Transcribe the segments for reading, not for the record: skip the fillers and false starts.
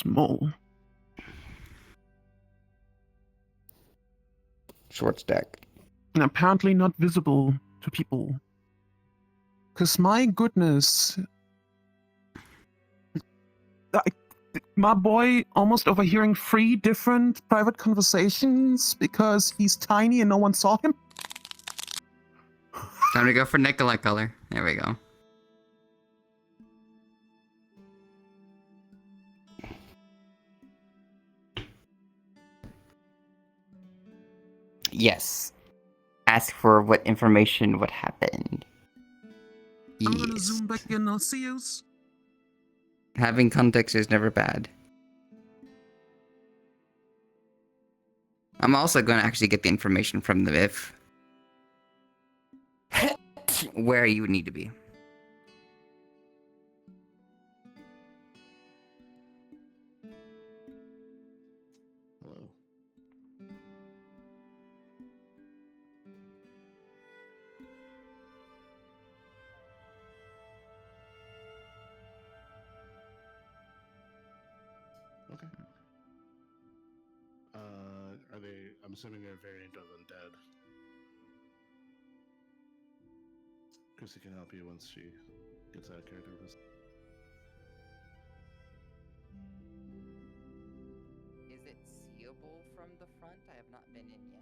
small. Short stack. And apparently not visible to people. Because my goodness, my boy almost overhearing 3 different private conversations because he's tiny and no one saw him. Time to go for Nikolai color. There we go. Yes. Ask for what information would happen. I'm gonna zoom back in, I'll see you. Having context is never bad. I'm also going to actually get the information from the if. Where you would need to be. Hello. Okay. Are they? I'm assuming they're a variant of undead. Chrissy can help you once she gets out of character with us. Is it seeable from the front? I have not been in yet.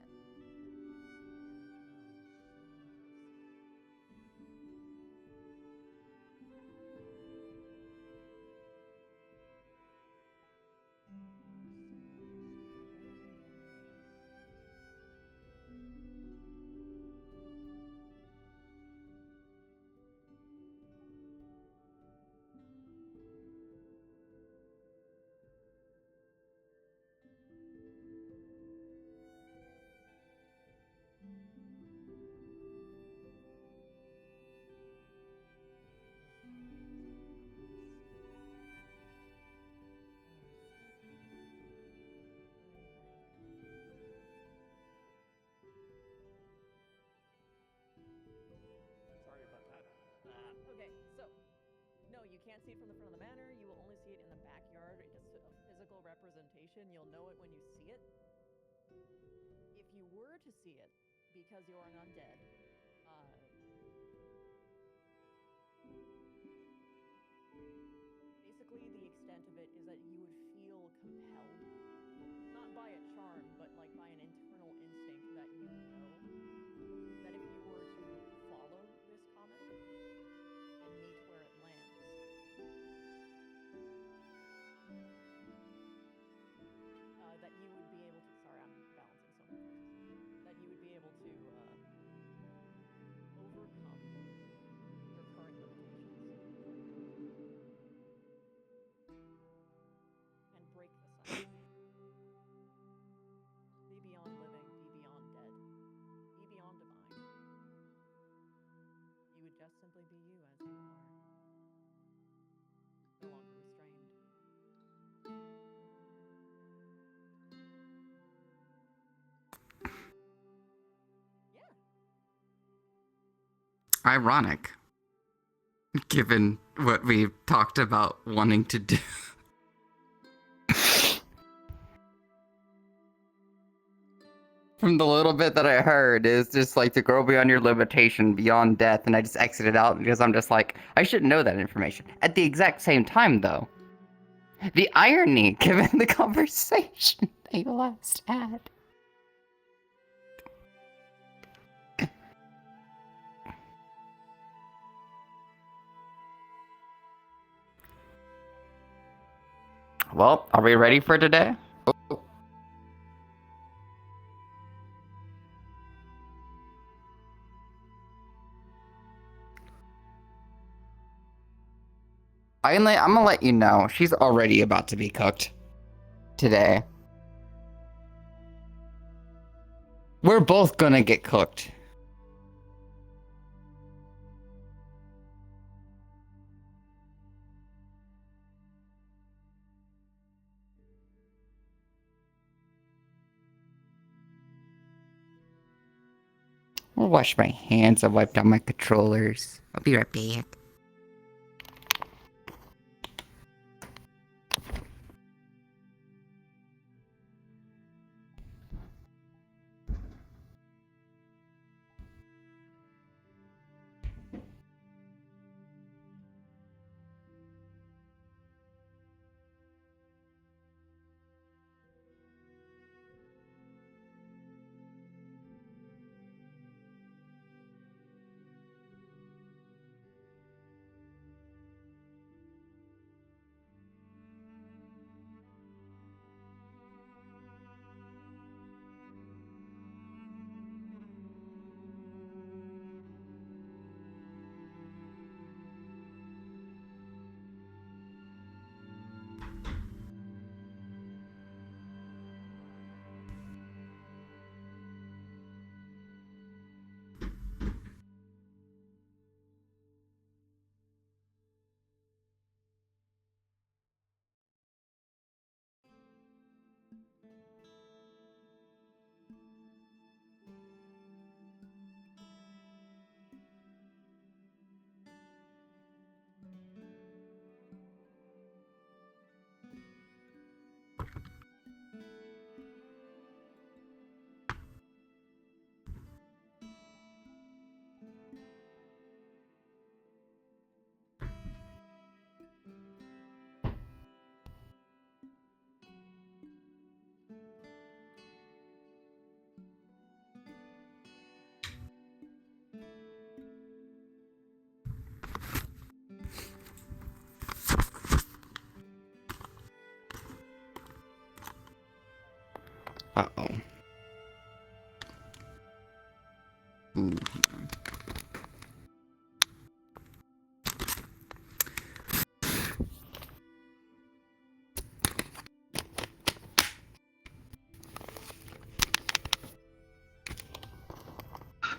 Sorry about that. Okay, so, no, you can't see it from the front of the manor. You will only see it in the backyard. It's a physical representation. You'll know it when you see it. If you were to see it, because you're an undead, basically the extent of it is that you would feel compelled, not by a charm, but like by an internal instinct that you know that if you were to follow this comet and meet where it lands, that you would be able to, sorry, I'm balancing so many voices, that you would be able to overcome your current limitations and break the cycle. Be beyond living, be beyond dead, be beyond divine. You would just simply be you as you are. No longer restrained. Yeah. Ironic. Given what we've talked about wanting to do. From the little bit that I heard, is just like to grow beyond your limitation, beyond death, and I just exited out because I'm just like, I should know that information. At the exact same time, though, the irony, given the conversation they last had. Well, are we ready for today? I'm gonna let you know, she's already about to be cooked today. We're both gonna get cooked. I'll wash my hands. I wiped down my controllers. I'll be right back. Uh-oh. Ooh.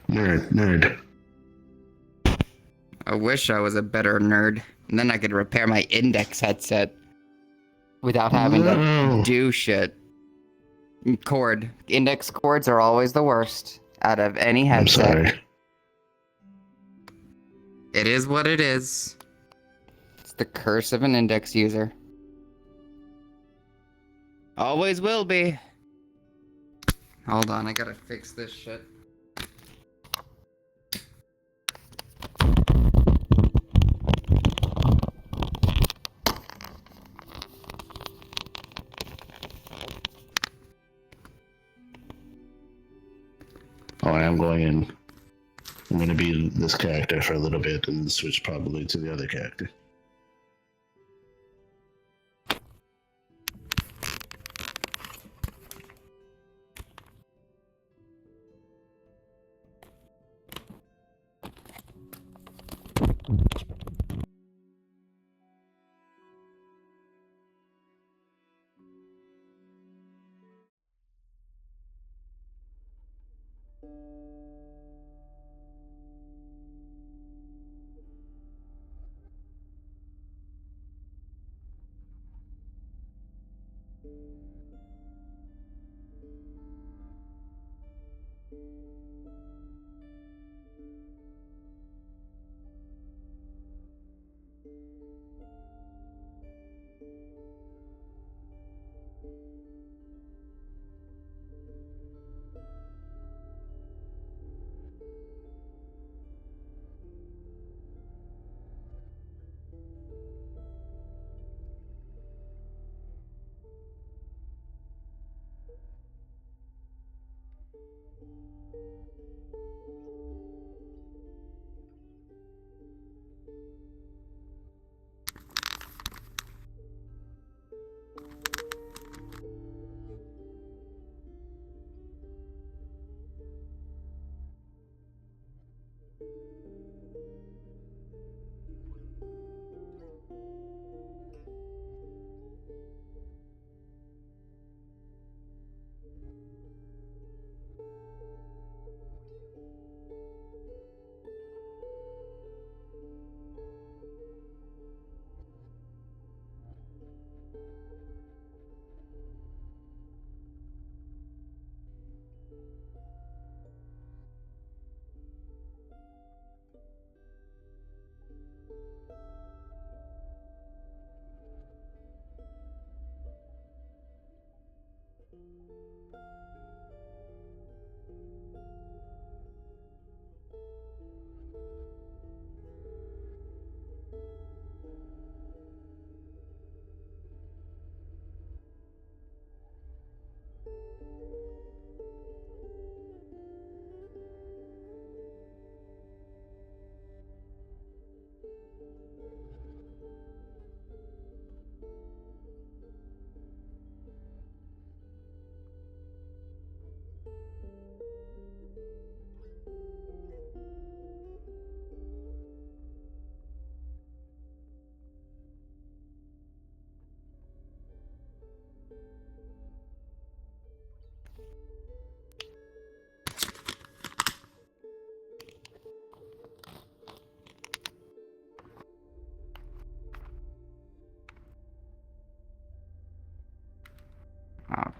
Nerd. I wish I was a better nerd. And then I could repair my index headset without having to No. do shit. Cord. Index cords are always the worst out of any I'm headset. sorry. It is what it is. It's the curse of an index user. Always will be. Hold on, I gotta fix this shit. Oh, I am going in. I'm going to be this character for a little bit and then switch probably to the other character.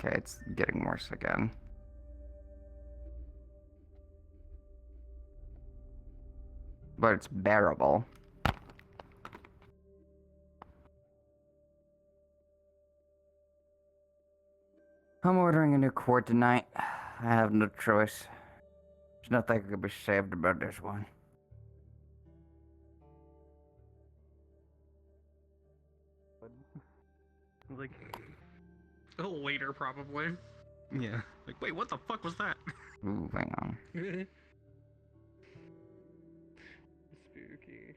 Okay, it's getting worse again. But it's bearable. I'm ordering a new cord tonight. I have no choice. There's nothing that could be saved about this one. Like, a little later, probably. Yeah. Like, wait, what the fuck was that? Ooh, hang on. Spooky.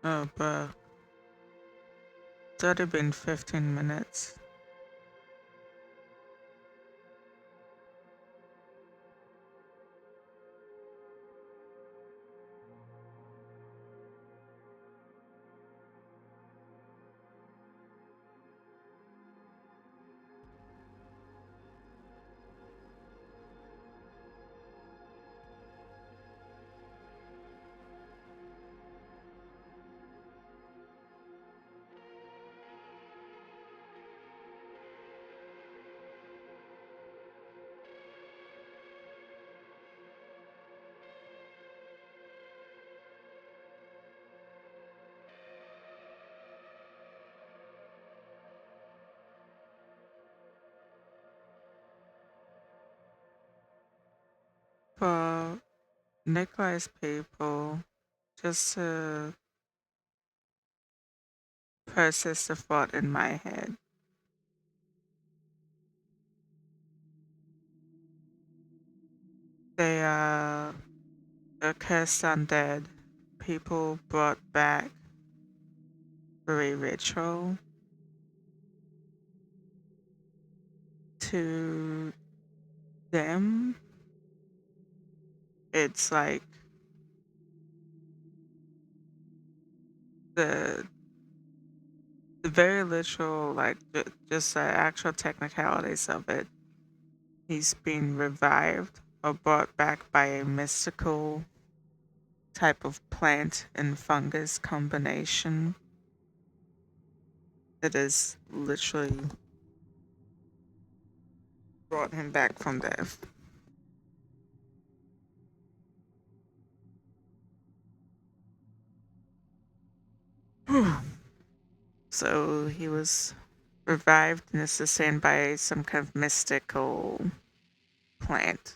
Oh, bruh. It's already been 15 minutes. For Nikolai's people, just to process the thought in my head. They are a cursed undead people brought back for a ritual to them. It's like the very literal, like just the actual technicalities of it. He's been revived or brought back by a mystical type of plant and fungus combination that has literally brought him back from death. So he was revived and is sustained by some kind of mystical plant.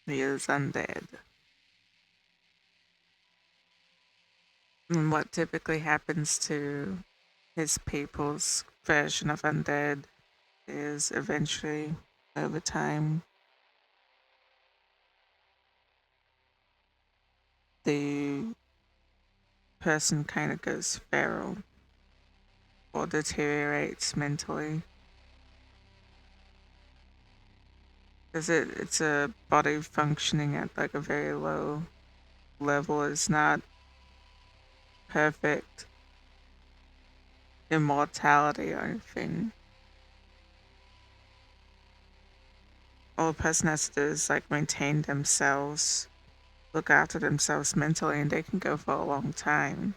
He is undead. And what typically happens to his people's version of undead is eventually, over time, the person kind of goes feral or deteriorates mentally. Because it's a body functioning at like a very low level. It's not perfect immortality or anything. All a person has to do is like maintain themselves, look after themselves mentally, and they can go for a long time.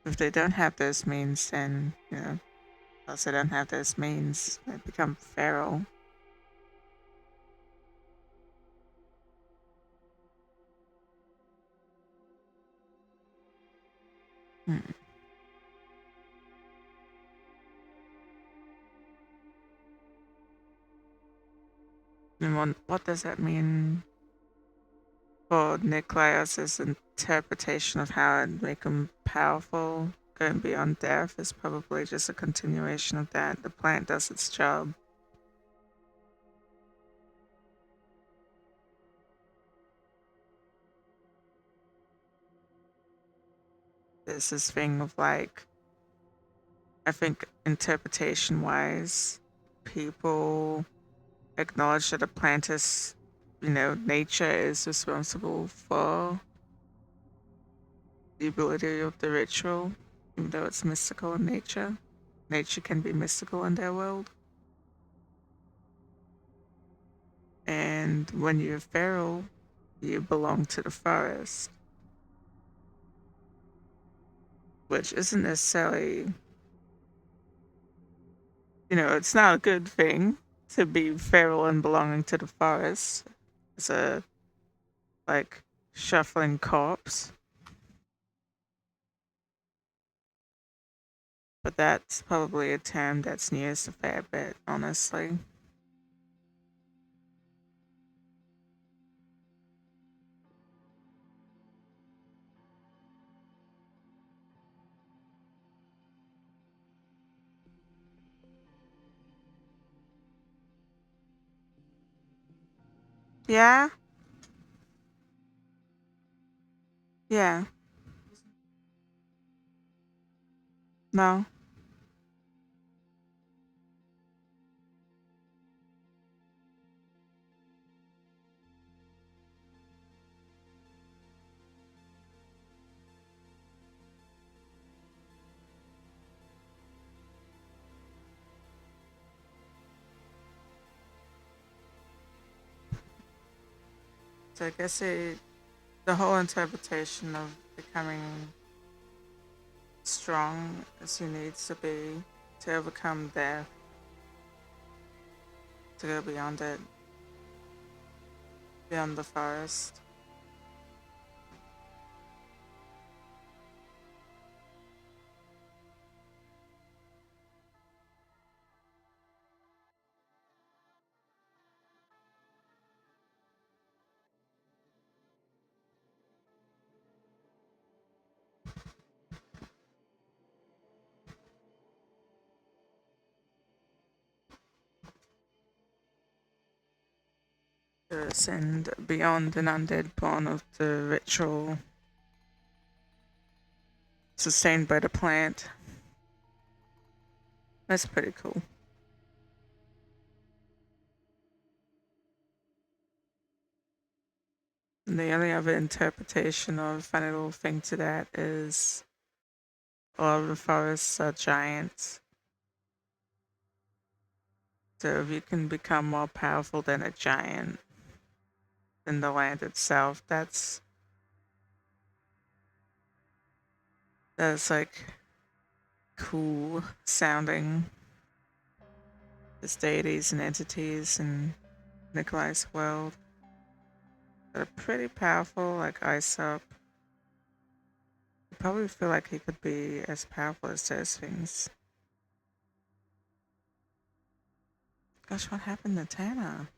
If they don't have those means, then, plus they don't have those means, they become feral. Hmm. And what does that mean for Niklaus's interpretation of how it make him powerful? Going beyond death is probably just a continuation of that. The plant does its job. There's this thing of like, I think interpretation wise, people acknowledge that a plant is, nature is responsible for the ability of the ritual, even though it's mystical in nature. Nature can be mystical in their world. And when you're feral, you belong to the forest, which isn't necessarily, it's not a good thing to be feral and belonging to the forest. It's a, like, shuffling corpse. But that's probably a term that's used a fair bit, honestly. Yeah? Yeah. No. So I guess the whole interpretation of becoming strong as he needs to be to overcome death, to go beyond it, beyond the forest. To ascend beyond an undead born of the ritual sustained by the plant. That's pretty cool. And the only other interpretation or funny little thing to that is all of the forests are giants. So if you can become more powerful than a giant in the land itself, that's like cool sounding. There's deities and entities in Nikolai's world that are pretty powerful, like Aesop. I probably feel like he could be as powerful as those things. Gosh, what happened to Tana?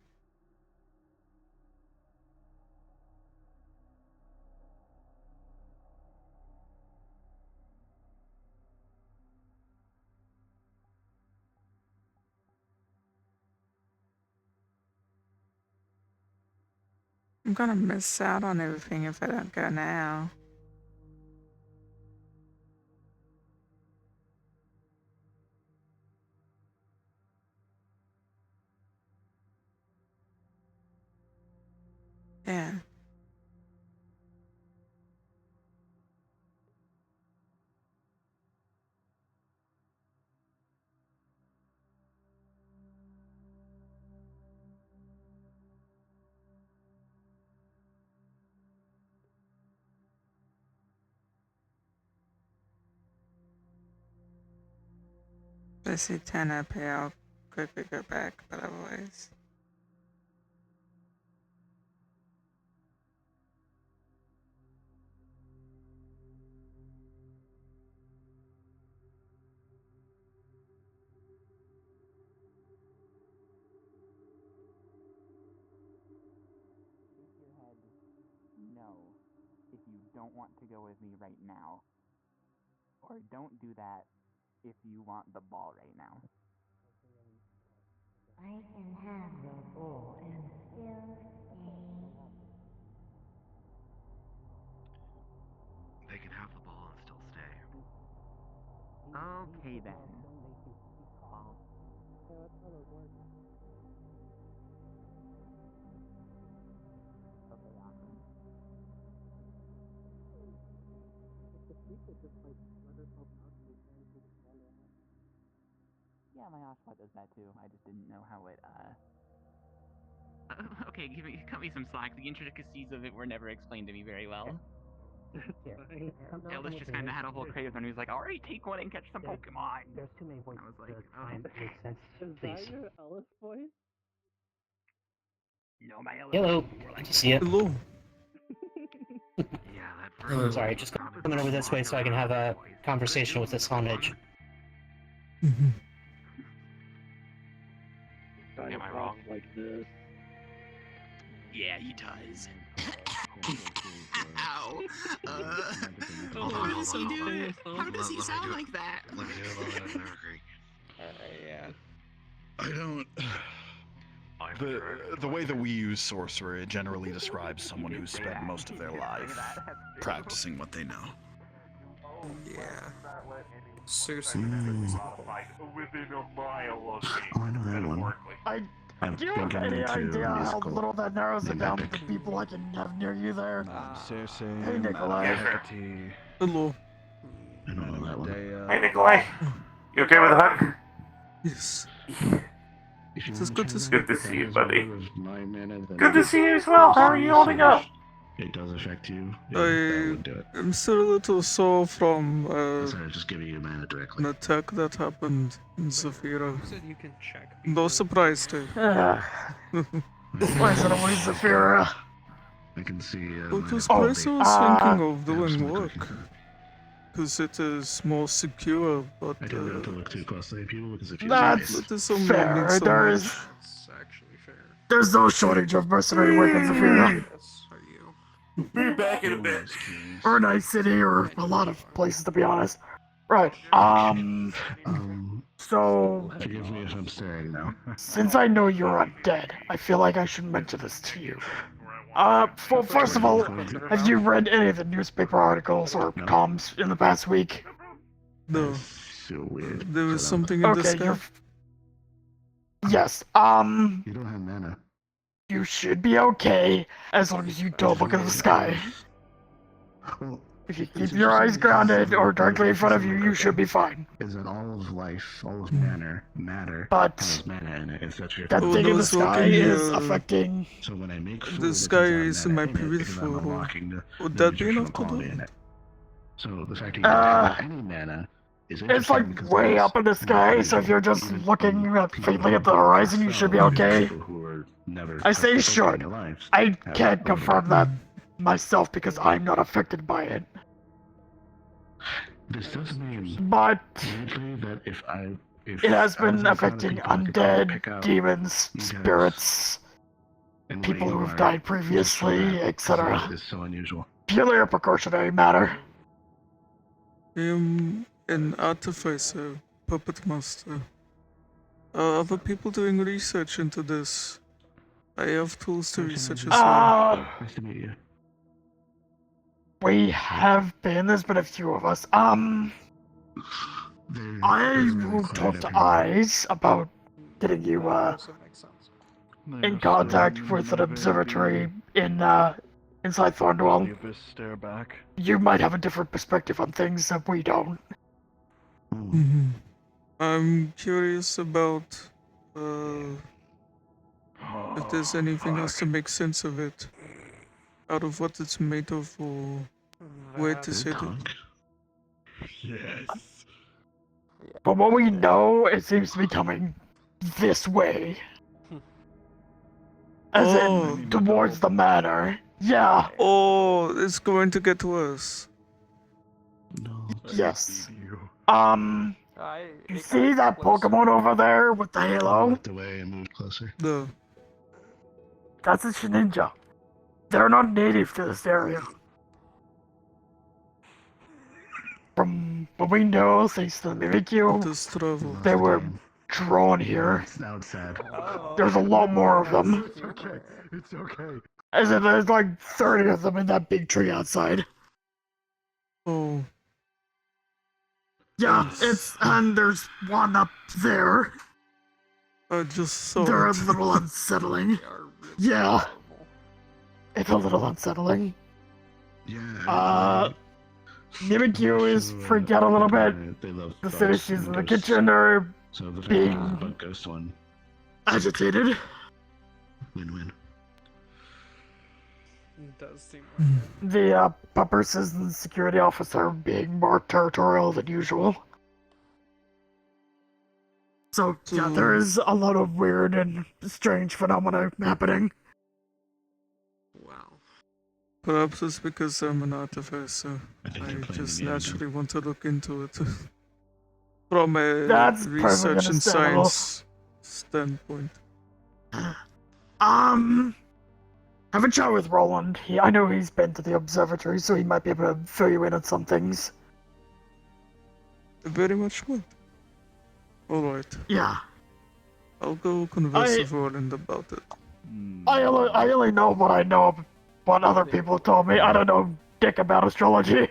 I'm gonna miss out on everything if I don't go now. Yeah. If I see 10 up here, I'll quickly go back, but otherwise. Shake your head no if you don't want to go with me right now. Or don't do that if you want the ball right now. I can have the ball and still stay. They can have the ball and still stay. Okay then. Ball. Okay, awesome. Yeah, my Oshawott does that too. I just didn't know how it, Okay, cut me some slack. The intricacies of it were never explained to me very well. Ellis just kind of had a whole craze when he was like, alright, take one and catch some Pokemon. There's too many voices. I was like, That makes sense. Please. Ellis voice? no, my Ellis. Hello. Did you see it? Hello. Yeah, that Sorry, just coming over this way so I can have a conversation with this Honage. Am I wrong? Like this. Yeah, he does. Ow. Hold How on, does he hold on, do hold on. it? How does he Let me sound do it. like that? Let me do it. Yeah. I don't. The way that we use sorcery generally describes someone who's spent most of their life practicing what they know. Yeah. Seriously. Oh, I know that one. Do you have any idea how little that narrows it down to the people I can have near you there? Hey, Nikolai. Hello. I don't know that one. Hey, Nikolai. You okay with the hug? Yes. If you It's good to see Good to see you, buddy. my mana, then Good to see you as well. How are you holding up? It does affect you. That I would do it. am still a little sore from Sorry, just giving you mana directly. an attack that happened in Zafira. said you can check. No surprise, too. Why is it always Zafira? I can see. Because Chris was thinking of doing work. Because it is more secure, but I don't have to look too closely at people because if you That's but this only fair. needs so There's much. It's actually fair. there's no shortage of mercenary work in Zafira. Yes, are you? Be back in a bit. Or Night City, or a lot of places, to be honest. Right. So Forgive me if I'm staring now. since I know you're undead, I feel like I should mention this to you. Well, first of all, have you read any of the newspaper articles or comms in the past week? No. So weird. There was something in the Okay, sky. you're... Yes, You don't have mana. you should be okay as long as you don't look at the sky. Well, If you keep your eyes grounded or directly in front of you, you should be fine. is that all of life, all of matter But has mana in it? It's that you're that Oh, thing in the those sky looking, is uh, affecting... So when I make food, The it sky does is have in my mana in it previous because I'm photo. unlocking the Would that be nutritional enough to quality do? in it. So the fact that you don't have any mana is It's interesting like because way there's up in the sky, so if you're just looking faintly at the horizon, you should be okay. people who are never I say touched should. in their lives I have can't a confirm that myself because I'm not affected by it. This does mean But weirdly that if it has I was been in front of affecting people, I could probably undead, pick out demons, you guys spirits, and people what who you have are died just for previously, that, 'cause etc. it is so unusual. Purely a precautionary matter. I am an artificer, puppet master. Other people doing research into this. I have tools to research as well. Nice to meet you. We have been, there's been a few of us. I will talk to Eyes about getting you, in contact with an observatory in, inside Thorndwell. Stare back. You might have a different perspective on things that we don't. Mhm. I'm curious about if there's anything else to make sense of it. Out of what it's made of or where to say it. Yes. From what we know, it seems to be coming this way. As in, towards the manor. Yeah. Oh, it's going to get worse. No. Yes. You see that Pokemon over there with the I halo? looked away and moved closer. No. That's a Shninja. They're not native to this area. From what we know, thanks to the Mimikyu, This travel. they were drawn here. Now it's sad. There's a lot more of them. It's okay. It's okay. As in, there's like 30 of them in that big tree outside. Oh. Yeah, and there's one up there. I just saw They're a it. little unsettling. Yeah. It's a little unsettling. Yeah. Mimikyu is freaked out a little bit. They love The bugs citizens and in the ghosts. kitchen are So the fact being that the bug ghost one, agitated. win-win. It does seem The puppers and security officer being more territorial than usual. So, yeah, there is a lot of weird and strange phenomena happening. wow. Perhaps it's because I'm an artificer. I think I they're playing just the game naturally want to look into it. From a That's perfectly research and understandable. science standpoint. Have a chat with Roland. I know he's been to the observatory, so he might be able to fill you in on some things. Very much would. Alright. Yeah. I'll go converse with Roland about it. I only know what I know of what other people told me. I don't know dick about astrology.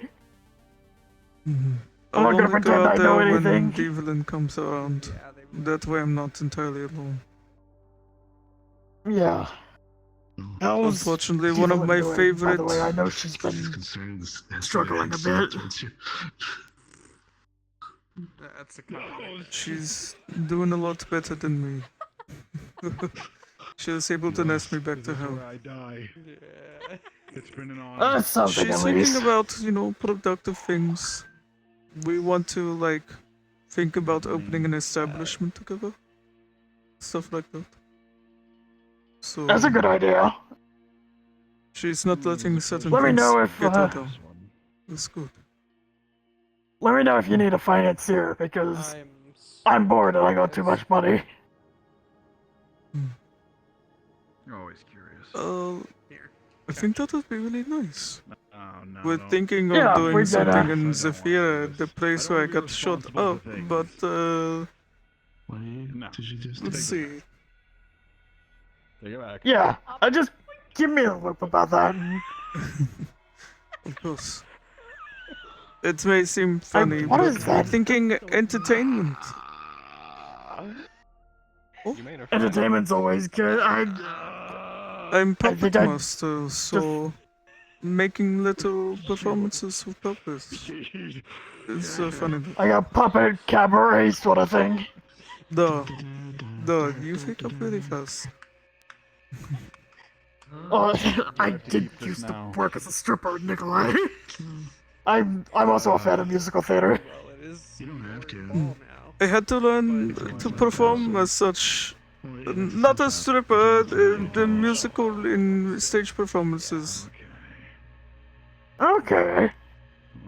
I'm I'll not gonna only go pretend out I know there when anything. Devlin comes around. That way I'm not entirely alone. Yeah. How's Unfortunately, one of Evelyn my doing? favorite... By the way, I know she's been struggling a bit. That's a compliment. She's doing a lot better than me. She was able to nest me back to health. I die. Yeah. It's been an honor. That's something She's at thinking least. about, productive things. We want to, think about opening an establishment together. Stuff like that. So... That's a good idea. She's not letting certain Let me things know if, get her down. That's good. Let me know if you need a financier, because I'm bored and I got too much money. You're always curious. I think that would be really nice. Oh, no, We're don't. thinking of Yeah, doing we're gonna- something in Zafira, the place where I got shot up, but No. let's see. Take it back. Yeah, just give me a look about that. Of course. It may seem funny, what but is we're that? thinking entertainment. Entertainment's always good. I'm puppet think I master, so making little performances with puppets. It's funny. I got puppet cabaret sort of thing. Duh, you pick up really fast. Oh, I did used to work as a stripper, Nikolai. I'm also a fan of musical theater. You don't have to. I had to learn to perform as such. Not a stripper, the musical in stage performances. Okay.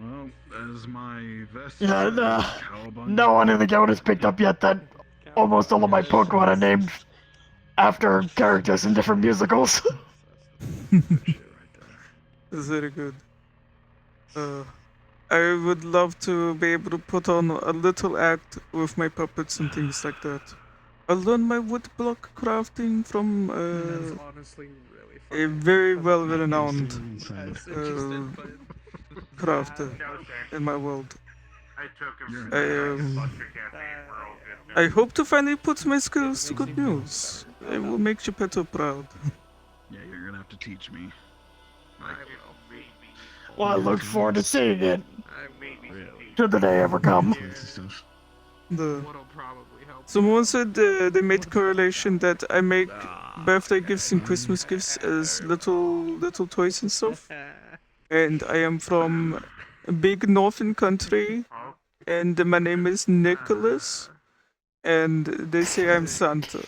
Well, as my vest. Yeah, no one in the guild has picked up yet that almost all of my Pokemon are named after characters in different musicals. That's very good. I would love to be able to put on a little act with my puppets and things like that. I learned my woodblock crafting from a very well-renowned crafter in my world. I hope to finally put my skills to good use. I will make Geppetto proud. Yeah, you're gonna have to teach me. Well, I look forward to seeing it. Should the day ever come. Someone said they made correlation that I make birthday gifts and Christmas gifts as little toys and stuff. And I am from a big northern country, and my name is Nicholas, and they say I'm Santa.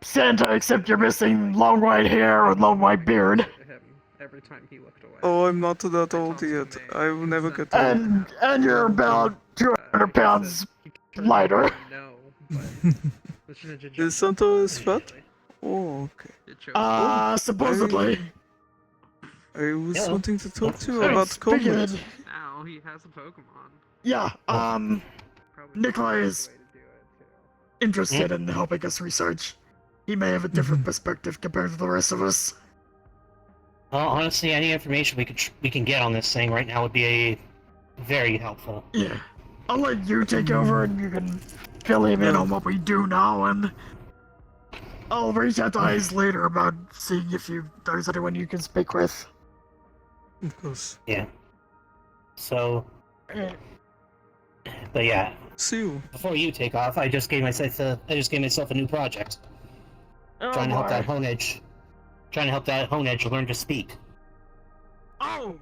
Santa, except you're missing long white hair and long white beard. Every time he looked away. Oh, I'm not that old yet. I will never get old. And you're about 200 pounds lighter. Is Santa is fat? Oh, okay. Supposedly. I was Yeah. wanting to talk to you Hey, about speaking combat. of- Now he has a Pokemon. Yeah, Nikolai is interested in helping us research. He may have a different perspective compared to the rest of us. Well, honestly, any information we can get on this thing right now would be very helpful. Yeah. I'll let you take over and you can fill him in on what we do now, and I'll reach out to Eyes later about seeing if there's anyone you can speak with. Of course. Yeah. So, but yeah. See you. Before you take off, I just gave myself a new project. Oh, Trying to help boy. that Hone Edge learn to speak. Oh!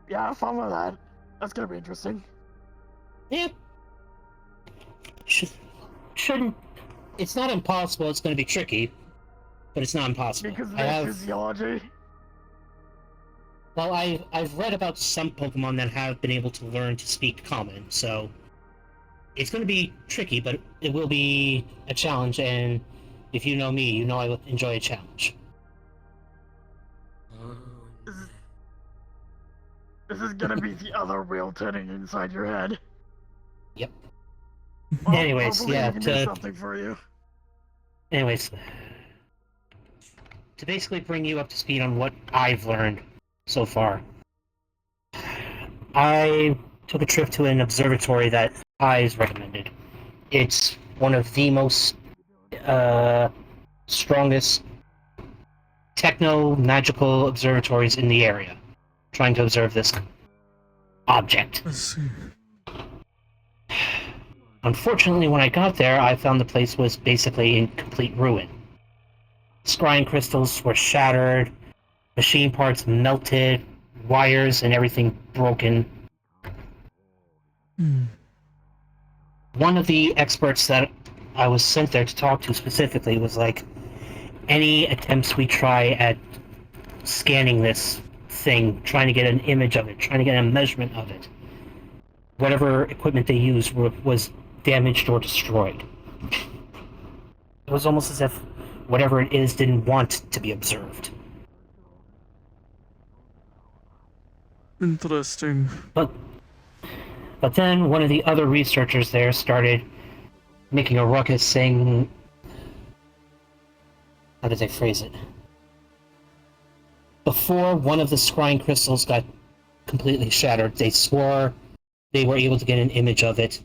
Yeah, have fun with that. That's gonna be interesting. Yeah. Shouldn't. It's not impossible. It's going to be tricky, but it's not impossible. Because of their physiology. Well, I've read about some Pokemon that have been able to learn to speak Common, so it's going to be tricky, but it will be a challenge. And if you know me, you know I would enjoy a challenge. This is gonna be the other wheel turning inside your head. Yep. Well, Anyways, hopefully yeah, we can do something for you. Anyways, to basically bring you up to speed on what I've learned so far, I took a trip to an observatory that Eyes recommended. It's one of the most strongest techno-magical observatories in the area, trying to observe this object. Let's see. Unfortunately, when I got there, I found the place was basically in complete ruin. Scrying crystals were shattered, machine parts melted, wires and everything broken. One of the experts that I was sent there to talk to specifically was like, any attempts we try at scanning this thing, trying to get an image of it, trying to get a measurement of it, whatever equipment they used was damaged or destroyed. It was almost as if whatever it is didn't want to be observed. Interesting. But then one of the other researchers there started making a ruckus saying, how did they phrase it? Before one of the scrying crystals got completely shattered, they swore they were able to get an image of it,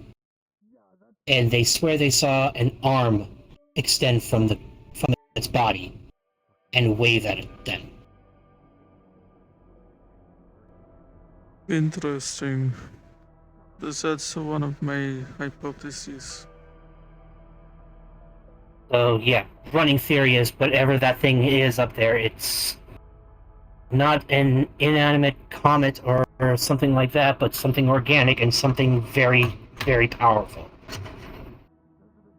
and they swear they saw an arm extend from its body and wave at them. Interesting. That's one of my hypotheses. So yeah, running theory is whatever that thing is up there, it's not an inanimate comet or something like that, but something organic and something very, very powerful.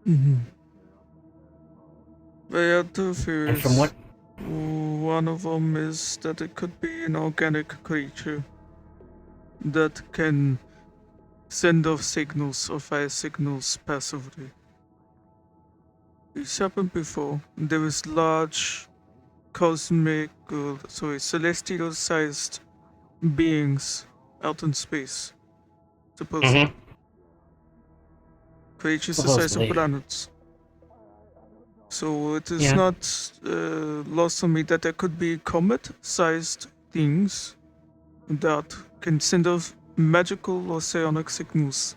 I had two theories. And from what One of them is that it could be an organic creature that can send off signals or fire signals passively. It's happened before. There was large cosmic, celestial-sized beings out in space. Supposedly. Creatures the size of Supposedly. planets. So it is not lost on me that there could be comet-sized things that can send off magical or psionic signals.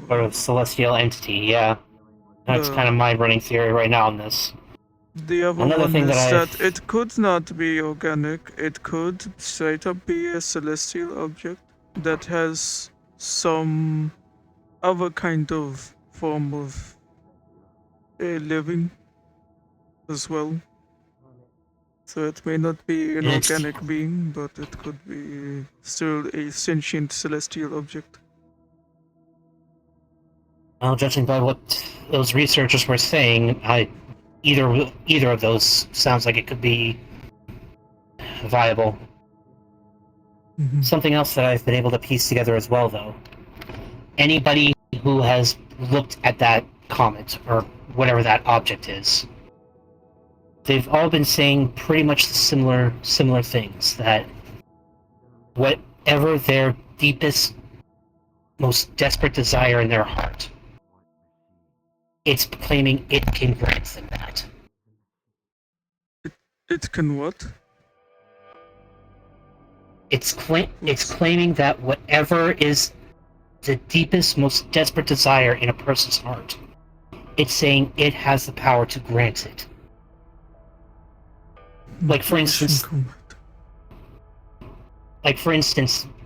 Sort of celestial entity, yeah. That's kind of my running theory right now on this. The other Another one thing is that that it could not be organic. It could straight up be a celestial object that has some other kind of form of living as well. So it may not be an organic being, but it could be still a sentient celestial object. Well, judging by what those researchers were saying, either of those sounds like it could be viable. Something else that I've been able to piece together as well, though. Anybody who has looked at that comet, or whatever that object is, they've all been saying pretty much the similar things, that whatever their deepest, most desperate desire in their heart, it's claiming it can grant them that. It can what? It's claiming that whatever is the deepest, most desperate desire in a person's heart, it's saying it has the power to grant it. Like for instance,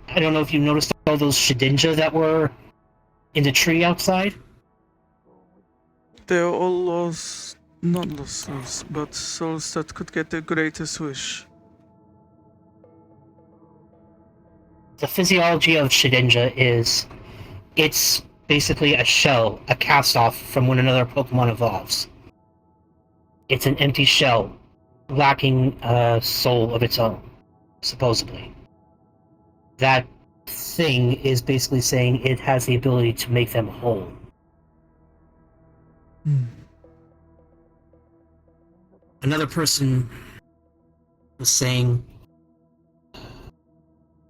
I don't know if you noticed all those Shedinja that were in the tree outside. They're all lost, not lost souls, but souls that could get their greatest wish. The physiology of Shedinja is, it's basically a shell, a cast-off from when another Pokemon evolves. It's an empty shell, lacking a soul of its own, supposedly. That thing is basically saying it has the ability to make them whole. Another person was saying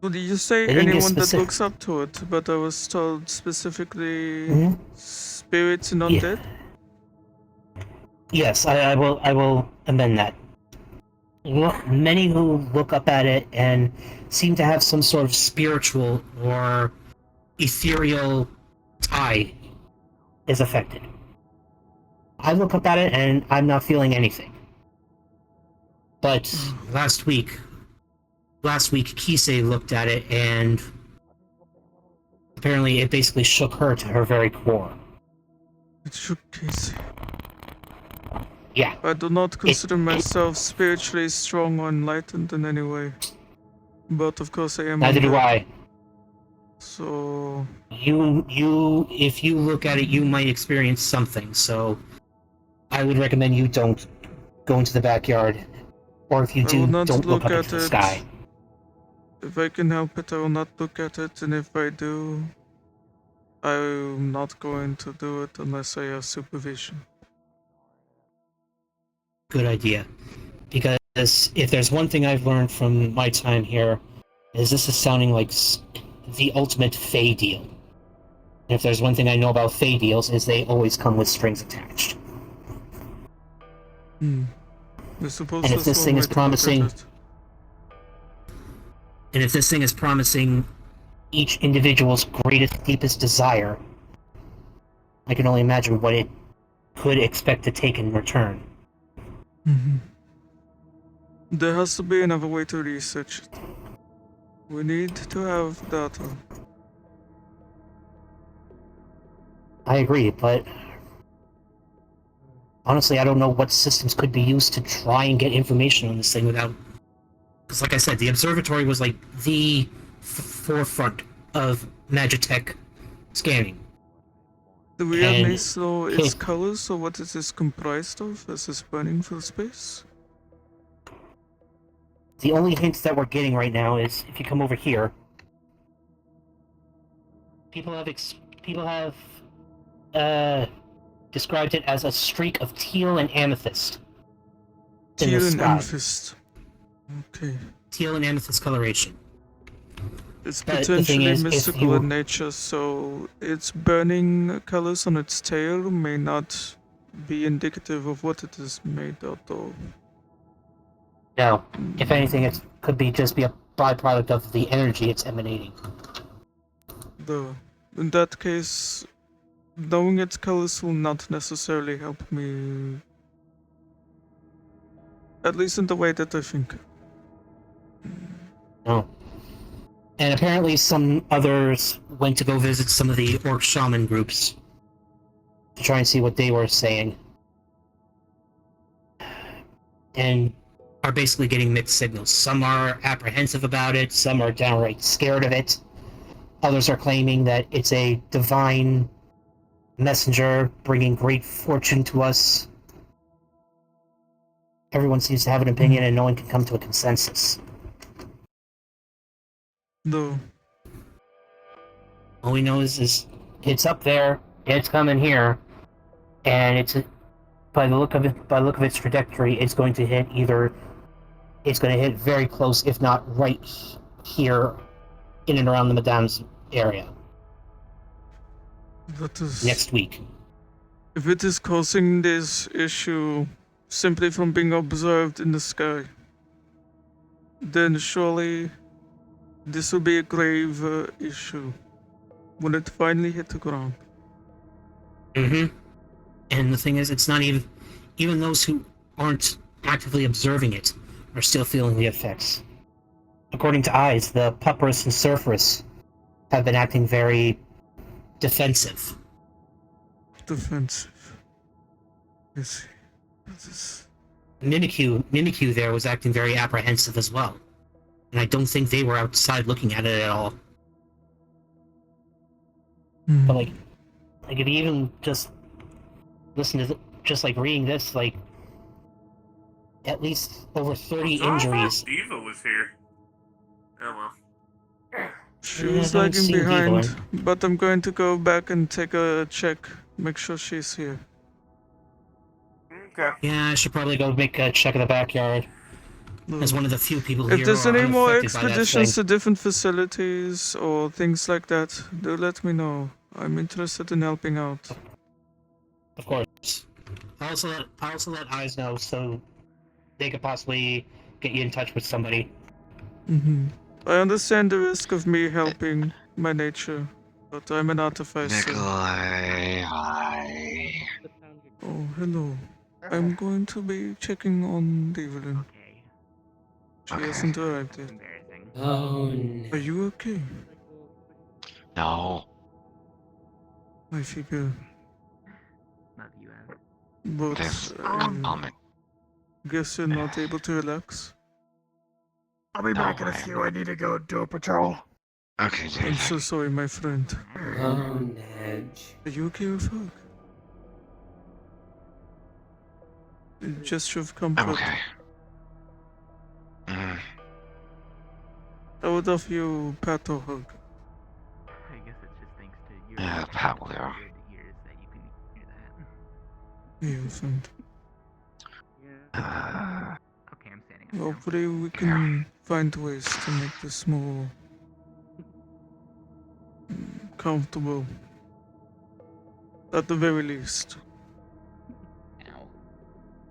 Well, did you say They didn't get anyone that specific. looks up to it? But I was told specifically Mhm. spirits and Yeah. undead. Yes, I will. I will amend that. Many who look up at it and seem to have some sort of spiritual or ethereal tie is affected. I look up at it and I'm not feeling anything. But last week, Kisei looked at it and apparently it basically shook her to her very core. It shook Casey. Yeah. I do not consider myself spiritually strong or enlightened in any way. But of course I am. Neither do undead. I. So If you look at it, you might experience something. So, I would recommend you don't go into the backyard, or if you I will do, not don't look up at into the it. sky. If I can help it, I will not look at it, and if I do, I'm not going to do it unless I have supervision. Good idea, because if there's one thing I've learned from my time here, is this is sounding like the ultimate Fey deal. And if there's one thing I know about Fey deals, is they always come with strings attached. I suppose And if that's this one thing way is to look at promising, it. and if this thing is promising each individual's greatest, deepest desire, I can only imagine what it could expect to take in return. There has to be another way to research it. We need to have data. I agree, but honestly, I don't know what systems could be used to try and get information on this thing without. Because, like I said, the observatory was like the forefront of Magitech scanning. Do we have And any so its colors, or what is this comprised of? Is this burning through space? The only hints that we're getting right now is if you come over here, people have described it as a streak of teal and amethyst. in the Teal and sky. amethyst. Okay. Teal and amethyst coloration. It's But the thing potentially is, if mystical you- in nature, so its burning colors on its tail may not be indicative of what it is made out of. No. If anything, it could just be a byproduct of the energy it's emanating. In that case, knowing its colors will not necessarily help me. At least in the way that I think. No. And apparently some others went to go visit some of the orc shaman groups to try and see what they were saying. And are basically getting mixed signals. Some are apprehensive about it, some are downright scared of it. Others are claiming that it's a divine messenger bringing great fortune to us. Everyone seems to have an opinion and no one can come to a consensus. No. All we know is it's up there, it's coming here, and it's by the look of its trajectory, it's going to hit very close, if not right here, in and around the Madame's area. That is... Next week. If it is causing this issue simply from being observed in the sky, then surely this will be a grave issue when it finally hit the ground. Mm-hmm. And the thing is, it's not even those who aren't actively observing it are still feeling the effects. According to eyes, the Pupperus and Surferus have been acting very defensive. Defensive. I see. Mimikyu there was acting very apprehensive as well. And I don't think they were outside looking at it at all. But like if you even just listen to just like reading this, like at least over 30 injuries. Diva was here. Oh well. She Yeah, was I haven't lagging seen Diva, behind, but I'm going to go back and take a check, make sure she's here. Okay. Yeah, I should probably go make a check of the backyard. as one of the few people If here there's who are any more unaffected by that expeditions thing. to different facilities or things like that, do let me know. I'm interested in helping out. Of course. I also let Eyes know so they could possibly get you in touch with somebody. I understand the risk of me helping my nature, but I'm an artificer. Nikolai, hi. Oh, hello. I'm going to be checking on Evelyn. She hasn't arrived yet. Oh, no. Are you okay? No. I figure. Love you, Ev. But There's I comment. guess you're not able to relax. I'll be No, back in a few. I need to go do a patrol. Okay, I'm David. so sorry, my friend. Oh, Nedge. Are you okay with hug? A gesture of comfort. I'm okay. Mm, I would offer you a pat or hug. I guess it's just thanks to your yeah, Pat will do. ears that you can hear that. Yeah, friend. Okay, I'm standing up now. Hopefully we can find ways to make this more comfortable. At the very least. Ow.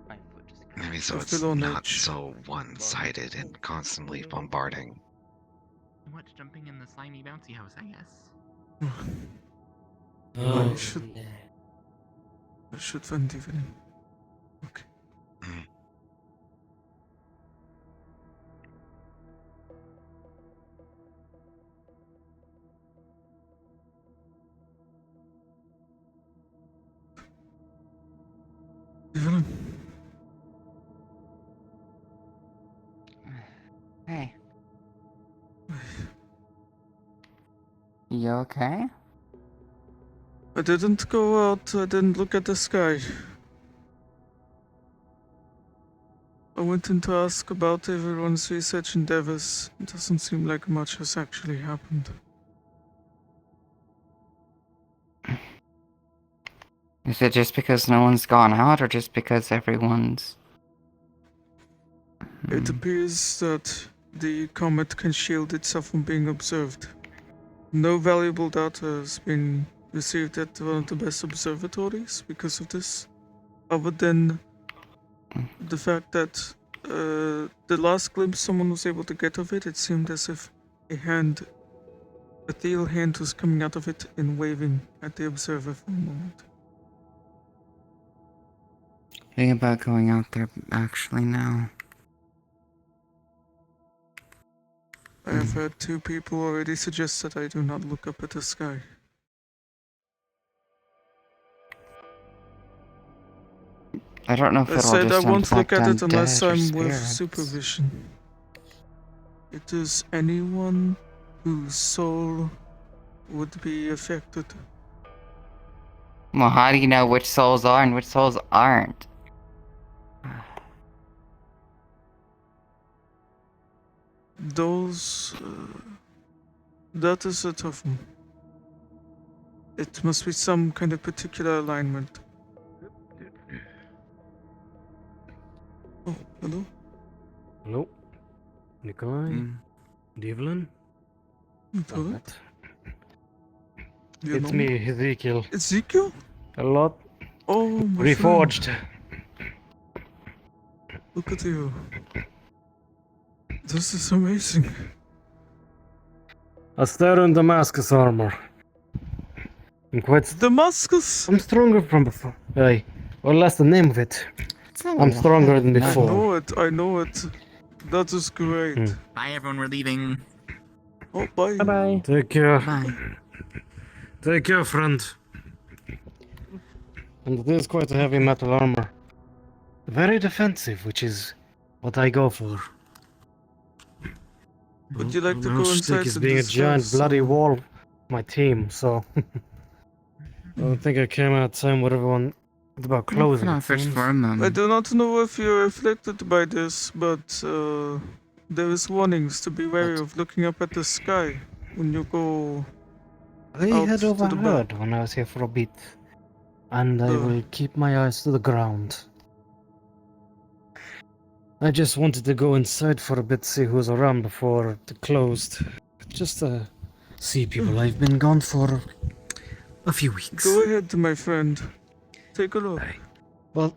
My foot just maybe so I it's feel on not edge. so one-sided and constantly bombarding. What's jumping in the slimy bouncy house, I guess. Oh, I should find Evelyn. Okay. Mm. Evelyn. Hey. You okay? I didn't go out, I didn't look at the sky. I went in to ask about everyone's research endeavors. It doesn't seem like much has actually happened. Is it just because no one's gone out, or just because everyone's... It appears that the comet can shield itself from being observed. No valuable data has been received at one of the best observatories because of this, other than the fact that the last glimpse someone was able to get of it, it seemed as if a ethereal hand was coming out of it and waving at the observer for a moment. Think about going out there actually now. I have had 2 people already suggest that I do not look up at the sky. I don't know if I it'll said I just won't look infect at it unless undead or I'm with spirits. supervision. It is anyone whose soul would be affected. Well, how do you know which souls are and which souls aren't? Those... that is a tough one. It must be some kind of particular alignment. Oh, hello? Hello? Nikolai? Devlin? Hello? You It's know me, Ezekiel. Ezekiel? A lot Oh, my reforged. friend. Look at you. This is amazing. I stare in Damascus armor. I'm quite Damascus? I'm stronger from before. Aye. Well, that's the name of it. I'm stronger than I before. I know it. That is great. Bye, everyone. We're leaving. Oh, bye. Bye-bye. Take care. Bye. Take care, friend. And it is quite a heavy metal armor. Very defensive, which is what I go for. Would you like to My go shtick inside is to being a giant discuss, bloody or- wall of my team, so... I don't think I came out of time with everyone about closing. it seems. I do not know if you're afflicted by this, but there is warnings to be wary of looking up at the sky when you go I out had to the back. overheard when I was here for a bit, and I will keep my eyes to the ground. I just wanted to go inside for a bit, see who's around before it closed. Just see people. I've been gone for a few weeks. Go ahead, my friend. Take a look. Well,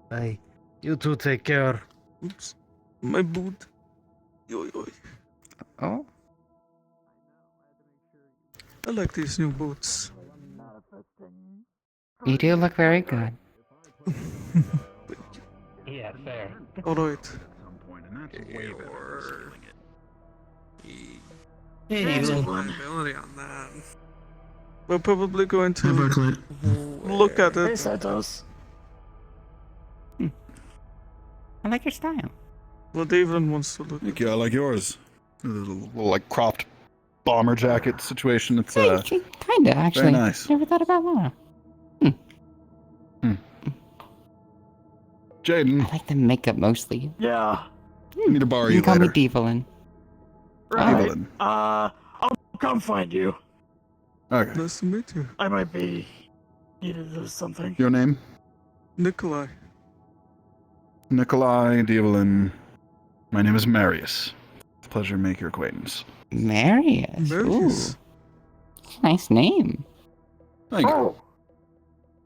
bye. You two take care. Oops. My boot. Yoy, yoy. Oh? I like these new boots. You do look very good. Yeah, fair. Alright. Hey, There's a Evil. liability on that. We're probably going to Hi, Bucklet. look at Hey, it. Santos. I like your style. Well, David wants to look. Thank you. I like yours. A little like cropped bomber jacket situation. It's Kinda, actually. very nice. Never thought about that. Jaden, I like the makeup mostly. Yeah. I need to borrow You you can call me later. Devalin. Right. Evelyn. I'll come find you. Okay. Nice to meet you. I might be needed of something. Your name? Nikolai. Nikolai Devalin. My name is Marius. It's a pleasure to make your acquaintance. Marius. Marius. Ooh. Nice name. Thank you. Oh,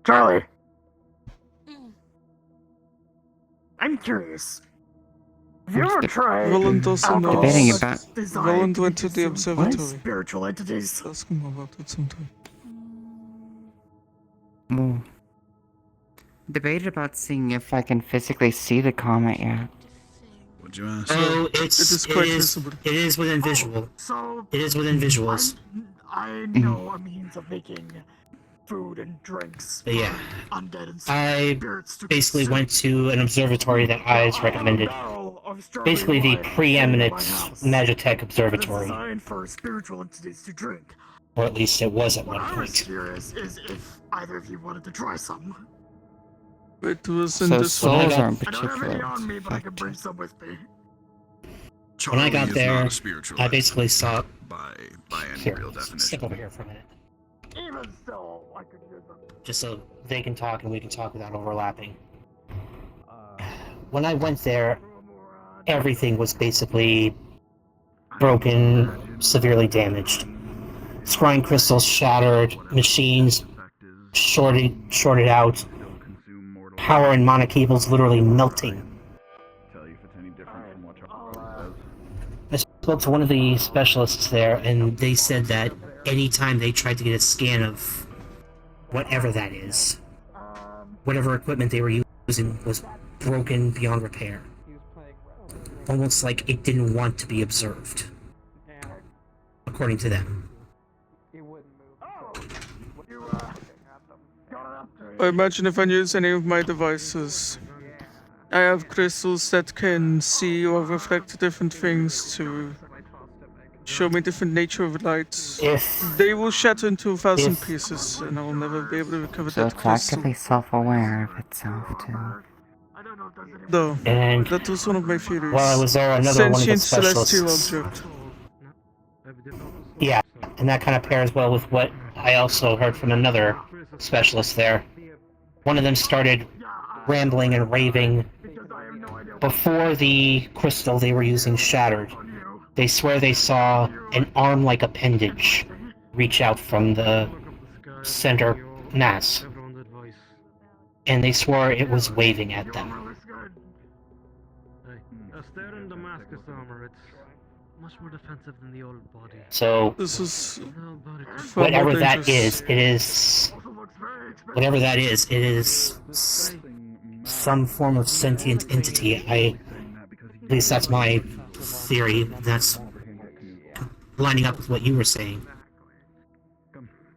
Charlie. I'm curious. Have you ever tried Roland doesn't know. Debating about- Roland went to the observatory. Spiritual entities. Ask him about it sometime. Ooh. Debated about seeing if I can physically see the comet yet. What'd you ask? Oh, It is quite visible. it is within visual. So It is within visuals. I know a means of making food and drinks. But yeah, for undead and I spirits to basically consume. went to an observatory that Eyes recommended. Basically, the preeminent Magitech observatory, Designed for spiritual entities to drink. or at least it was at What one I was point. curious is if either of you wanted to try some. It was in So this souls one. are in I don't have any particular. on me, but I can bring some with me. When I got is there, not a spiritual I basically saw. by any Here, real step definition. over here for a minute, Even so, I could use them. just so they can talk and we can talk without overlapping. When I went there, everything was basically broken, severely damaged. Scrying crystals shattered, machines shorted out, power and mana cables literally melting. I spoke to one of the specialists there, and they said that anytime they tried to get a scan of whatever that is, whatever equipment they were using was broken beyond repair. Almost like it didn't want to be observed, according to them. I imagine if I use any of my devices, I have crystals that can see or reflect different things to show me different nature of light. If They will shatter into 1,000 pieces, and I will never be able to recover So that it's crystal. actively self-aware of itself, too. Though, and that was one of my theories. while I was there, another one of the Sentient celestial specialists. object. Yeah, and that kind of pairs well with what I also heard from another specialist there. One of them started rambling and raving before the crystal they were using shattered. They swear they saw an arm-like appendage reach out from the center mass, and they swore it was waving at them. Stare in Damascus armor, it's much more defensive than the old body. So, This is whatever more that dangerous. whatever that is, it is some form of sentient entity. At least that's my theory. That's lining up with what you were saying.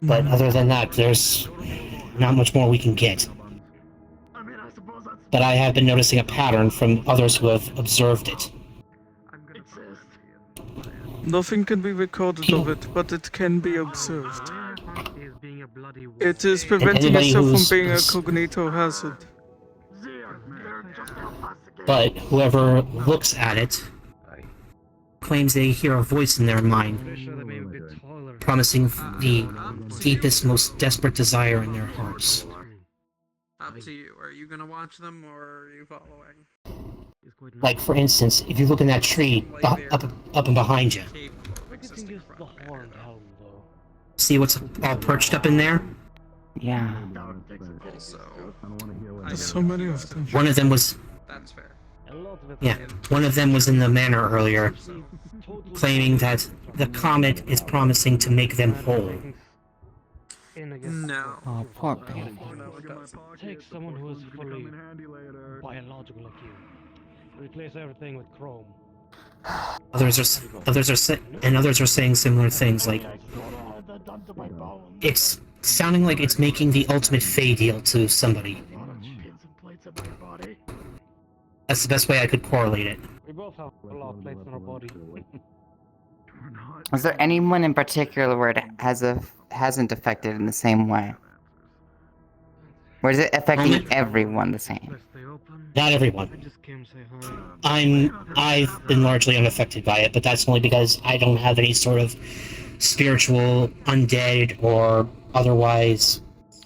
But other than that, there's not much more we can get. But I have been noticing a pattern from others who have observed it. Nothing can be recorded of it, but it can be observed. It is preventing anybody itself from who's- being a cognito hazard. But whoever looks at it claims they hear a voice in their mind, promising the deepest, most desperate desire in their hearts. Up to you. Are you gonna watch them or are you following? Like, for instance, if you look in that tree up and behind you, see what's all perched up in there? Yeah. There's so many of them. One of them was... That's fair. Yeah, one of them was in the manor earlier, claiming that the comet is promising to make them whole. No. Oh, poor baby. Take someone who is fully biological like you. Replace everything with chrome. Others are saying similar things, like it's sounding like it's making the ultimate Fey deal to somebody. That's the best way I could correlate it. We both have a lot of plates in our body. Is there anyone in particular where it hasn't affected in the same way? Or is it affecting everyone the same? Not everyone. I've been largely unaffected by it, but that's only because I don't have any sort of spiritual, undead, or otherwise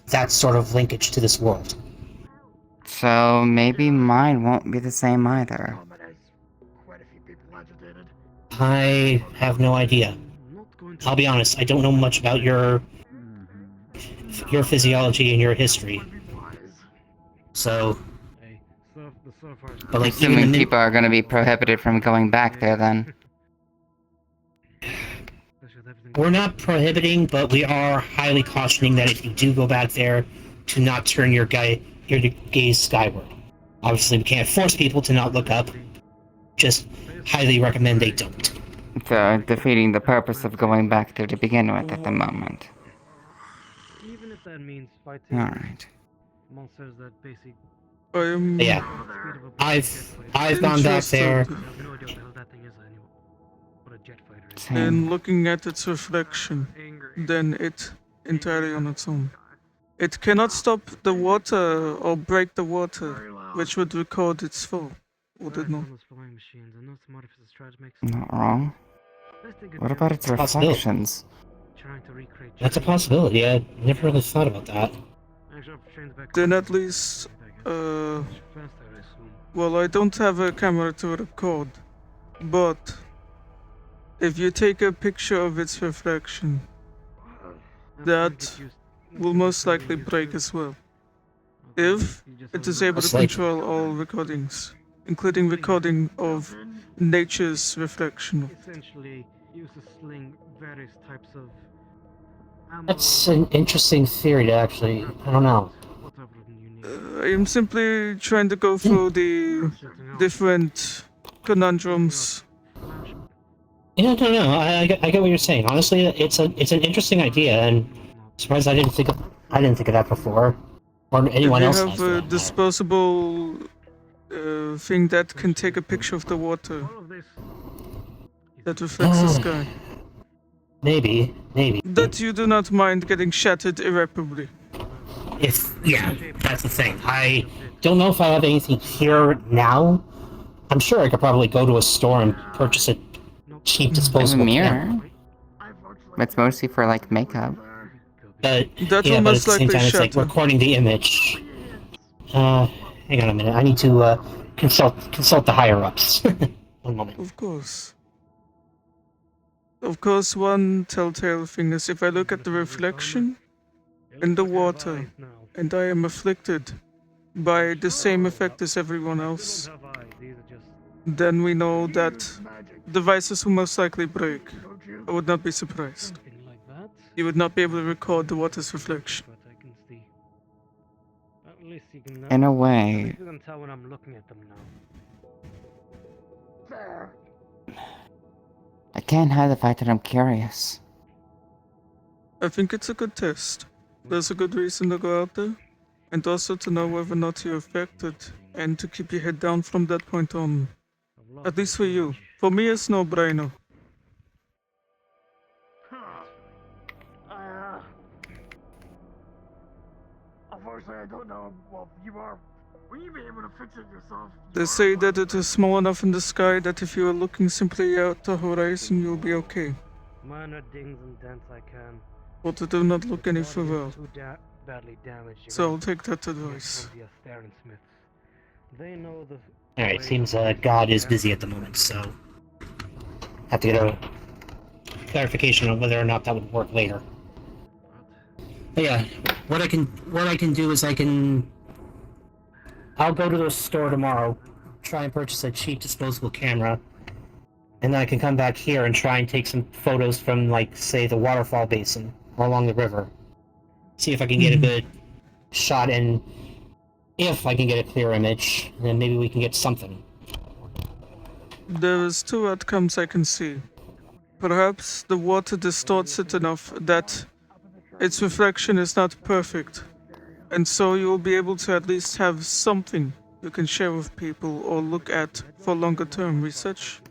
that sort of linkage to this world. So maybe mine won't be the same either. I have no idea. I'll be honest, I don't know much about your physiology and your history. So, but like, assuming people are going to be prohibited from going back there then. We're not prohibiting, but we are highly cautioning that if you do go back there, to not turn your gaze skyward. Obviously, we can't force people to not look up. Just highly recommend they don't. So, defeating the purpose of going back there to begin with at the moment. Even if that means fighting Alright. monsters that basically... Yeah. I've gone back there. And looking at its reflection, then it entirely on its own. It cannot stop the water or break the water, which would record its fall. Would it not? Not wrong. What about its reflections? That's a possibility. I never really thought about that. Then at least, well, I don't have a camera to record, but if you take a picture of its reflection, that will most likely break as well. If it is able to control all recordings, including recording of nature's reflection. Essentially, use to sling various types of... That's an interesting theory to actually... I don't know. I am simply trying to go through the different conundrums. Yeah, no. I get what you're saying. Honestly, it's an interesting idea, and I'm surprised I didn't think of that before, or anyone else. If you have a disposable thing that can take a picture of the water that reflects the sky. Maybe. That you do not mind getting shattered irreparably. Yeah, that's the thing. I don't know if I have anything here now. I'm sure I could probably go to a store and purchase a cheap disposable mirror. It's mostly for like makeup. But that yeah, will but most at the same likely time, it's like shatter. recording the image. Hang on a minute. I need to consult the higher ups. One moment. Of course. Of course, one telltale thing is if I look at the reflection in the water, and I am afflicted by the same effect as everyone else, then we know that devices will most likely break. I would not be surprised. You would not be able to record the water's reflection. In a way. You can tell when I'm looking at them now. I can't hide the fact that I'm curious. I think it's a good test. There's a good reason to go out there, and also to know whether or not you're affected, and to keep your head down from that point on. At least for you. For me, it's no-brainer. Unfortunately, I don't know. Well, will you be able to fix it yourself? They say that it is small enough in the sky that if you are looking simply out the horizon, you'll be okay. Minor dings and dents I can. But I do not look any further. Too badly damaged. So I'll take that advice. They know Alright, seems God is busy at the moment, so have to get a clarification on whether or not that would work later. But yeah, what I can do is I'll go to the store tomorrow, try and purchase a cheap disposable camera, and then I can come back here and try and take some photos from, like, say, the waterfall basin or along the river. See if I can get a good shot, and if I can get a clear image, then maybe we can get something. There's two outcomes I can see. Perhaps the water distorts it enough that its reflection is not perfect, and so you'll be able to at least have something you can share with people or look at for longer term research.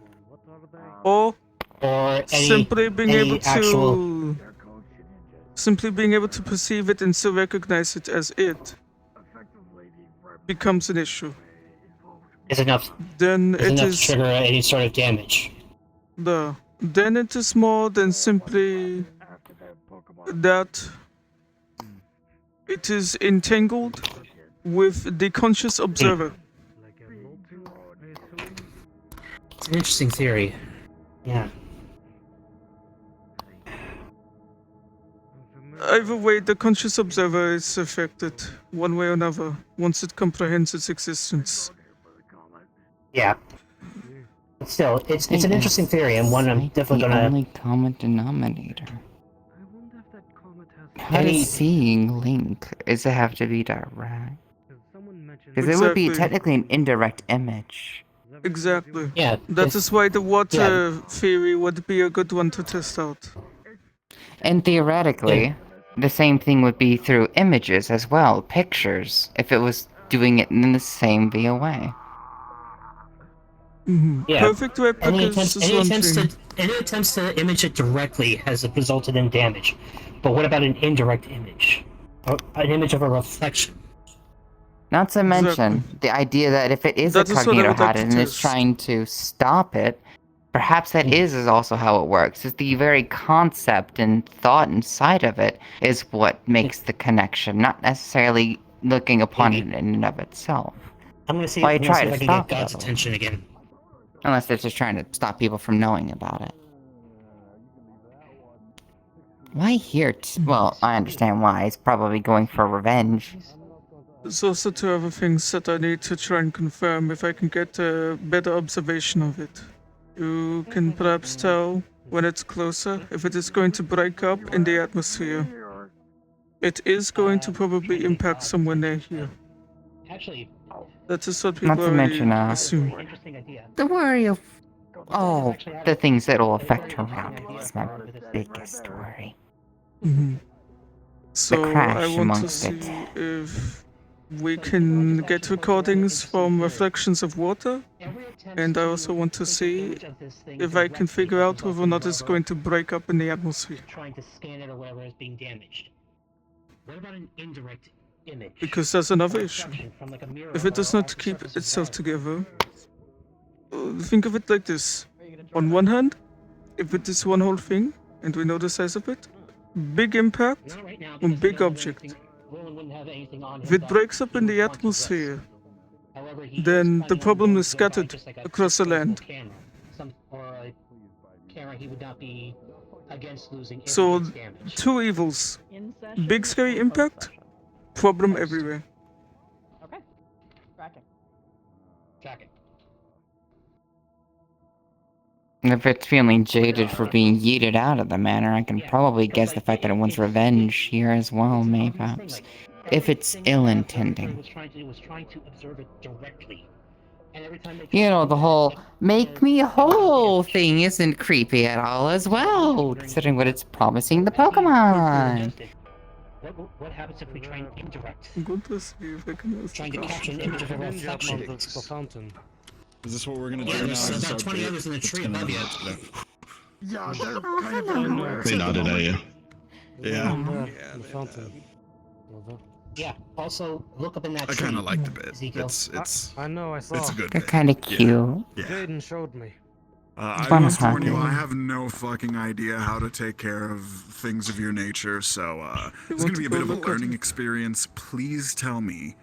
Or simply being able to perceive it and still recognize it as it becomes an issue. Is enough. Then is enough to trigger any sort of damage. Then it is more than simply that it is entangled with the conscious observer. It's an interesting theory. Yeah. Either way, the conscious observer is affected, one way or another, once it comprehends its existence. Yeah. But still, it's an interesting theory, and one I'm definitely gonna... The only common denominator. How does seeing link? Does it have to be direct? Because it would be technically an indirect image. Exactly. Yeah. That is why the water theory would be a good one to test out. And theoretically, the same thing would be through images as well, pictures, if it was doing it in the same way. Yeah. Perfect replicas any attempts to image it directly has resulted in damage. But what about an indirect image? An image of a reflection? Not to mention the idea that if it is a cognito hat and it's trying to stop it, perhaps that is also how it works. It's the very concept and thought inside of it is what makes the connection, not necessarily looking upon it in and of itself. I'm gonna see, Why if try I to can stop get God's attention again. Unless they're just trying to stop people from knowing about it. Why here? Well, I understand why. He's probably going for revenge. There's also two other things that I need to try and confirm if I can get a better observation of it. You can perhaps tell when it's closer if it is going to break up in the atmosphere. It is going to probably impact somewhere near here. Actually, that is what people not to mention, assume. The worry of all the things that will affect her around it is my biggest worry. So I want to see if we can get recordings from reflections of water, and I also want to see if I can figure out whether or not it's going to break up in the atmosphere. Trying to scan it or whatever is being damaged. What about an indirect image? Because there's another issue. If it does not keep itself together, think of it like this. On one hand, if it is one whole thing, and we know the size of it, big impact on big object. If it breaks up in the atmosphere, then the problem is scattered across the land. So, two evils. Big scary impact, problem everywhere. Okay. Tracking. If it's feeling jaded for being yeeted out of the manor, I can probably guess the fact that it wants revenge here as well, mayhaps. If it's ill-intending. You know, the whole make me whole thing isn't creepy at all as well, considering what it's promising the Pokemon. What happens if we try and indirect? I'm going to see if I can trying to capture an image of a reflection. Fountain. Is this what we're gonna do now? There's about 20 others in the tree above you. Yeah, they're kind of everywhere. They nodded at you. Yeah. The fountain. Yeah. Also, look up in that I tree. kind of like the bit. Ezekiel. It's. I know, I saw. It's a good They're bit. kind of cute. Yeah. Jaden showed me. I Fun must warn you, happening. I have no fucking idea how to take care of things of your nature, so it's gonna be a bit of a learning experience. Please tell me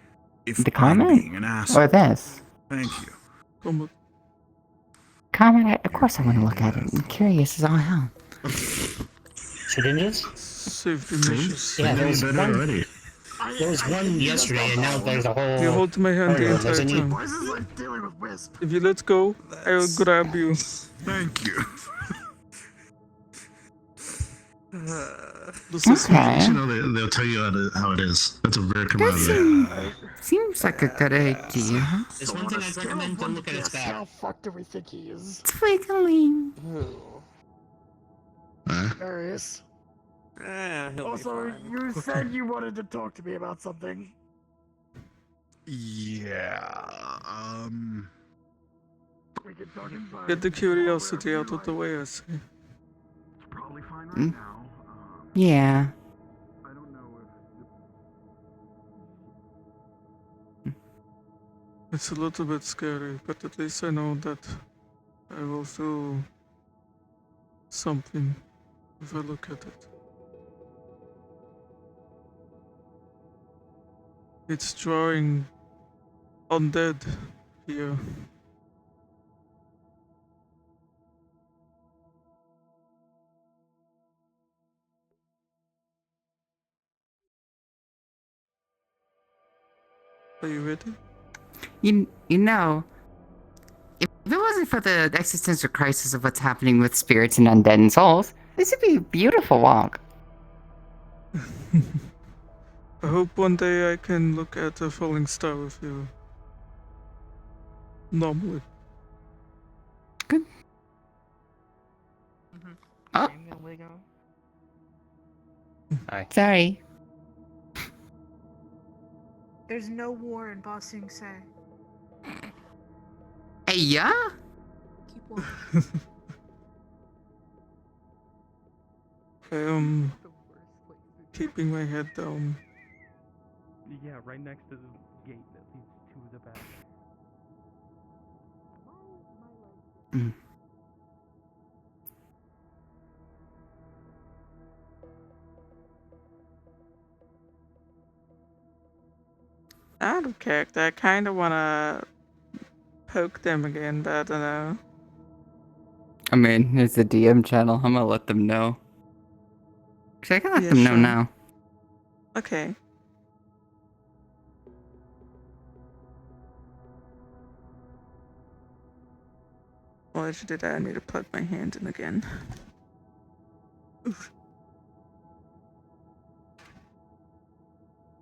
if The I'm comment? being an asshole. Or this? Thank you. Come on. Comment, of course I want to look at it. I'm curious as all hell. Syringes? Safety See? measures. Yeah, there was better one. already. There was one yesterday, and now there's a whole. You hold my hand the corridor. There's entire a new. time. Why is this like dealing with Wisp? If you let go, I'll grab you. Thank you. This is Okay. You know, they'll tell you how it is. That's a rare commodity. Seems like a good idea. There's one thing I'd recommend: don't look at its back. How fucked do we think he is? Twiggling. Darius. He'll Also, be fine. you said you wanted to talk to me about something. Yeah. We can talk inside. Get the curiosity out of the way, I say. Probably fine right Hmm? now. Yeah. I don't know if. It's a little bit scary, but at least I know that I will feel something if I look at it. It's drawing undead here. Are you ready? You know, if it wasn't for the existential crisis of what's happening with spirits and undead and souls, this would be a beautiful walk. I hope one day I can look at a falling star with you. Normally. Good. Oh. Hi. Sorry. There's no war in Ba Sing Se. Hey, yeah? Keep walking. I am keeping my head down. Yeah, right next to the gate that leads to the back. Mm. Out of character, I kind of want to poke them again, but I don't know. I mean, it's a DM channel. I'm gonna let them know. Actually, I can let Yeah, them know sure. now. Okay. Well, I should do that. I need to plug my hand in again. Oof.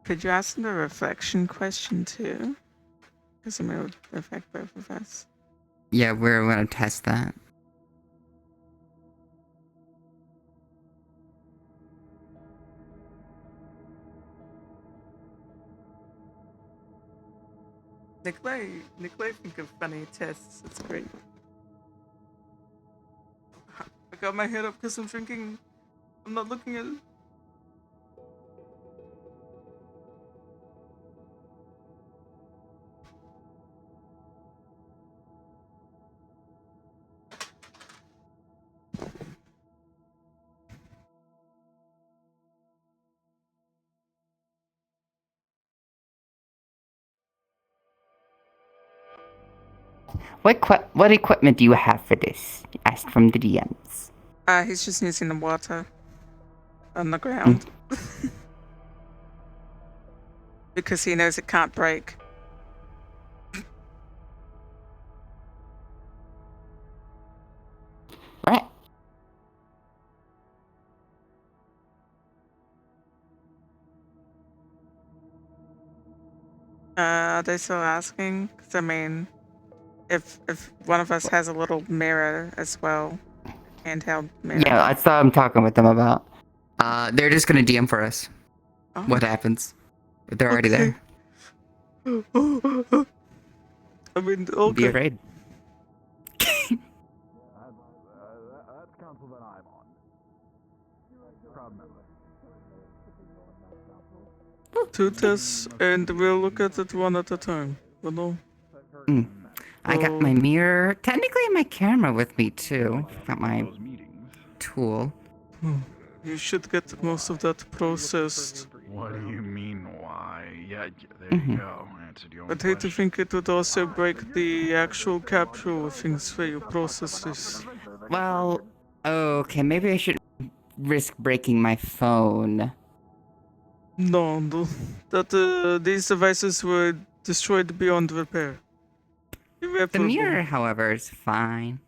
Could you ask them the reflection question too? Because it would affect both of us. Yeah, we're gonna test that. Nikolai think of funny tests. It's great. I got my head up because I'm drinking. I'm not looking at it. What equipment do you have for this? Asked from the DMs. He's just using the water on the ground. Because he knows it can't break. Right. Are they still asking? 'Cause I mean, if one of us has a little mirror as well, handheld mirror. Yeah, that's what I'm talking with them about. They're just gonna DM for us. Oh. What happens? If they're already there. I mean, okay. Be afraid. That's council that I'm on. Proud member. 2 tests, and we'll look at it one at a time. You know? I got my mirror, technically my camera with me too. Got my tool. You should get most of that processed What do you mean, why? Yeah, there you go. Answered your own I'd hate to question. think it would also break the actual capture of things where you process this. Well, okay, maybe I shouldn't risk breaking my phone. No, these devices were destroyed beyond repair. The Irreparable. mirror, however, is fine.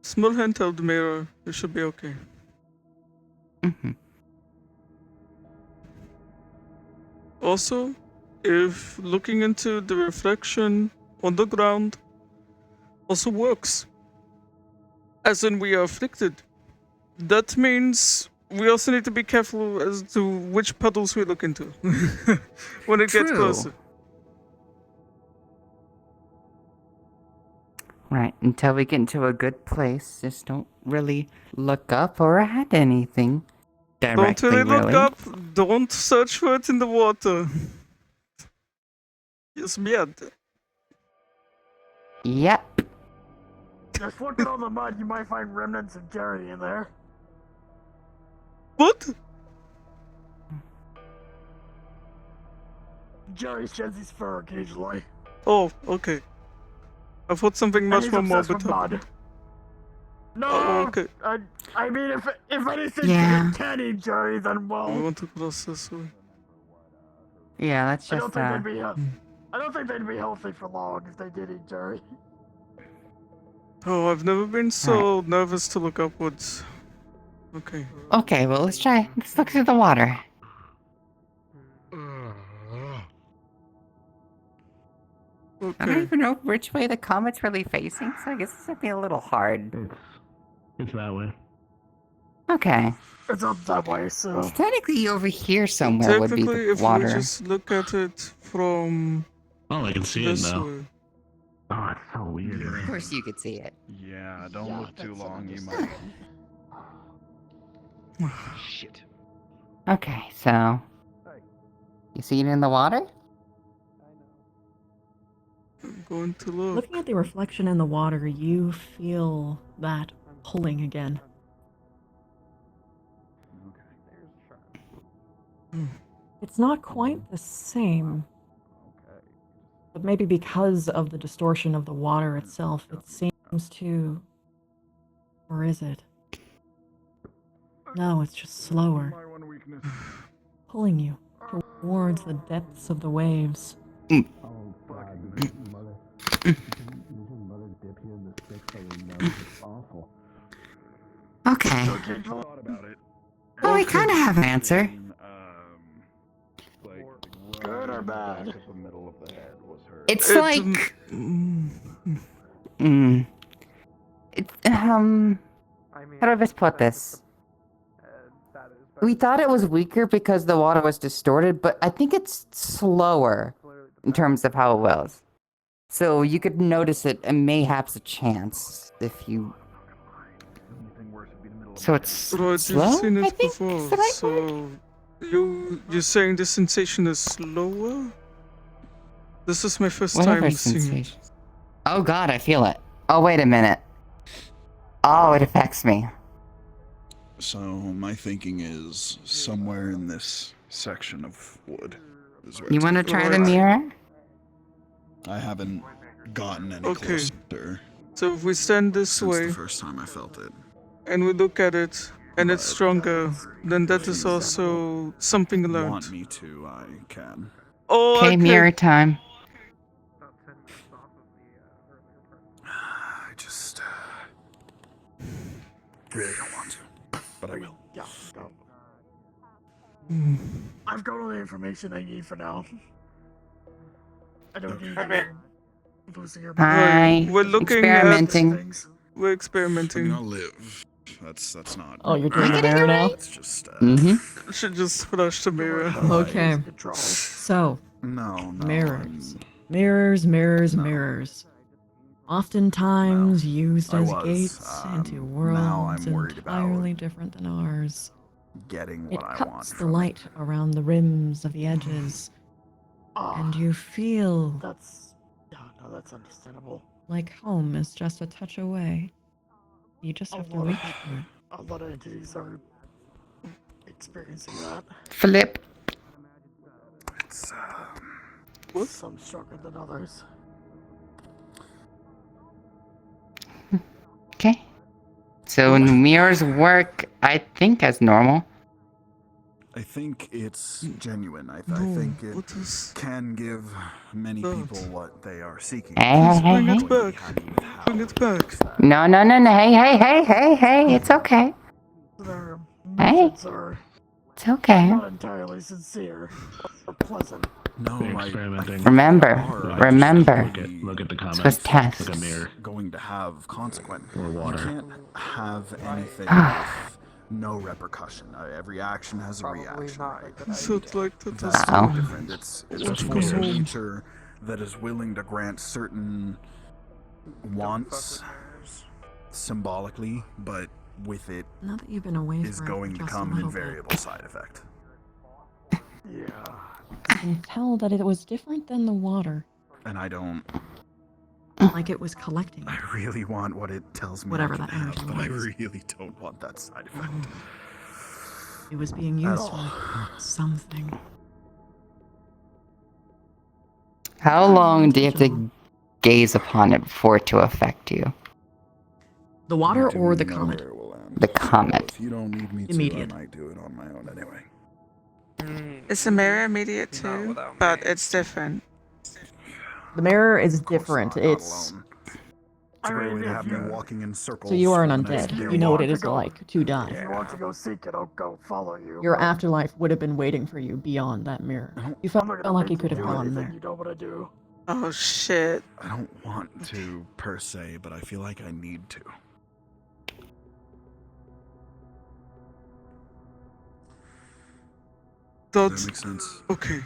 Small handheld mirror. It should be okay. Also, if looking into the reflection on the ground also works, as in we are afflicted, that means we also need to be careful as to which puddles we look into when it gets True. closer. Right, until we get into a good place, just don't really look up or at anything Don't directly, really look up. Don't search for it in the water. It's weird. Yep. Just look at all the mud, you might find remnants of Jerry in there. What? Jerry sheds his fur occasionally. Oh, okay. I thought something And much he's more obsessed morbid with mud. happened. No! Oh, okay. I mean, if anything Yeah. can eat Jerry, then well. We want to cross this way. Yeah, that's I don't just, think they'd be. I don't think they'd be healthy for long if they did eat Jerry. Oh, I've never been so nervous to look upwards. Okay. Okay, well, let's look through the water. I don't Okay. even know which way the comet's really facing, so I guess this would be a little hard. It's that way. Okay. It's up that way, so. Technically, over here somewhere would be Technically, the if water. we just look at it from Oh, I can see it this now. way. Oh, it's so weird. Of course you could see it. Yeah, don't look too long, you might. Shit. Okay, so... You see it in the water? I'm going to look. Looking at the reflection in the water, you feel that pulling again. It's not quite the same, but maybe because of the distortion of the water itself, it seems to... Or is it? No, it's just slower. Pulling you towards the depths of the waves. Okay. Well, we kind of have an answer. Good or bad? It's like... It's, how do I best put this? We thought it was weaker because the water was distorted, but I think it's slower in terms of how it was. So you could notice it and mayhaps a chance if you... So it's Right, slow, you've seen I it think, before, is the right so you're saying the sensation is slower? This is my first Whatever time seeing it. sensation. Oh god, I feel it. Oh, wait a minute. Oh, it affects me. So my thinking is somewhere in this section of wood is where You it's want to gonna try the be. mirror? I haven't gotten any Okay. closer. So if we stand this Since way the first time I felt it. and we look at it and it's stronger, then that is also something learned. Want me to, I can. Oh, Okay, mirror time. I just really don't want to, but I will. Yeah, go. I've got all the information I need for now. I don't need losing your Hi. We're looking Experimenting. We're experimenting. I'll live. That's not. Oh, you're doing the mirror now? It's just. Mm-hmm. Should just flush the mirror. Okay. So, No. mirrors. Mirrors, mirrors, mirrors. Oftentimes used I as was, gates into now worlds I'm worried entirely different than ours. Getting It what I want. cuts the light around the rims of the edges, and you feel That's. Yeah, no, that's understandable. like home is just a touch away. You just have to reach for it. A lot of entities are experiencing that. Flip. It's some stronger than others. Okay. So mirrors work, I think, as normal. I think it's genuine. I think it can give many people what they are seeking. Hey, hey, hey, hey. Bring it back. No, no, no, no. Hey, hey, hey, hey, hey. It's okay. Their Hey. methods are It's okay. not entirely sincere or pleasant. No, experimenting. Remember, remember. Look at the comments. This was tests. Look at mirror. Going to have consequence. Or water. You can't have anything with no repercussion. Every action has a reaction, right? So it's like that That's as Uh-oh. well. different. It's a Let's go force of home. nature that is willing to grant certain wants symbolically, but with it Now that you've been away is for going to just a come an little bit, invariable side effect. Yeah. I can tell that it was different than the water. And I don't. Like it was collecting. I really want what it tells me. Whatever I can that energy have, but I was. really don't want that side effect. It was being At used all. for something. How long do you have to gaze upon it for it to affect you? The water I do or the know comet? where it will end. The comet. If you don't need me to, Immediate. I might do it on my own anyway. It's a mirror immediate too, but it's different. The mirror is Of course different. not, not It's alone. It's a great way to have me walking in circles. so you are an for the next undead. few You know what it months. is like to die. If you want to go seek it, I'll go follow you. Your but afterlife would have been waiting for you beyond that mirror. You I'm felt not gonna like make you could have do gone anything there. You don't want to do. Oh shit. I don't want to per se, but I feel like I need to. Does That's that make sense? okay.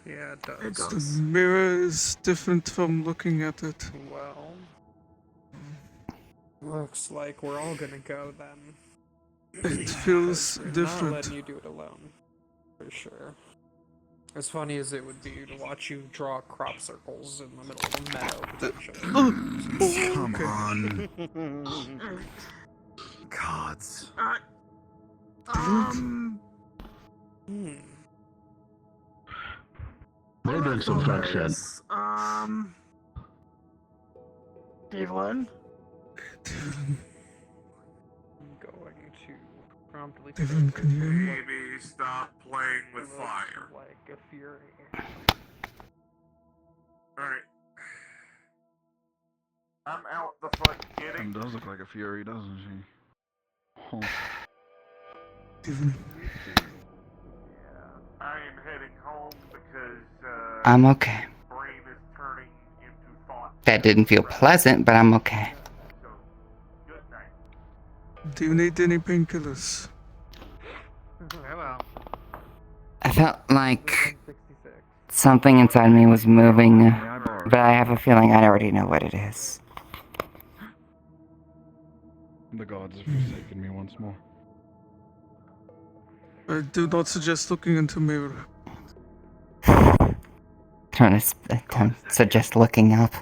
Yeah, it It does. does. The mirror is different from looking at it. Well, looks like we're all gonna go then. It feels They're not different. letting you do it alone, for sure. As funny as it would be to watch you draw crop circles in the middle of a meadow, potentially. Come on. Gods. Hmm. They're doing some fuck shit. Evelyn? I'm going to promptly Devin, can you hear me? Baby, stop playing with fire. like a fury. Alright. I'm out the front It getting. does look like a fury, doesn't she? Oh. Devin. I am heading home because I'm okay. brain is turning into thought. That didn't feel pleasant, but I'm okay. So, good night. Do you need any painkillers? Hello. I felt like something inside me was moving, but I have a feeling I already know what it is. The gods have forsaken me once more. I do not suggest looking into mirror. Don't suggest looking up.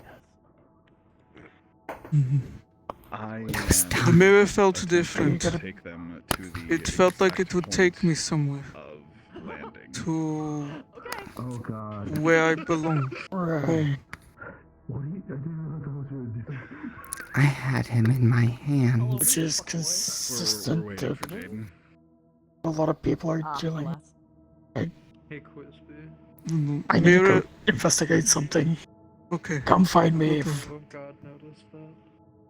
I The mirror felt different. take them to the It felt like it would exact take me point somewhere. of landing. To Oh god. where I belong. Home. I had him in my hands. Which is We're consistent. waiting for Jaden. A lot of people are doing. Hey, Quizby. I need to Mirror. go investigate something. Okay. Come find me if. Oh God, noticed that.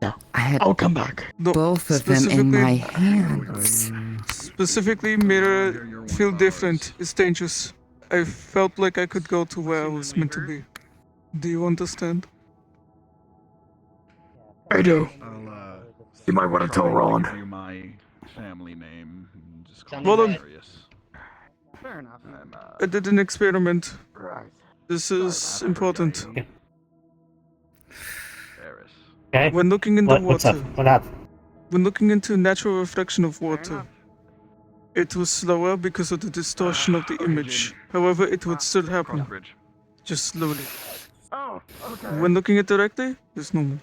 Yeah, I had I'll come back. No, both of them in my hands. Specifically, mirror feel different. It's dangerous. I felt like I could go to where I was meant to be. Do you understand? I do. I'll, You might want to tell try Ron. give you my family name. And just call Well me done. Darius. Fair enough. I'm, I did an experiment. Right. This is important. Darius. Okay. When looking in the What's up? water, What up? when looking into a natural reflection of water, it was slower because of the distortion of the image. However, it would still Cross happen, bridge. just slowly. Oh, okay. When looking at it directly, it's normal.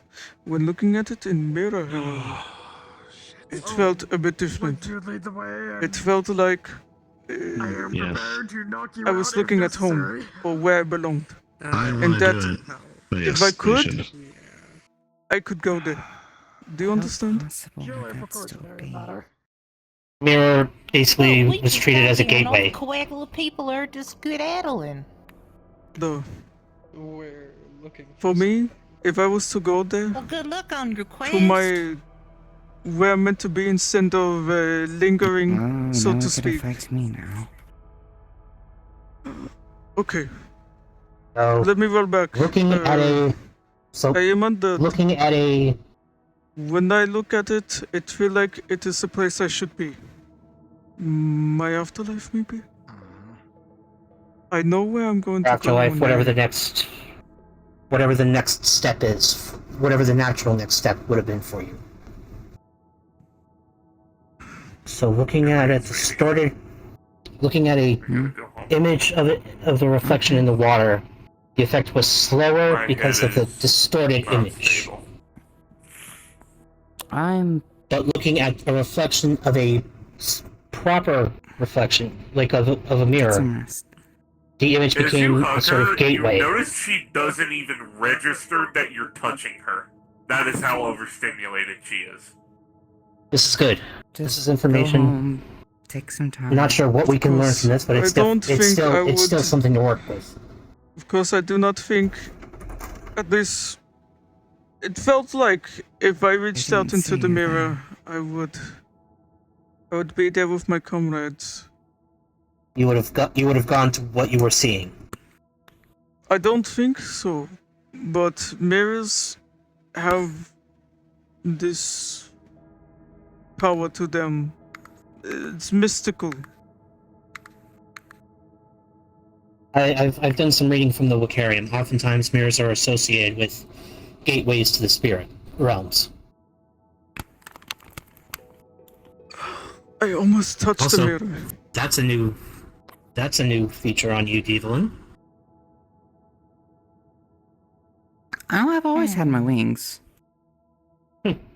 When looking at it in mirror, however, It felt a bit different. It felt like I was looking at home, or where I belonged. I And want to that, do it. But if yes, I we could, should. I could go there. Do you understand? Mirror basically we was just treated got as a here and all the gateway. coagular people are just skedaddling. No. We're looking For me, if I was to go there, Well, good luck on your quest. to my where I'm meant to be instead of lingering, so now to it speak. affects me now. Okay. So, Let me roll back. looking at a I am on the. looking at a When I look at it, it feels like it is the place I should be. My afterlife, maybe. I know where I'm going to afterlife, go. whatever the next step is, whatever the natural next step would have been for you. So looking at it, looking at a image of it, of the reflection in the water, the effect was slower because of the distorted image. But looking at a reflection of a proper reflection, like of a mirror, the image As became you a hug sort of her, gateway. you notice she doesn't even register that you're touching her. That is how overstimulated she is. This is good. This is information. Take some time. I'm not sure what we can learn from this, but it's still something to work with. Of course, I do not think. At least, it felt like if I reached out into the mirror, I would be there with my comrades. You would have gone to what you were seeing. I don't think so, but mirrors have this power to them. It's mystical. I've done some reading from the Wicarium. Oftentimes, mirrors are associated with gateways to the spirit realms. I almost touched Also, the mirror. That's a new feature on you, Devlin. Oh, I've always had my wings.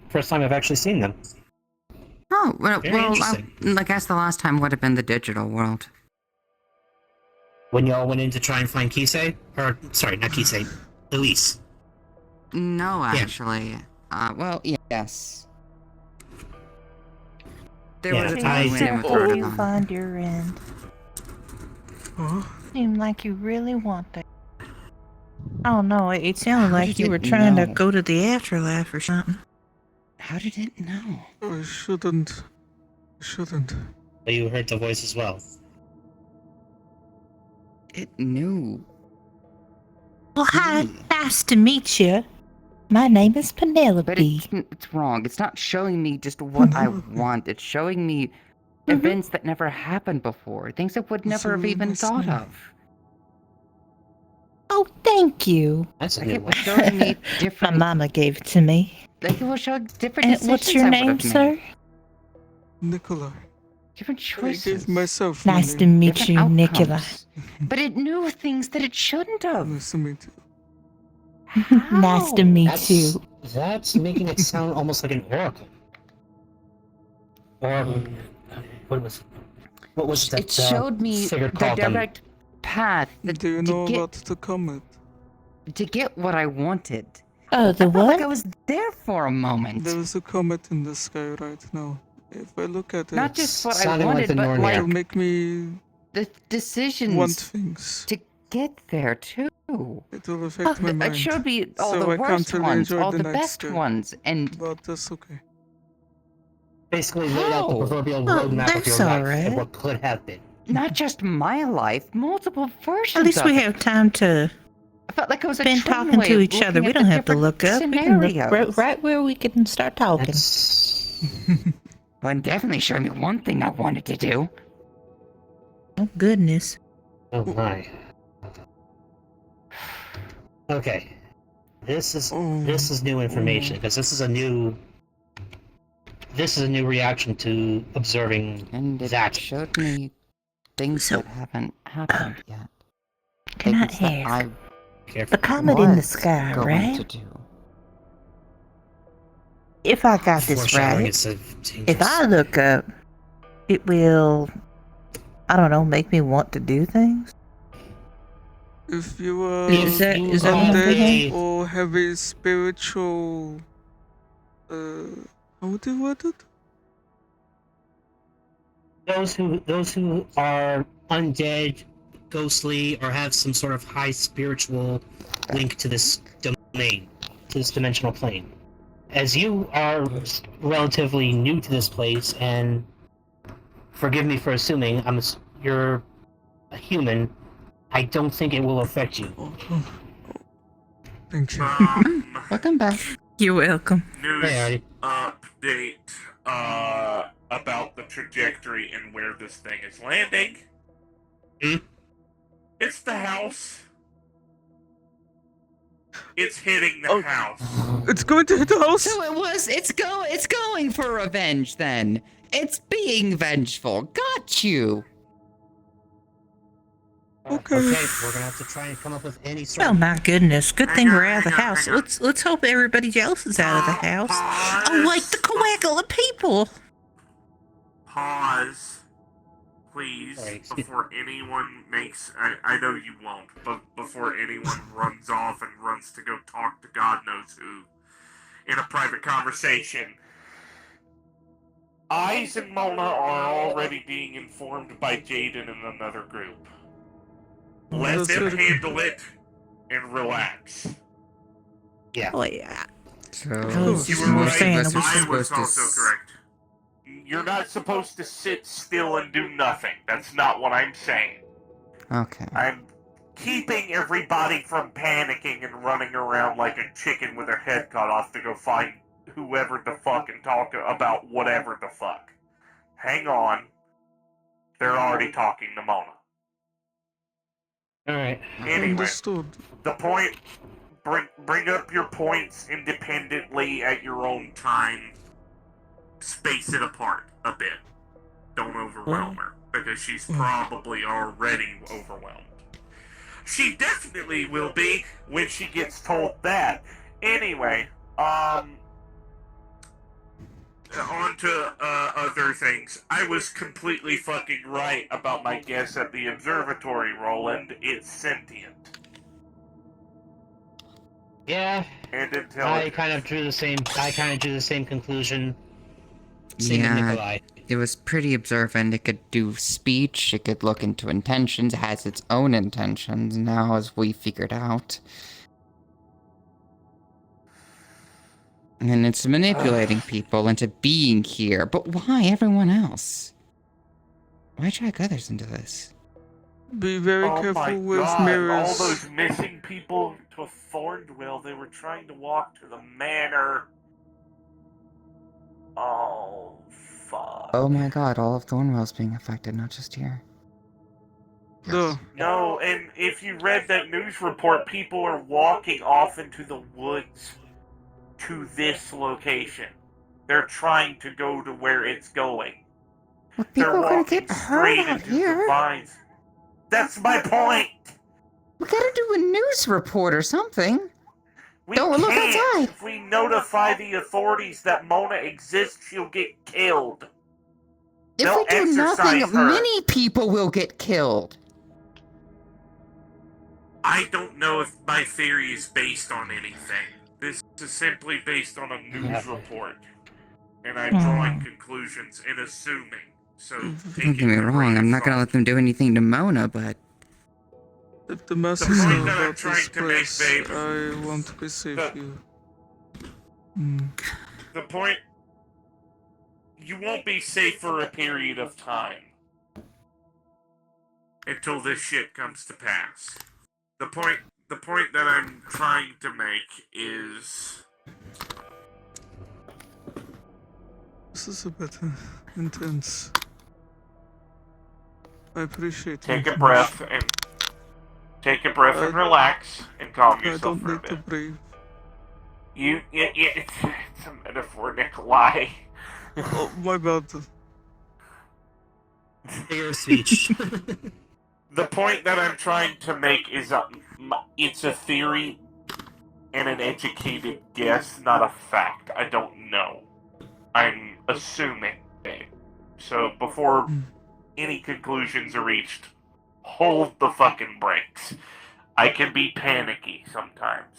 First time I've actually seen them. Oh, well, Very interesting. I guess the last time would have been the digital world. When y'all went in to try and find Kisei? Or, sorry, not Kisei, Elise. No, Yeah. actually. Well, yes. There Yeah, was a I time when did- it was Before harder you on. find your end. Seemed like you really want that. I don't know. It sounded How like did you it were trying to know? go to the afterlife or something. How did it know? I shouldn't. But you heard the voice as well. It knew. Well, hi. Nice to meet you. My name is Penelope. But it's wrong. It's not showing me just what I want. It's showing me events that never happened before. Things I would never have even thought of. Oh, thank you. That's a Like new it one. was showing me different. My mama gave it to me. Like it was showing different And decisions what's your I would name, have sir? made. Nikolai. Different I choices. gave myself Nice to name. meet Different you, outcomes. Nicola. But it knew things that it shouldn't have. Nice to meet you. Nice to meet you. That's making it sound almost like an oracle. Or what was that? It showed me figure the called them? direct path Do you know about the comet? to get what I wanted. Oh, the I felt like what? I was there for a moment. There is a comet in the sky right now. If I look at it, Not just what I Sounding like wanted, the but Nornir. like it'll make me the decisions want things. to get there too. It will affect my mind. It showed me all so the I can't worst really ones, enjoy all the the next best step. ones, and But that's okay. Basically laid out the How? proverbial Oh, roadmap of your that's life alright. and what could have been. not just my life, multiple versions. At least of we it. have time to I felt like I was spend talking to each other. We don't have to look up. We can look right where we can start talking. Well, it definitely showed me one thing I wanted to do. Oh, goodness. Oh my. Okay. This is new information because this is a new reaction to observing And it that. showed me things that haven't happened yet. Can I Things that ask? I- The Careful. comet in the was sky, going right? to do. If I got this Foreshadowing right, is so if dangerous. I look up, it will, I don't know, make me want to do things. If you are Is that what I'm undead thinking? or have a spiritual, how would you word it? Those who are undead, ghostly, or have some sort of high spiritual link to this domain, to this dimensional plane. As you are relatively new to this place, and forgive me for assuming you're a human, I don't think it will affect you. Thank you. Welcome back. You're welcome. News update about the trajectory and where this thing is landing. It's the house. It's hitting the house. It's going to hit the house. So it's going for revenge then. It's being vengeful. Got you. Okay. Okay, we're gonna have to try and come up with any sort Oh of... my goodness! Good thing we're out of the house. Let's hope everybody else is out of the house. Oh, like the coagulant people. Pause, please, before anyone makes. I know you won't, but before anyone runs off and runs to go talk to God knows who in a private conversation. Eyes and Mona are already being informed by Jaden and another group. Let them handle it and relax. Yeah. Oh yeah. So You were right. I was also correct. You're not supposed to sit still and do nothing. That's not what I'm saying. Okay. I'm keeping everybody from panicking and running around like a chicken with their head cut off to go find whoever the fuck and talk about whatever the fuck. Hang on. They're already talking to Mona. Alright. Anyway, Understood. the point... Bring up your points independently at your own time. Space it apart a bit. Don't overwhelm her, because she's probably already overwhelmed. She definitely will be when she gets told that. Anyway, on to other things. I was completely fucking right about my guess at the observatory, Roland. It's sentient. Yeah. And I kind of drew the same conclusion. Same with Yeah, Nikolai. it was pretty observant. It could do speech. It could look into intentions. It has its own intentions now, as we figured out. And it's manipulating people into being here. But why everyone else? Why drag others into this? Be very careful with mirrors. All those missing people to Thornwell, they were trying to walk to the manor. Oh, fuck. Oh my god, all of Thornwell's being affected, not just here. No, and if you read that news report, people are walking off into the woods to this location. They're trying to go to where it's going. Well, people They're are gonna walking get hurt straight out into here. the vines. That's my point! We gotta do a news report or something. We Don't look can't. outside. If we notify the authorities that Mona exists, she'll get killed. If They'll we do nothing, exercise her. many people will get killed. I don't know if my theory is based on anything. This is simply based on a news report. And I'm drawing conclusions and assuming. So Don't get me wrong, I'm not gonna let them do anything to Mona, but... If the masses point know that I'm about trying this to make, place, babe, I want to be safe here. The point... You won't be safe for a period of time. Until this shit comes to pass. The point that I'm trying to make is... This is a bit intense. I appreciate Take the a breath information. and relax and calm I yourself don't for a need to bit. breathe. It's a metaphor, Nikolai. Oh, my bad. Figure of speech. The point that I'm trying to make is it's a theory, and an educated guess, not a fact. I don't know. I'm assuming. So before any conclusions are reached, hold the fucking brakes. I can be panicky sometimes.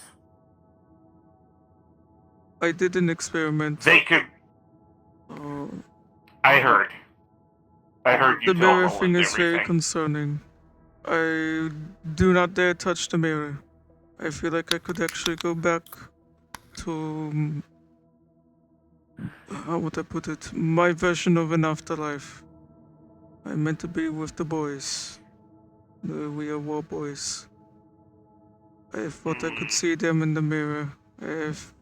I did an experiment. They could. I heard. I heard you The tell mirror Roland thing is very everything. concerning. I do not dare touch the mirror. I feel like I could actually go back to how would I put it? My version of an afterlife. I'm meant to be with the boys. We are war boys. I thought I could see them in the mirror. If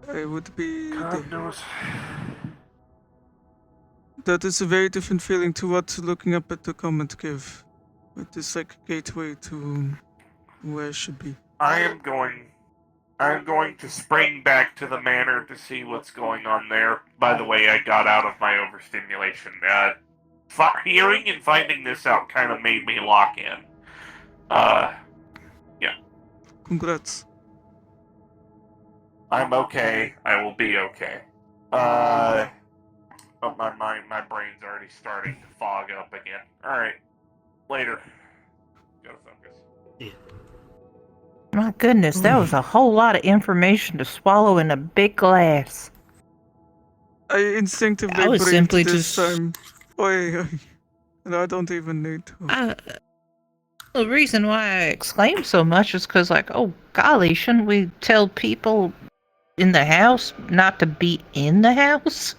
I would be. God knows. That is a very different feeling to what looking up at the comment give. It is like a gateway to where I should be. I'm going to spring back to the manor to see what's going on there. By the way, I got out of my overstimulation. Hearing and finding this out kind of made me lock in. Yeah. Congrats. I'm okay. I will be okay. But my brain's already starting to fog up again. Alright. Later. Gotta focus. My goodness, that was a whole lot of information to swallow in a big glass. I instinctively I was breathed simply this just- time. And I don't even need to. The reason why I exclaimed so much is because, like, oh golly, shouldn't we tell people in the house not to be in the house?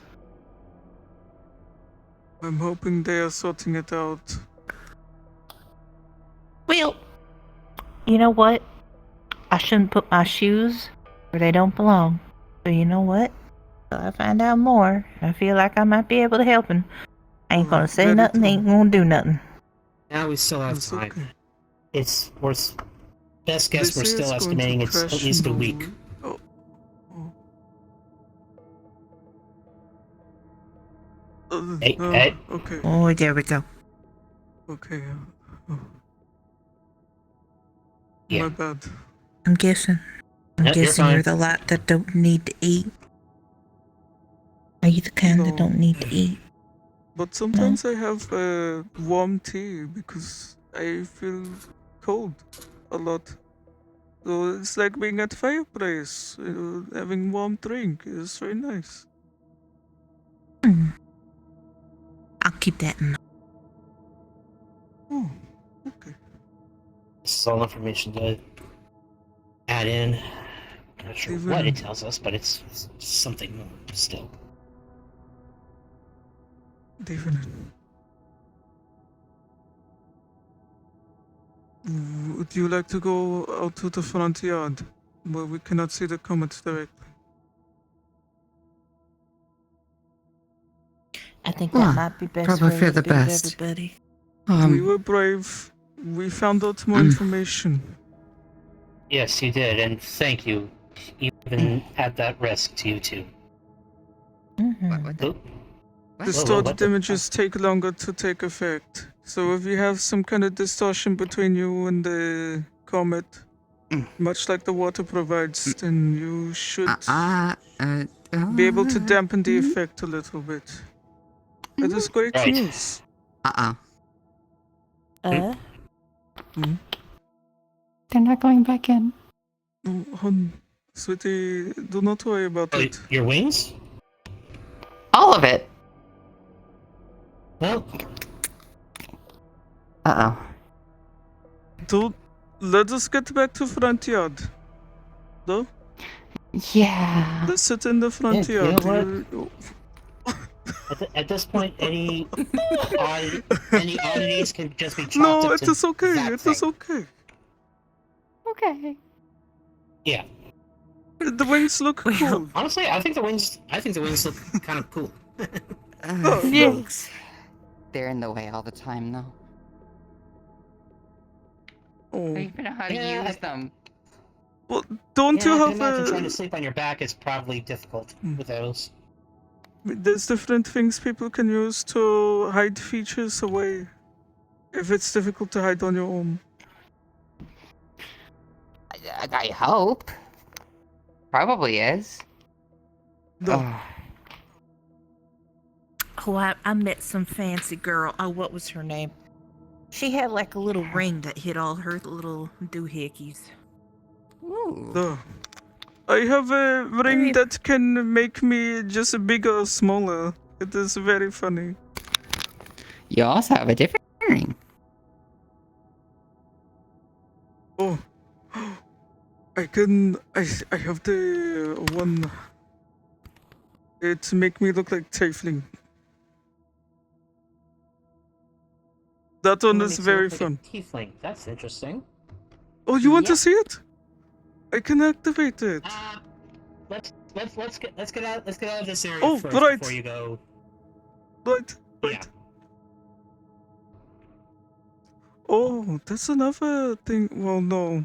I'm hoping they are sorting it out. Well, you know what? I shouldn't put my shoes where they don't belong. So you know what? Till I find out more, I feel like I might be able to help him. I ain't gonna say very nothing, true. ain't gonna do nothing. Now we still have That's time. okay. It's worth. Best guess, They we're say still it's going to estimating it's at crash least a in week. Oh. Hey, hey. Okay. Oh, there we go. Okay. Yeah. My bad. I'm guessing. I'm Yep, you're guessing you're fine. the lot that don't need to eat. Are you the kind that No. don't need to eat? But sometimes I have warm tea because I feel cold a lot. So it's like being at fireplace, having warm drink. It's very nice. I'll keep that in mind. Oh, okay. This is all information to add in. I'm not sure what it tells us, but it's something more still. Definitely. Would you like to go out to the front yard where we cannot see the comets directly? I think that might be best probably for for the be with best. everybody. We were brave. We found out more information. Yes, you did, and thank you. Even at that risk to you too. The Whoa, distorted what the- images take longer to take effect. So if you have some kind of distortion between you and the comet, much like the water provides, then you should be able to dampen the effect a little bit. That is great Right. news. They're not going back in. Oh, hon, sweetie, do not worry about Oh, it. your wings? All of it. Well, Don't let us get back to front yard. No? Yeah. Let's sit in the front Yeah, you yard. know You- at this point, any oddities can just be chalked No, up it to is okay. that It is thing. okay. Okay. Yeah. The wings look cool. Honestly, I think the wings look kind of cool. Thanks. They're in the way all the time, though. I don't even know how to Yeah, use them. Well, don't Yeah, you I can have imagine trying to a... sleep on your back is probably difficult with those. There's different things people can use to hide features away. If it's difficult to hide on your own. I hope. Probably is. Oh, I met some fancy girl. Oh, what was her name? She had like a little ring that hid all her little doohickeys. Duh. I have a ring that can make me just bigger or smaller. It is very funny. You also have a different ring. Oh. I have the one. It make me look like tiefling. That one is very fun. Tiefling. That's interesting. Oh, you want to see it? I can activate it. Let's get out of this area Oh, first right. before you go. Right. Yeah. Oh, that's another thing. Well, no.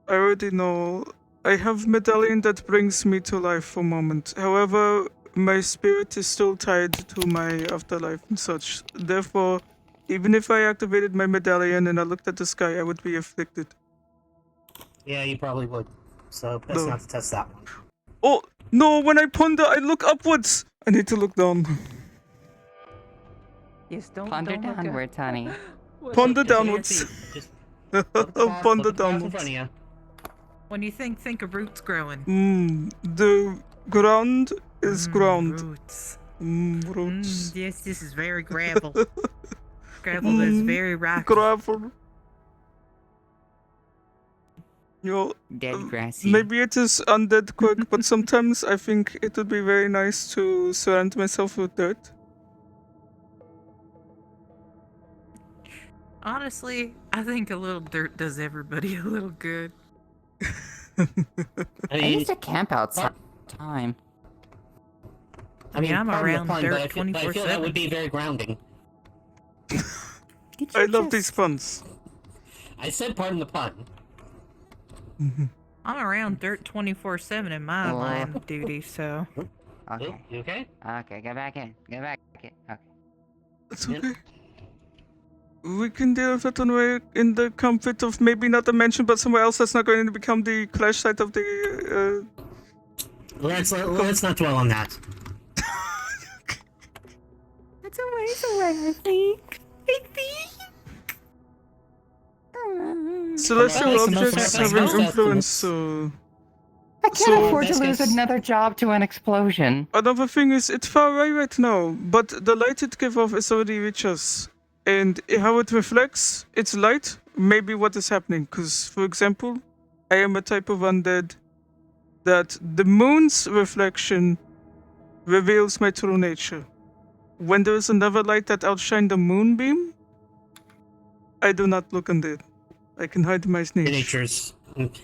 I already know. I have medallion that brings me to life for a moment. However, my spirit is still tied to my afterlife and such. Therefore, even if I activated my medallion and I looked at the sky, I would be afflicted. Yeah, you probably would. So best No. not to test that one. Oh, no, when I ponder, I look upwards. I need to look down. Yes, Ponder downwards, honey. Ponder Just downwards. Ponder downwards. When you think of roots growing. The ground is ground. Roots. Roots. Yes, this is very gravel. Gravel is very rocky. Gravel. You know, Dead grassy. maybe it is undead quick, but sometimes I think it would be very nice to surround myself with dirt. Honestly, I think a little dirt does everybody a little good. I used to camp outside time. I mean, I'm pardon the around pun, dirt but I feel that 24/7. would be very grounding. I love these puns. I said pardon the pun. I'm around dirt 24/7 in my Oh. line of duty, so. Okay. You okay? Okay, get back in. Get back in. Okay. It's okay. We can deal with it in the comfort of maybe not a mansion, but somewhere else that's not going to become the crash site of the. Let's not dwell on that. It's always alright, I think. Celestial Well, it's objects the most have an successful. influence, so. I can't afford to lose another job to an explosion. Another thing is, it's far away right now, but the light it gives off is already reach us. And how it reflects its light may be what is happening. Because, for example, I am a type of undead that the moon's reflection reveals my true nature. When there is another light that outshines the moonbeam, I do not look undead. I can hide my The niche. nature's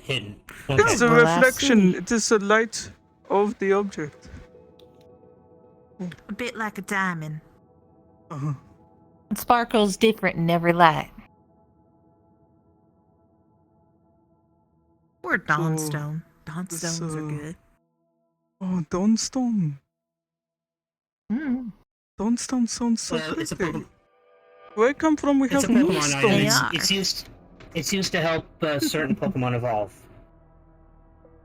hidden. It's a Well, I reflection. see. It is the light of the object. A bit like a diamond. Uh-huh. It sparkles different in every light. Or Dawnstone. Dawnstones are good. Oh, Dawnstone. Mm. Dawnstone sounds so It's a pretty. Pokemon. Where I come from, we It's have a Pokemon item. moonstones. It's used to help certain Pokemon evolve.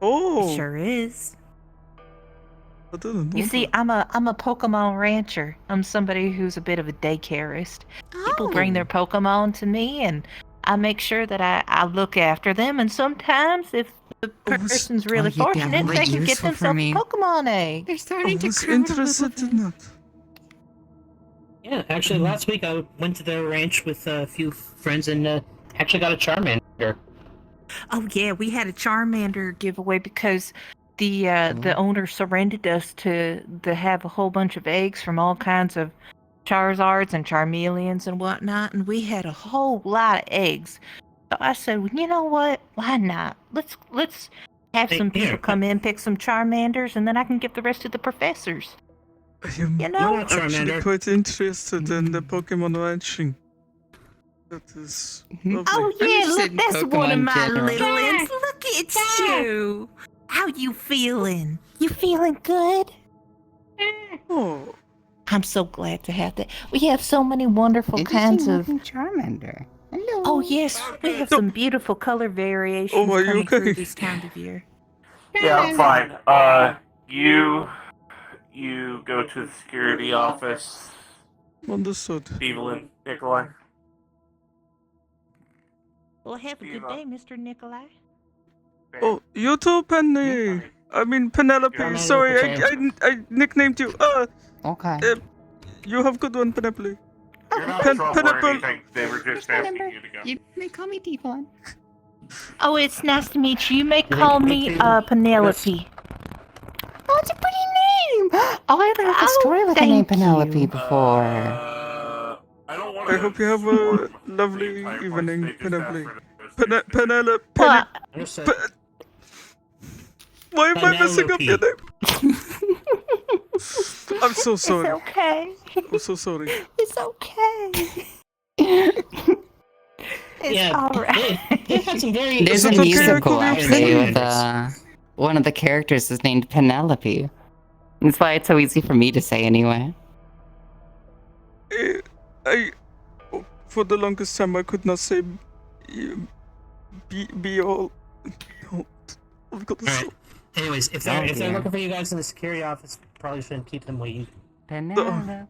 Oh, It sure is. I didn't know You see, that. I'm a Pokemon rancher. I'm somebody who's a bit of a daycareist. People bring their Pokemon to me, and I make sure that I look after them. And sometimes, if the person's really you fortunate, definitely they can get useful for themselves a me. Pokemon egg. They're starting I to was grow a little interested in that. Yeah, actually, last week I went to the ranch with a few friends and actually got a Charmander. Oh yeah, we had a Charmander giveaway because the owner surrendered us to have a whole bunch of eggs from all kinds of Charizards and Charmeleons and whatnot, and we had a whole lot of eggs. So I said, well, you know what? Why not? Let's have some people come in, pick some Charmanders, and then I can give the rest to the professors. I am You know? actually Charmander. quite interested in the Pokemon ranching. That is lovely. Oh yeah, interested look, in that's one of Pokemon my general. little ones. Look at you. How you feeling? You feeling good? Oh, I'm so glad to have that. We have so many wonderful kinds of. Charmander. Hello. Oh yes, we have some beautiful color variations are you coming through okay? this time of year. Yeah, I'm fine. You go to the security office. Understood. Evelyn, Nikolai. Well, have a good day, Mr. Nikolai. Oh, you too, Penny. I mean Penelope. Yeah. Sorry, I nicknamed you. Okay. You have a good one, Penelope. You're not in trouble or anything. They were just asking you to go. You may call me Devon. Oh, it's nice to meet you. You may call me Penelope. Oh, it's a pretty name. Oh, I heard a story with the name Penelope before. I hope you have a lovely evening, Penelope. Penelope. Why am I messing up your name? I'm so sorry. It's okay. I'm so sorry. It's okay. It's alright. They had some very. There's a musical actually with one of the characters is named Penelope. That's why it's so easy for me to say anyway. For the longest time, I could not say be all. I've got to Alright. Anyways, if they're looking for you guys in the security office, probably shouldn't keep them waiting. Penelope.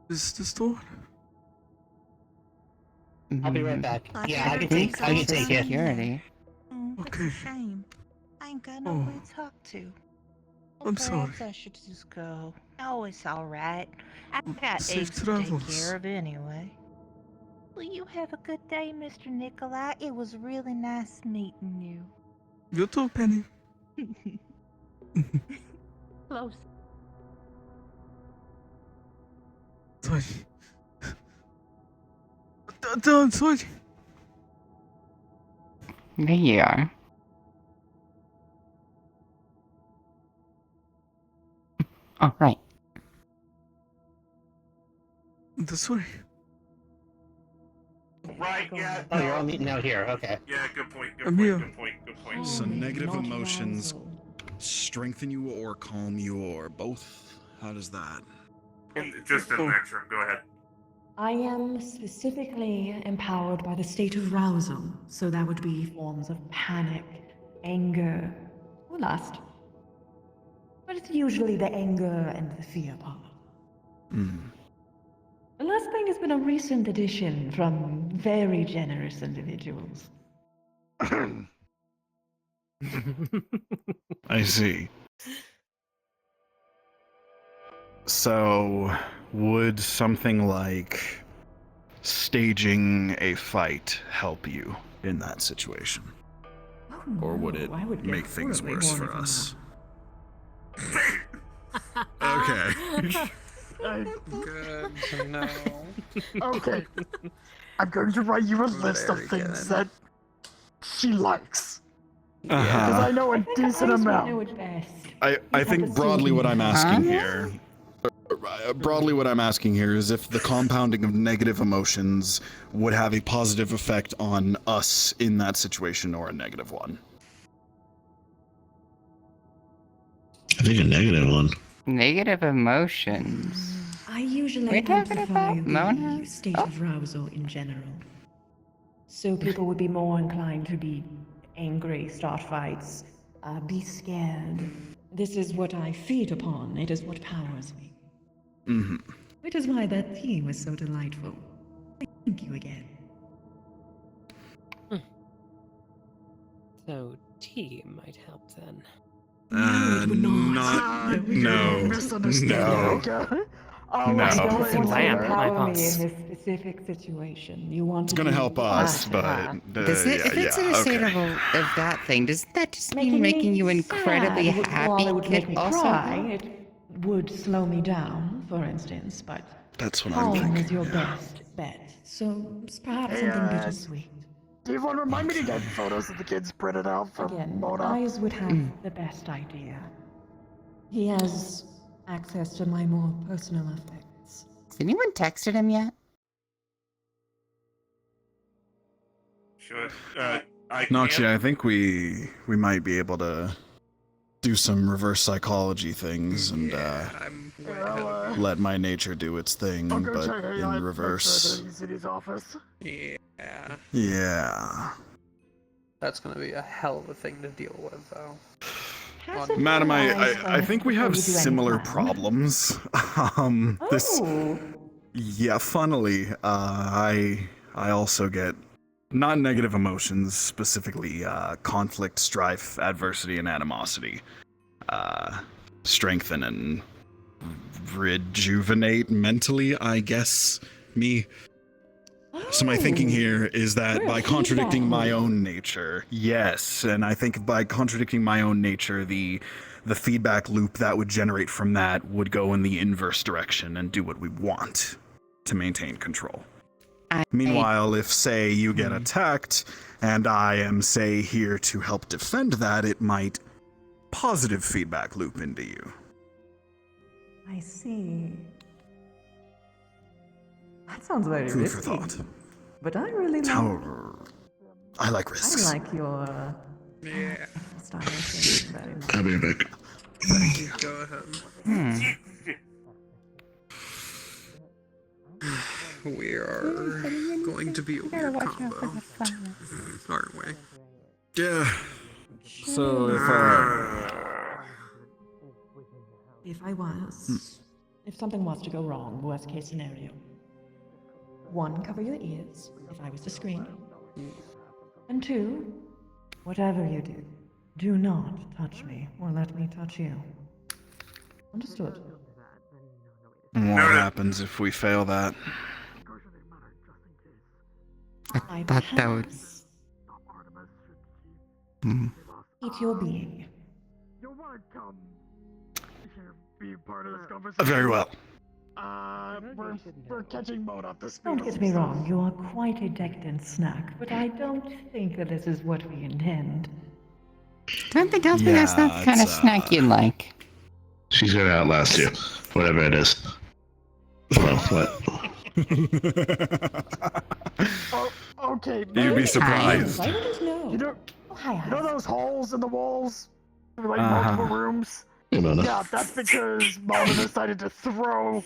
Is this door? I'll be right back. I Yeah, I can think take it. Security. Okay. It's a shame. I ain't got nobody to talk to. I'm sorry. Perhaps I should just go. Oh, it's alright. I got Safe Ace to travels. take care of anyway. Well, you have a good day, Mr. Nikolai. It was really nice meeting you. You too, Penny. Close. Sorry. I'm sorry. There you are. Oh, right. This way. Right, yeah. Oh, you're all meeting out here. Okay. Yeah, good point, I'm here. good point. So negative emotions strengthen you or calm you or both? How does that? Just an extra, go ahead. I am specifically empowered by the state of arousal, so that would be forms of panic, anger, or lust. But it's usually the anger and the fear part. The last thing has been a recent addition from very generous individuals. I see. So, would something like staging a fight help you in that situation? Or would it make things worse for us? Okay. Good to know. Okay. I'm going to write you a list of things that she likes. Because I know a decent amount. I think broadly what I'm asking here, is if the compounding of negative emotions would have a positive effect on us in that situation or a negative one. I think a negative one. Negative emotions. I usually We're talking amplify about the Mona? state of arousal in general. So people would be more inclined to be angry, start fights, be scared. This is what I feed upon. It is what powers me. Mm-hmm. Which is why that tea was so delightful. Thank you again. So tea might help then. No. You don't want to Plan, my empower me boss. in this specific situation. You want It's to gonna be help us, but Does it, if it's in a state of that thing, doesn't that just mean making you incredibly sad. happy? While it would make me also cry, it would slow me down, for instance, but that's what I'm calm thinking. is your best bet. So perhaps something bittersweet. Devon, remind me to get photos of the kids printed out for Again, Mona. eyes would have the best idea. He has access to my more personal effects. Has anyone texted him yet? Should I Noxia, can't. I think we might be able to do some reverse psychology things and let my nature do its thing, I'll go but check AI in and make reverse. sure that he's in his office. Yeah. Yeah. That's gonna be a hell of a thing to deal with, though. Madam, I think we have similar problems. This. Yeah, funnily, I also get not negative emotions, specifically conflict, strife, adversity, and animosity. Strengthen and rejuvenate mentally, I guess, me. So my thinking here is that by contradicting my own nature, yes, and I think by contradicting my own nature, the feedback loop that would generate from that would go in the inverse direction and do what we want to maintain control. Meanwhile, if, say, you get attacked, and I am, say, here to help defend that, it might positive feedback loop into you. I see. That sounds very Food for risky. thought. But I really like. However, I like risks. I like your style of things very much. I'll be right back. Thank you. Go ahead. We are going to be a weird combo, aren't we? Yeah. So If I was, if something was to go wrong, worst case scenario. 1, cover your ears, if I was to scream. And 2, whatever you do not touch me or let me touch you. Understood? what happens if we fail that? I thought that was... Eat your being. You want to come here, be part of this conversation? Very well. We're catching mode off the speed. Don't get me wrong, you are quite a decadent snack, but I don't think that this is what we intend. Don't think that's the kind of snack you like. She's gonna outlast you, whatever it is. Well, what? Okay. You'd be surprised. You know those holes in the walls? Like multiple rooms? Yeah, that's because Mona decided to throw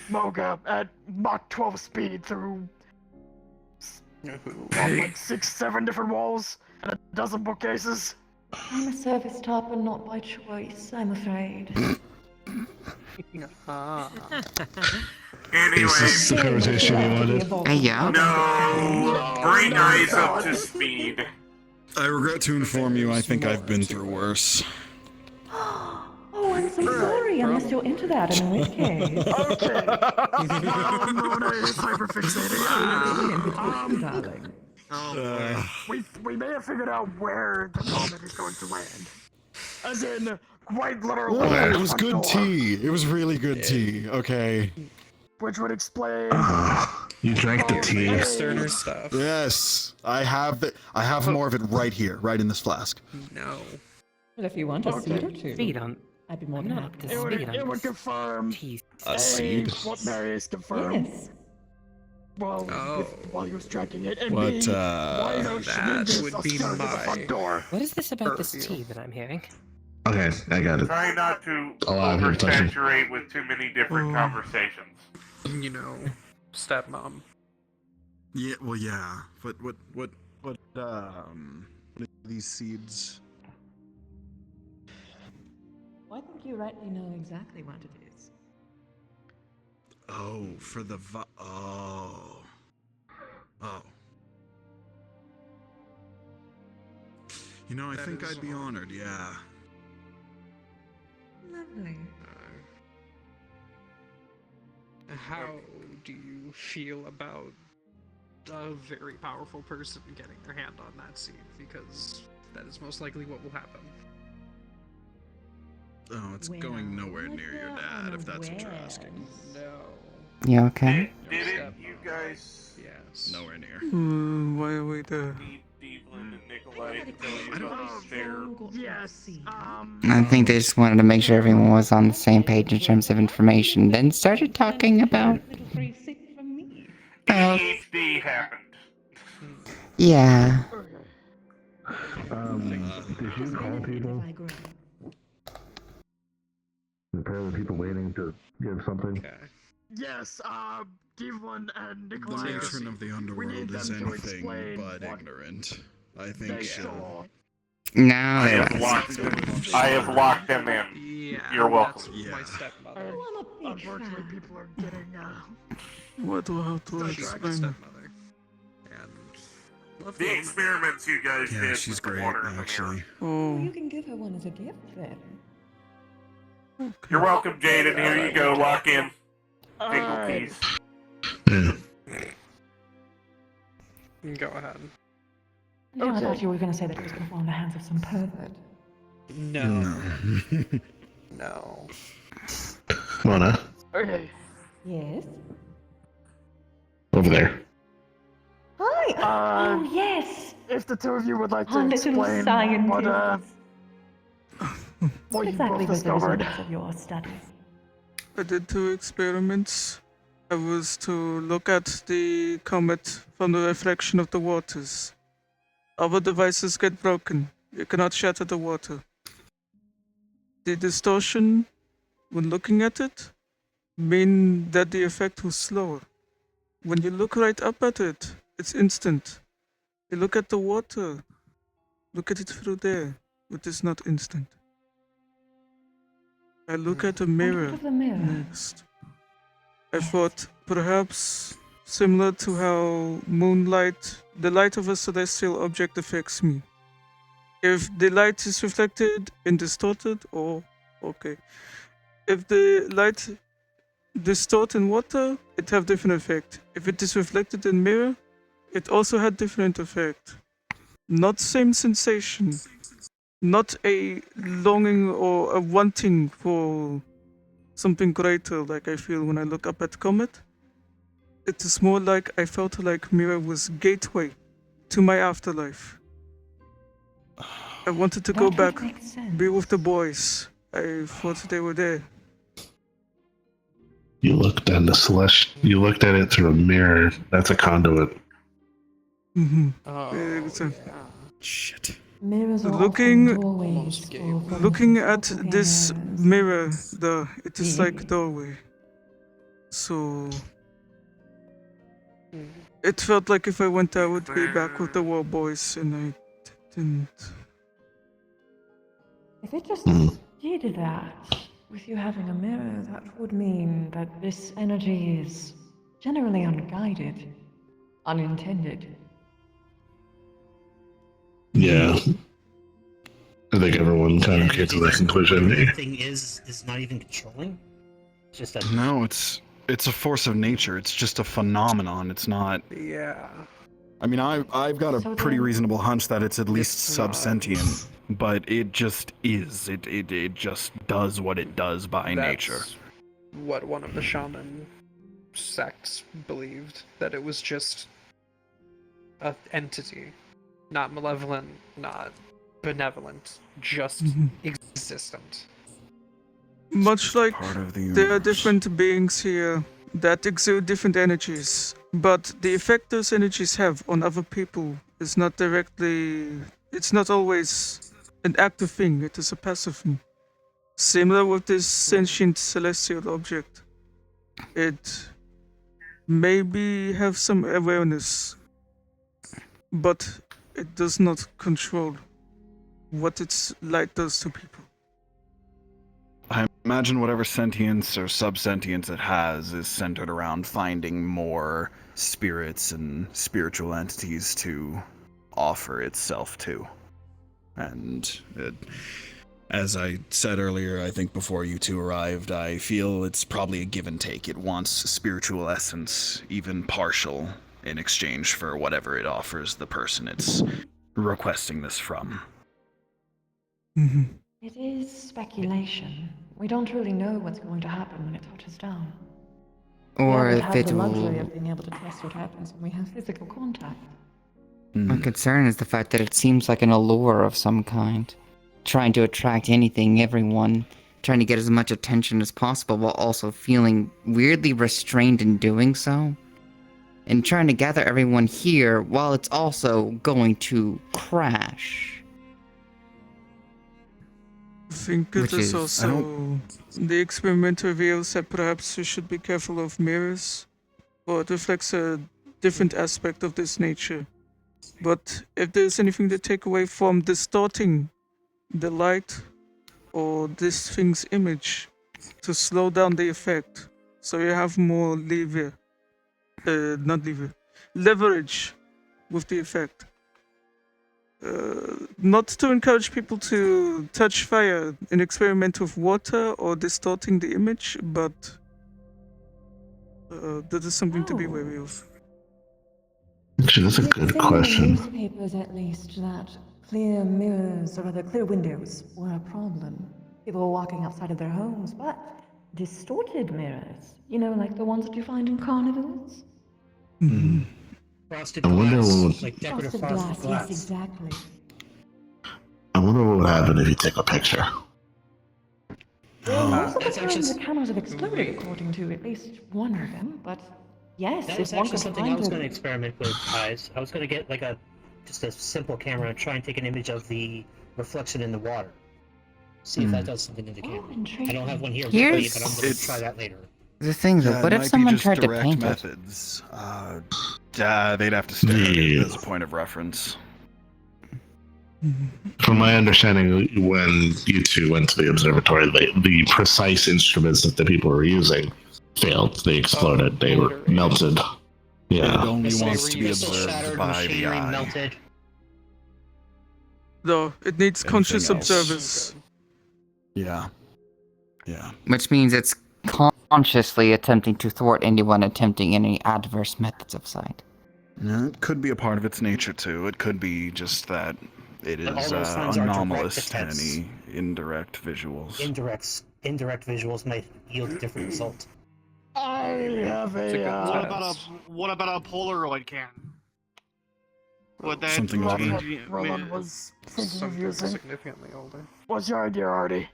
Moga at Mach 12 speed through like 6, 7 different walls and a dozen bookcases. I'm a service topper, not by choice, I'm afraid. Is this the conversation you wanted? Yeah. No, bring eyes up to speed. I regret to inform you, I think I've been through worse. Oh, I'm so sorry, unless you're into that, in which case. Okay. Mona is hyperfixating. Darling. We may have figured out where the comment is going to land. As in, quite literally. It was good tea. It was really good tea. Okay. Which would explain. You drank the tea. Sterner stuff. Yes, I have it. I have more of it right here, right in this flask. No. But if you want a seed or two, Speed on. I'd be more than happy. It would confirm A seed? what Marius confirmed. Yes. Well, while he was tracking it, and What, B, why those that would be at the front door. What is this about this tea that I'm hearing? Okay, I got it. Try not to I'll have him touch it. oversaturate with too many different conversations. You know, stepmom. Yeah. Well, yeah. But what these seeds? Well, I think you rightly know exactly what it is. Oh, for the oh. You know, I think I'd be honored. Yeah. Lovely. How do you feel about a very powerful person getting their hand on that seed? Because that is most likely what will happen. Oh, it's going nowhere near your dad, if that's what you're asking. No. You okay? Didn't you guys Yes. Nowhere near. Why are we there? meet Devlin and Nicholas? like tell you about their. Yes. I think they just wanted to make sure everyone was on the same page in terms of information, then started talking about. ADHD happened. Yeah. Did you call people? Apparently people waiting to give something. Yes, Devlin and The Nikolai. matron of the We need underworld is them to anything explain but what ignorant. I they think saw. No, I have locked them in. Yeah, You're welcome. That's my stepmother. Unfortunately, people are getting What do I have to She's my explain? stepmother. The experiments you guys Yeah, did she's with the great, water in the actually. mirror. You can give her one as a gift then. You're welcome, Jaden. Here you go. Lock in. Jingle keys. Go ahead. No, I thought you were going to say that it was going to fall in the hands of some pervert. No. No. Mona, Okay. Yes? over there. Hi! Oh, yes! If the two of you would like to Our little explain what What you exactly both was the discovered. results of your studies? I did 2 experiments. I was to look at the comet from the reflection of the waters. Our devices get broken. You cannot shatter the water. The distortion, when looking at it, mean that the effect was slower. When you look right up at it, it's instant. You look at the water, look at it through there, it is not instant. I look at a mirror of the mirror? next. I thought perhaps similar to how moonlight, the light of a celestial object affects me. If the light is reflected and distorted, if the light distort in water, it have different effect. If it is reflected in mirror, it also had different effect. Not same sensation. Not a longing or a wanting for something greater like I feel when I look up at comet. It is more like I felt like mirror was gateway to my afterlife. I wanted to go back, be with the boys. I thought they were there. You looked at You looked at it through a mirror. That's a conduit. Mm-hmm. Shit. Mirrors are Looking doorways looking at this mirror, it is like doorway. So it felt like if I went there, I would be back with the war boys, and I didn't. If it just did that, with you having a mirror, that would mean that this energy is generally unguided, unintended. Yeah. I think everyone kind of came to that conclusion. The thing is not even controlling. It's just a No, it's a force of nature. It's just a phenomenon. It's not. Yeah. I mean, I've got a pretty reasonable hunch that it's at least subsentient, but it just is. It just does what it does by nature. What one of the shaman sects believed, that it was just an entity, not malevolent, not benevolent, just existent. Much like the there are different beings here that exude different energies, but the effect those energies have on other people is not directly, it's not always an active thing, it is a passive thing. Similar with this sentient celestial object. It maybe have some awareness, but it does not control what its light does to people. I imagine whatever sentience or subsentience it has is centered around finding more spirits and spiritual entities to offer itself to. And as I said earlier, I think before you two arrived, I feel it's probably a give and take. It wants spiritual essence, even partial, in exchange for whatever it offers the person it's requesting this from. It is speculation. We don't really know what's going to happen when it touches down. Or we if have it the luxury will. of being able to test what happens when we have physical contact. My concern is the fact that it seems like an allure of some kind. Trying to attract anything, everyone. Trying to get as much attention as possible while also feeling weirdly restrained in doing so. And trying to gather everyone here while it's also going to crash. I think it Which is is- also the experiment reveals that perhaps we should be careful of mirrors, or it reflects a different aspect of this nature. But if there's anything to take away from distorting the light or this thing's image, to slow down the effect, so you have more leverage with the effect. Not to encourage people to touch fire and experiment with water or distorting the image, but that is something to be wary of. Actually, that's a It good said question. in the newspapers, at least, that clear mirrors, or rather clear windows, were a problem. People were walking outside of their homes, but distorted mirrors, you know, like the ones that you find in carnivals? Frosted I wonder glass, what would, like decorative Frosted frosted glass, glass. yes, exactly. I wonder what would happen if you take a picture. Well, most of the That's time actually the cameras have exploded, according to at least one of them, but yes, That if was one actually could something I find was a... going to experiment with, guys. I was going to get like just a simple camera and try and take an image of the reflection in the water. See if that does something to the camera. I don't have one here with me, Here's- but I'm going to try that later. The thing though, Yeah, what it if might be someone just tried to direct paint it? methods. They'd have to stare at it as a point of reference. From my understanding, when you two went to the observatory, the precise instruments that the people were using failed. They exploded. They were melted. It Yeah. only Crystal- wants to be crystal observed shattered, by the machinery eye. melted. No, it needs Anything conscious else? observers. Yeah. Yeah. Which means it's consciously attempting to thwart anyone attempting any adverse methods of sight. Yeah, it could be a part of its nature too. It could be just that it But all is those signs are direct anomalous to attempts. any indirect visuals. Indirect visuals may yield a different result. I have What about a Polaroid can? Would that Something That's older. what Roland was thinking of Something using. significantly older. What's your idea, Artie?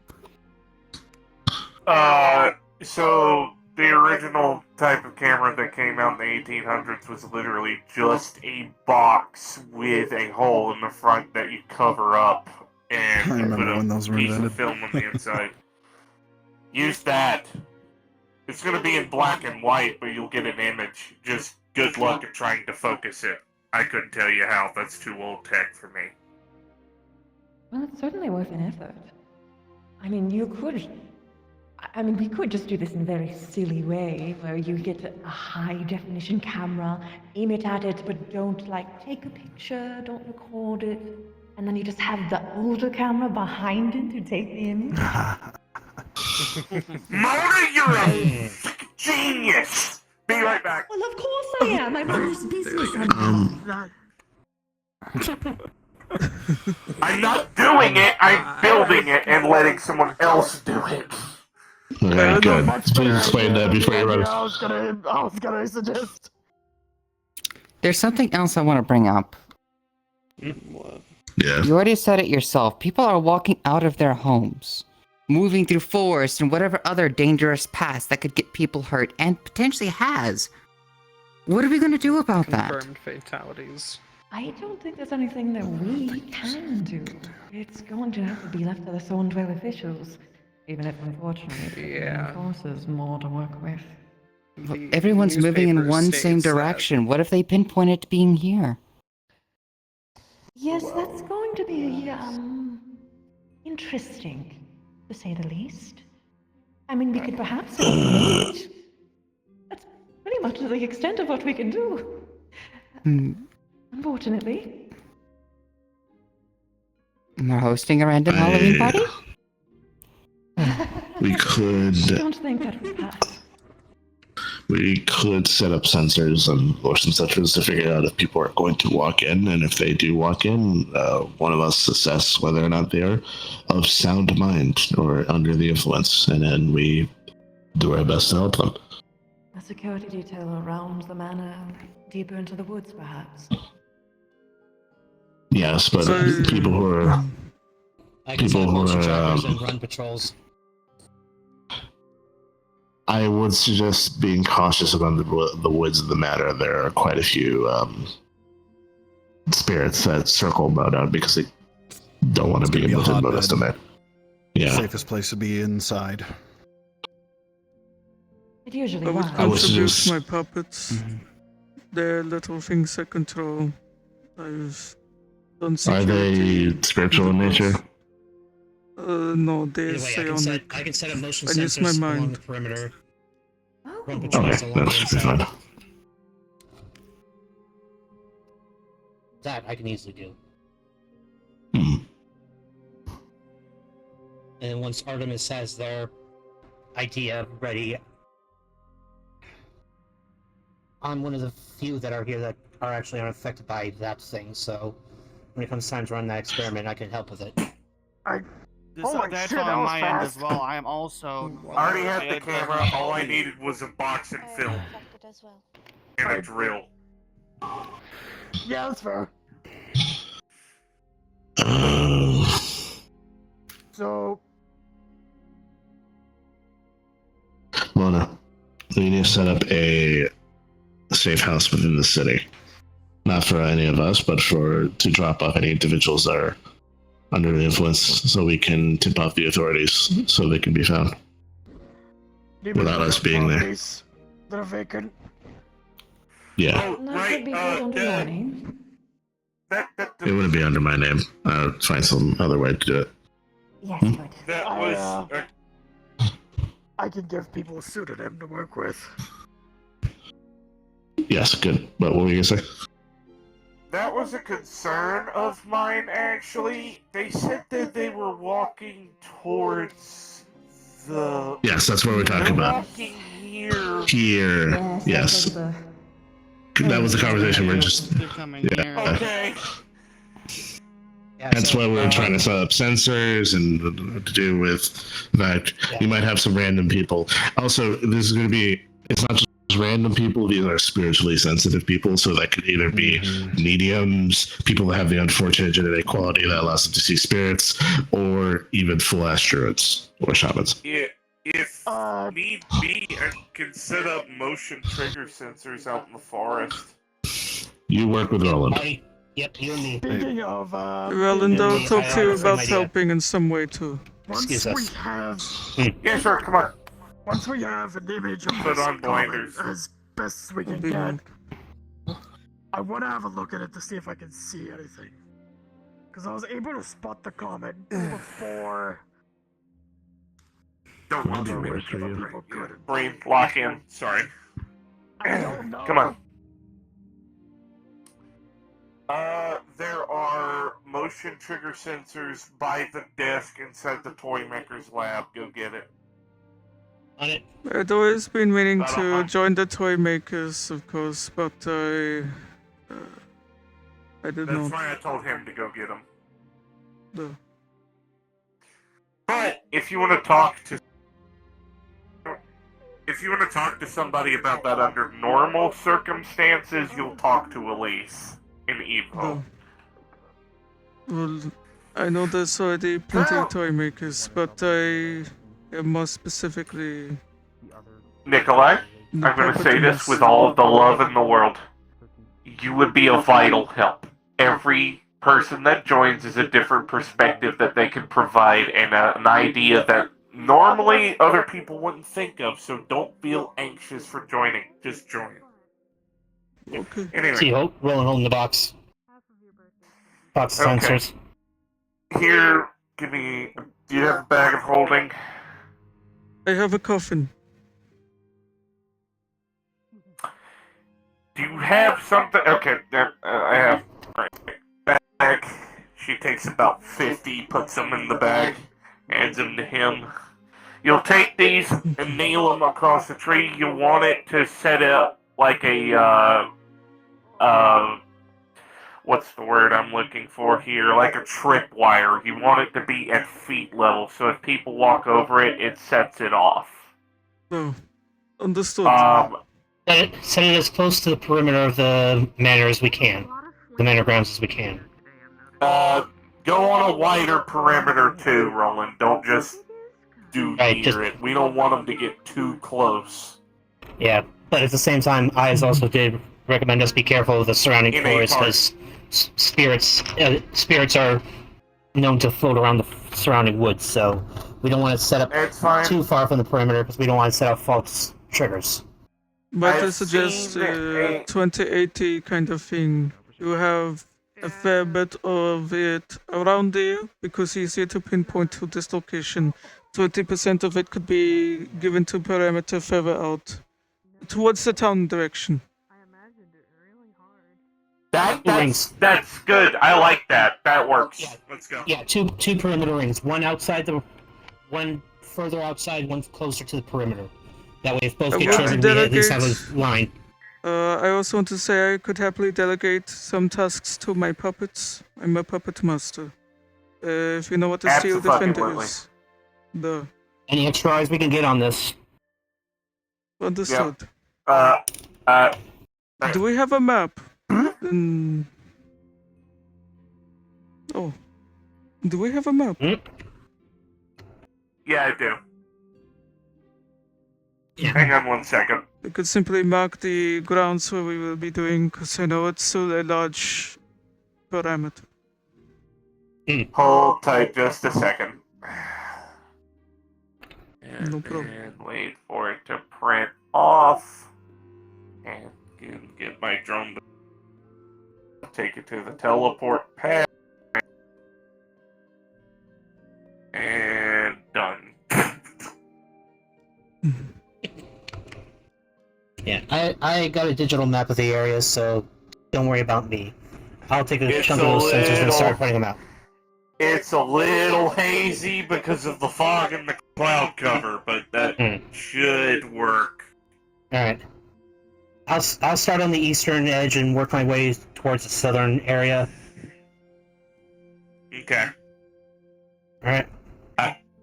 So the original type of camera that came out in the 1800s was literally just a box with a hole in the front that you cover up and I put remember a when those were piece of invented. film on the inside. Use that. It's going to be in black and white, but you'll get an image. Just good luck at trying to focus it. I couldn't tell you how. That's too old tech for me. Well, it's certainly worth an effort. I mean, we could just do this in a very silly way, where you get a high-definition camera, aim it at it, but don't, like, take a picture, don't record it, and then you just have the older camera behind it to take the image. Mona, you're a genius! Be right back. Well, of course I am. I'm in this business. I'm not doing it, I'm building it and letting someone else do it. Okay, good. Please explain that before you run. I was gonna suggest. There's something else I want to bring up. Yeah. You already said it yourself. People are walking out of their homes, moving through forests and whatever other dangerous paths that could get people hurt, and potentially has. What are we going to do about that? Confirmed fatalities. I don't think there's anything that we can do. It's going to have to be left to the Thornwell officials, even if unfortunately the forces more to work with. Well, everyone's moving in one same direction. What if they pinpoint it to being here? Yes, that's going to be interesting, to say the least. I mean, we could perhaps meet. That's pretty much the extent of what we can do. Unfortunately. We're hosting a random Halloween party? We could. I don't think that would pass. We could set up sensors and motion sensors to figure out if people are going to walk in, and if they do walk in, one of us assess whether or not they are of sound mind or under the influence, and then we do our best to help them. A security detail around the manor, deeper into the woods, perhaps. Yes, but people who are I can set up motion trackers and run patrols. I would suggest being cautious around the woods of the manor. There are quite a few spirits that circle about because they don't want to be able to notice them there. Yeah. Safest place to be inside. It usually I would was. contribute my puppets. They're little things I control. I've done Are security. they spiritual in nature? No, they're Either way, psionic. I can set up motion I use my sensors along mind. the perimeter. Run Okay, patrols along that the should be inside. fine. That I can easily do. Hmm. And once Artemis has their idea ready, I'm one of the few that are here that are actually unaffected by that thing, so when it comes time to run that experiment, I can help with it. That's on my end as well. I am also. I already had the camera. All I needed was a box and film. And a drill. Yeah, that's fair. So, Mona, we need to set up a safe house within the city. Not for any of us, but to drop off any individuals that are under the influence so we can tip off the authorities so they can be found. Without us being there. properties that are vacant. Yeah. And that could be put under your name. It wouldn't be under my name. I would find some other way to do it. Yes, good. That was. I can give people a pseudonym to work with. Yes, good. But what were you gonna say? That was a concern of mine, actually. They said that they were walking towards the. Yes, that's what we're talking about. Walking here. Here. Yes. That was the conversation we're just. Yeah. Okay. That's why we're trying to set up sensors and to do with that. You might have some random people. Also, this is going to be. It's not just random people. These are spiritually sensitive people, so that could either be mediums, people that have the unfortunate genetic quality that allows them to see spirits, or even full-ass druids or shamans. Yeah, if need be, I can set up motion trigger sensors out in the forest. You work with Roland. Yep, you and me. Speaking of, Roland, I'll talk to you about helping in some way too. once we have, Yeah, sure, come on. once we have an image of Put this on blinders. comet as best as we can get, I want to have a look at it to see if I can see anything. Because I was able to spot the comet before. Don't want too many people could. Brain lock in. Sorry. Come on. There are motion trigger sensors by the desk inside the toy maker's lab. Go get it. On it. I'd always been meaning to join the toy makers, of course, but I did That's not. why I told him to go get them. No. But if you want to talk to somebody about that under normal circumstances, you'll talk to Elise in Evo. No. Well, I know there's already plenty of toy makers, but I am more specifically. Nikolai, I'm going to say this with all of the love in the world. You would be a vital help. Every person that joins is a different perspective that they can provide and an idea that normally other people wouldn't think of, so don't feel anxious for joining. Just join. Okay. Anyway. See, rolling the box. Box Okay. sensors. Here, give me. Do you have a bag of holding? I have a coffin. Do you have something? Okay, I have. Right. Bag. She takes about 50, puts them in the bag, hands them to him. You'll take these and nail them across the tree. You want it to set up like a, what's the word I'm looking for here? Like a tripwire. You want it to be at feet level, so if people walk over it, it sets it off. No. Understood. Set it as close to the perimeter of the manor as we can. The manor grounds as we can. Go on a wider perimeter too, Roland. Don't just do Right, near just- it. We don't want them to get too close. Yeah, but at the same time, Eyes also did recommend us be careful of the surrounding In a forest park. because spirits are known to float around the surrounding woods. So we don't want to set up It's fine. too far from the perimeter because we don't want to set up false triggers. But I I've suggest seen a- 2080 kind of thing. You have a fair bit of it around there because it's easier to pinpoint to this location. 20% of it could be given to perimeter further out, towards the town direction. That's good. I like that. That works. Let's go. Yeah, two perimeter rings. One further outside, one closer to the perimeter. That way, if both I get want to triggered, we at least have delegate- a line. I also want to say I could happily delegate some tasks to my puppets. I'm a puppet master. If you know what a steel defender Abso-fucking-lutely. is. The Any extra eyes we can get on this? understood. Uh, Do we have a map? Oh. Do we have a map? Yeah, I do. Hang on 1 second. We could simply mark the grounds where we will be doing, because I know it's still a large parameter. Hold tight just a second. No problem. And wait for it to print off. And get my drone to take it to the teleport pad. And done. Yeah, I got a digital map of the area, so don't worry about me. I'll take a It's chunk of a those sensors and little- start putting them out. It's a little hazy because of the fog and the cloud cover, but that should work. All right. I'll start on the eastern edge and work my way towards the southern area. Okay. All right.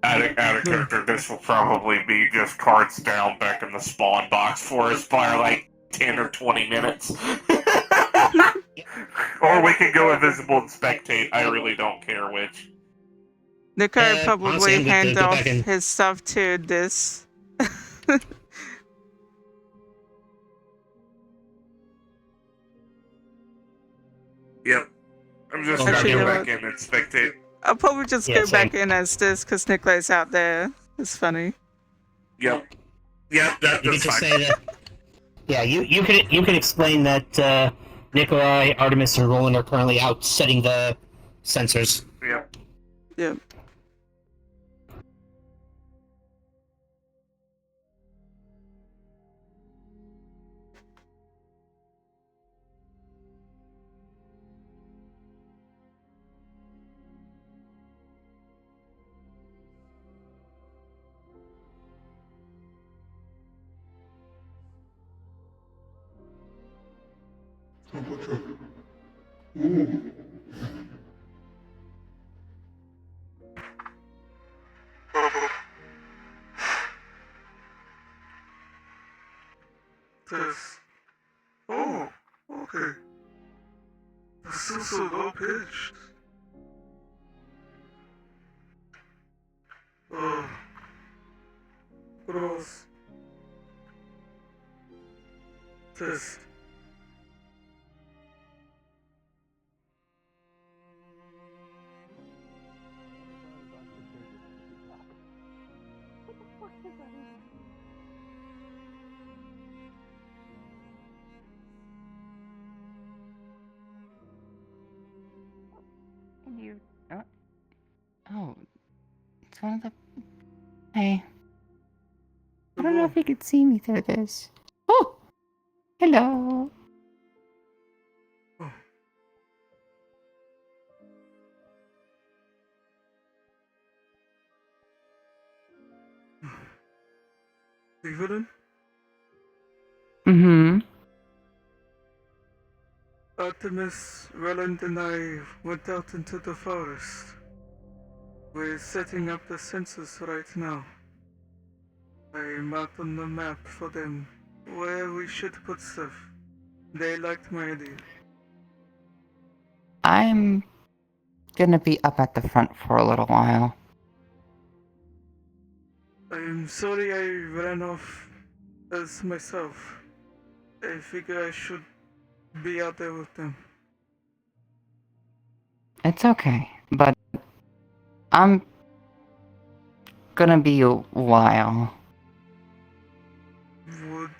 Out of character, this will probably be just cards down back in the spawn box for us by like 10 or 20 minutes. Or we can go invisible and spectate. I really don't care which. Nikai honestly, probably I'm good to hand go off back in. his stuff to this. Yep. I'm just Actually, gonna you go know back in and spectate. I'll probably just Yeah, go back in as this because Nikolai's out there. It's funny. Yep. Yep, You that's can just fine. say that. Yeah, you can explain that Nikolai, Artemis, and Roland are currently out setting the sensors. Yep. Yep. This. Oh, okay. This is so low pitched. Oh. Gross. Test. And you. Oh, it's one of the. Hey. I don't know if you could see me through this. Oh! Hello! Evelyn? Mm-hmm. Artemis, Roland, and I went out into the forest. We're setting up the sensors right now. I marked on the map for them where we should put stuff. They liked my idea. I'm gonna be up at the front for a little while. I'm sorry I ran off as myself. I figure I should be out there with them. It's okay, but I'm gonna be a while. Would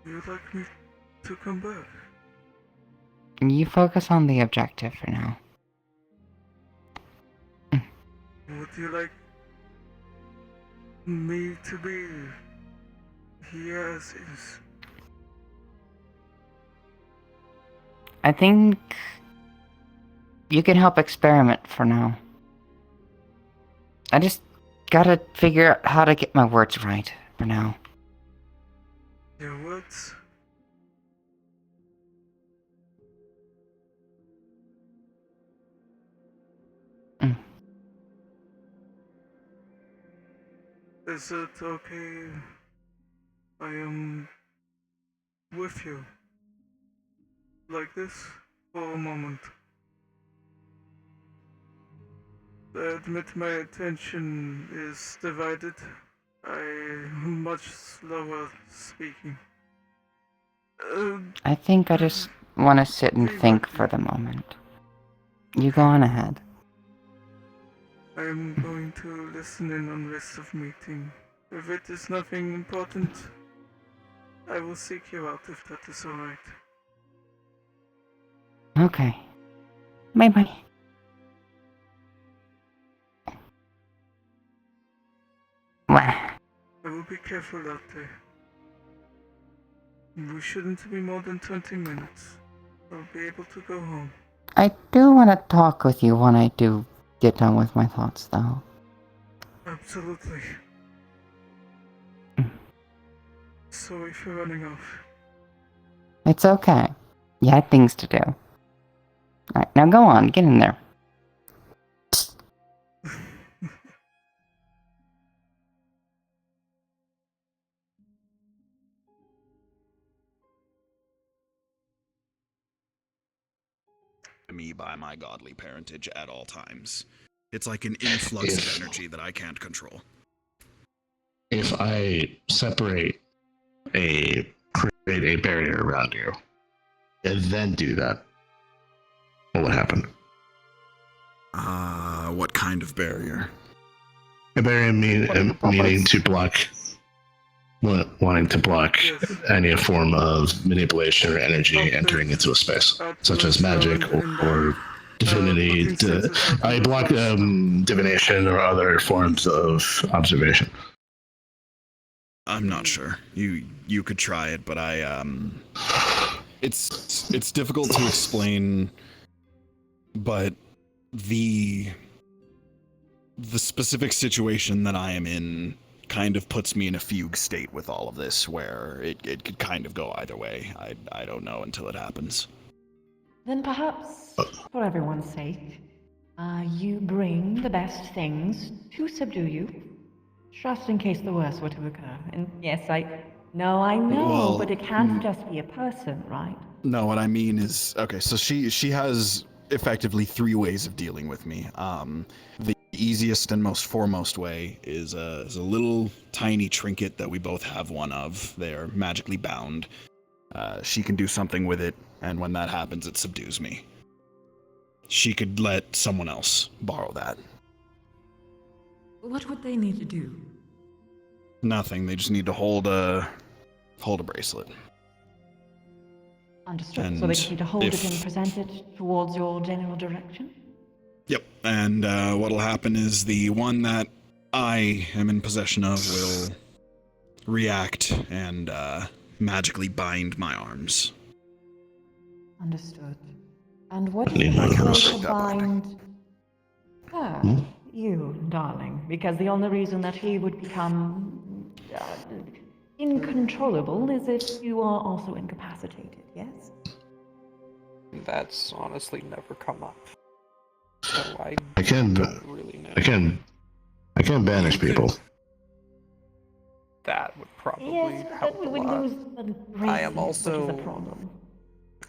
you like me to come back? You focus on the objective for now. Would you like me to be here as is? I think you can help experiment for now. I just gotta figure out how to get my words right for now. Your words? Is it okay? I am with you. Like this for a moment. I admit my attention is divided. I'm much slower speaking. I think I just want to sit and think for the moment. You go on ahead. I'm going to listen in on rest of meeting. If it is nothing important, I will seek you out if that is alright. Okay. Bye-bye. I will be careful out there. We shouldn't be more than 20 minutes. I'll be able to go home. I do want to talk with you when I do get done with my thoughts, though. Absolutely. Sorry for running off. It's okay. You had things to do. Alright, now go on, get in there. Me by my godly parentage at all times. It's like an influx of energy that I can't control. If I create a barrier around you, and then do that, what would happen? What kind of barrier? A barrier meaning to block, wanting to block any form of manipulation or energy entering into a space, such as magic or divinity. I block divination or other forms of observation. I'm not sure. You could try it, but it's difficult to explain. But the specific situation that I am in kind of puts me in a fugue state with all of this, where it could kind of go either way. I don't know until it happens. Then perhaps, for everyone's sake, you bring the best things to subdue you, just in case the worst were to occur. And yes, I know, but it can't just be a person, right? No, what I mean is, okay, so she has effectively 3 ways of dealing with me. The easiest and most foremost way is a little tiny trinket that we both have one of. They're magically bound. She can do something with it, and when that happens, it subdues me. She could let someone else borrow that. What would they need to do? Nothing. They just need to hold a bracelet. Understood. So they just need to hold it and present it towards your general direction? Yep. And what'll happen is the one that I am in possession of will react and magically bind my arms. Understood. And what is the best way to bind her, you, darling? Because the only reason that he would become incontrollable is if you are also incapacitated, yes? That's honestly never come up. So I can don't really know. I can banish people. That would probably Yes, help but we a would lot. lose the bracelet, which is a problem.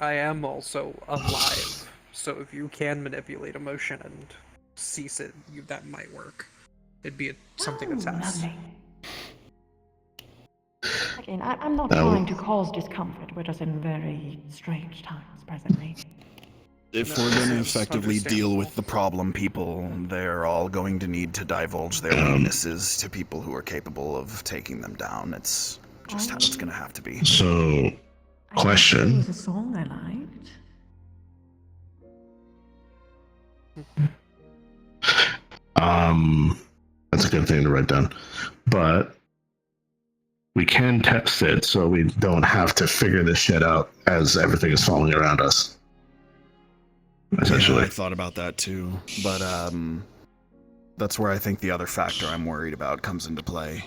I am also alive, So if you can manipulate emotion and cease it, that might work. It'd be something to test. Lovely. Again, I'm not trying to cause discomfort. We're just in very strange times presently. If we're going to effectively deal with the problem people, they're all going to need to divulge their weaknesses to people who are capable of taking them down. It's just how it's going to have to be. So, It question. was a song I liked. That's a good thing to write down. But we can test it so we don't have to figure this shit out as everything is falling around us. Essentially. Yeah, I thought about that too, but that's where I think the other factor I'm worried about comes into play.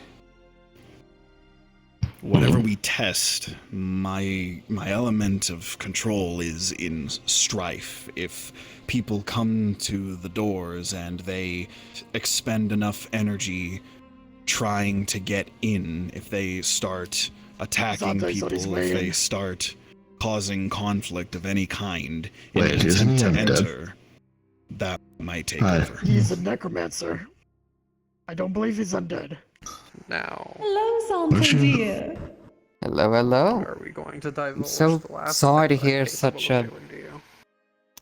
Whatever we test, my element of control is in strife. If people come to the doors and they expend enough energy trying to get in, if they start attacking people, if they start causing conflict of any kind in an attempt to enter, that might take over. He's a necromancer. I don't believe he's undead. Now. Hello, Santa dear. Hello, hello. Are we going to divulge So the last sorry to thing hear I'm such capable a of doing to you?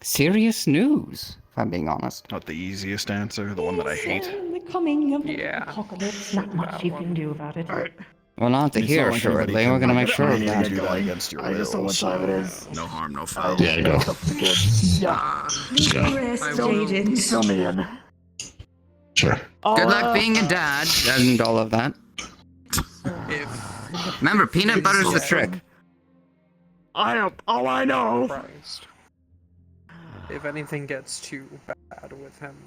serious news, if I'm being honest. Not the easiest answer, the one that I hate. The coming of the apocalypse. Not much you can do about it. Well, not to It's hear, not like anybody shortly. can We're gonna make sure of really that. do that against your I just know will, what time it is. no harm, no foul. Yeah, go. Yeah. Just go. Fill me in. Sure. Good luck being a dad and all of that. Remember, peanut butter's the trick. All I know. Christ. If anything gets too bad with him,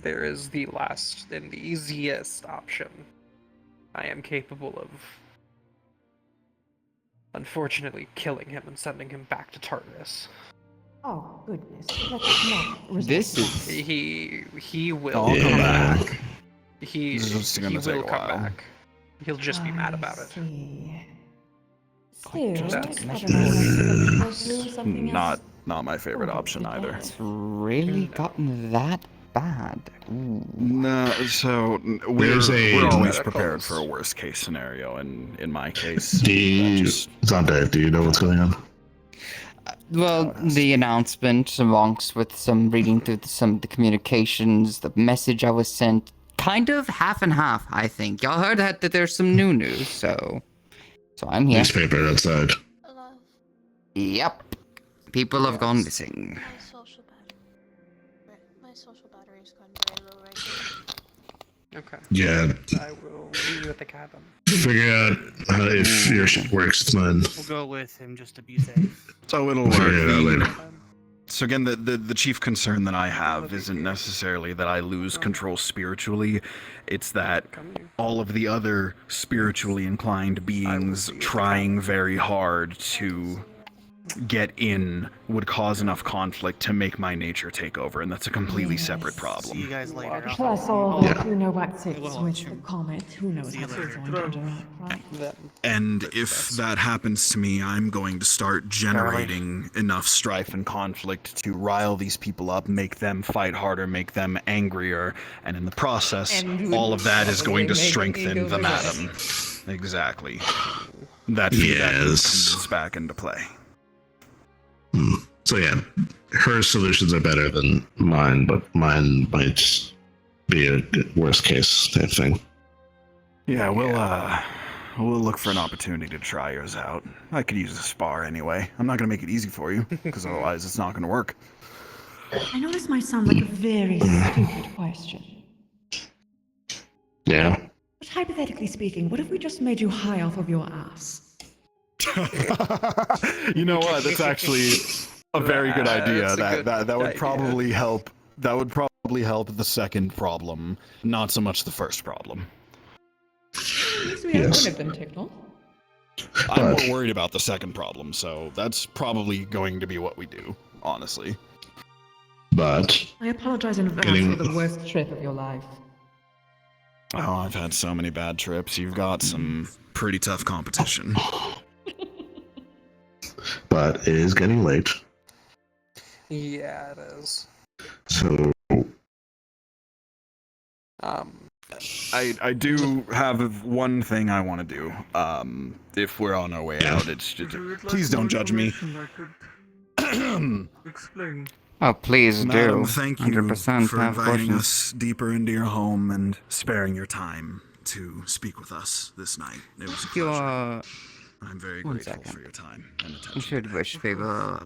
there is the last and the easiest option. I am capable of, unfortunately, killing him and sending him back to Tartarus. Oh, goodness. Let's not This is... He will I'll come back. He This is just gonna will take a come while. back. He'll just be mad about it. Not my favorite option either. It's really gotten that bad. Ooh. No, so There's we're always medicals. prepared for a worst case scenario, and in my case, Zante, do you know what's going on? Well, the announcement amongst with some reading through some of the communications, the message I was sent, kind of half and half, I think. Y'all heard that there's some new news, so I'm here. Newspaper outside. Yep. People have gone missing. My social battery is going very low right now. Okay. Yeah. I will leave you at the cabin. Figure out if your shit works. It's mine. We'll go with him just to be safe. So it'll work. Figure it out later. So again, the chief concern that I have isn't necessarily that I lose control spiritually. It's that all of the other spiritually inclined beings trying very hard to get in would cause enough conflict to make my nature take over, and that's a completely separate problem. See you guys later. Plus, all who know what sits with the comet, who knows how they're going to interact, right? And if that happens to me, I'm going to start generating enough strife and conflict to rile these people up, make them fight harder, make them angrier, and in the process, all of that is going to strengthen the madam. Exactly. That feedback comes back into play. So yeah, her solutions are better than mine, but mine might be a worst case type thing. Yeah, we'll look for an opportunity to try yours out. I could use a spar anyway. I'm not gonna make it easy for you, because otherwise it's not gonna work. I know this might sound like a very stupid question, Yeah. but hypothetically speaking, what if we just made you high off of your ass? You know what? That's actually a very good idea. That would probably help. That would probably help the second problem, not so much the first problem. At least we have one of them tickled. I'm more worried about the second problem, so that's probably going to be what we do, honestly. But I apologize in advance for the worst trip of your life. Oh, I've had so many bad trips. You've got some pretty tough competition. But it is getting late. Yeah, it is. So, I do have one thing I want to do. If we're on our way out, it's just, If you would like please more don't judge me. information, I could explain. Oh, please Madam, do. thank you 100% for have inviting questions. us deeper into your home and sparing your time to speak with us this night. It was a pleasure. I'm very One grateful second. for your time and I attention. should wish people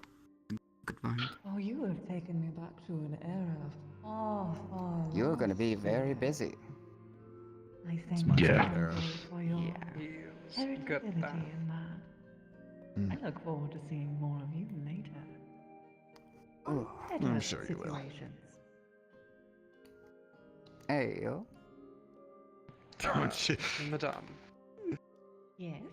goodbye. Oh, you have taken me back to an era far, far You're gonna lost, be very dear. busy. I thank my you, favorite Andre, era. for your He is good at heritability that. in that. I look forward to seeing more of you later. Oh, Better I'm sure you will. situations. Hey, yo. Madame, Yes?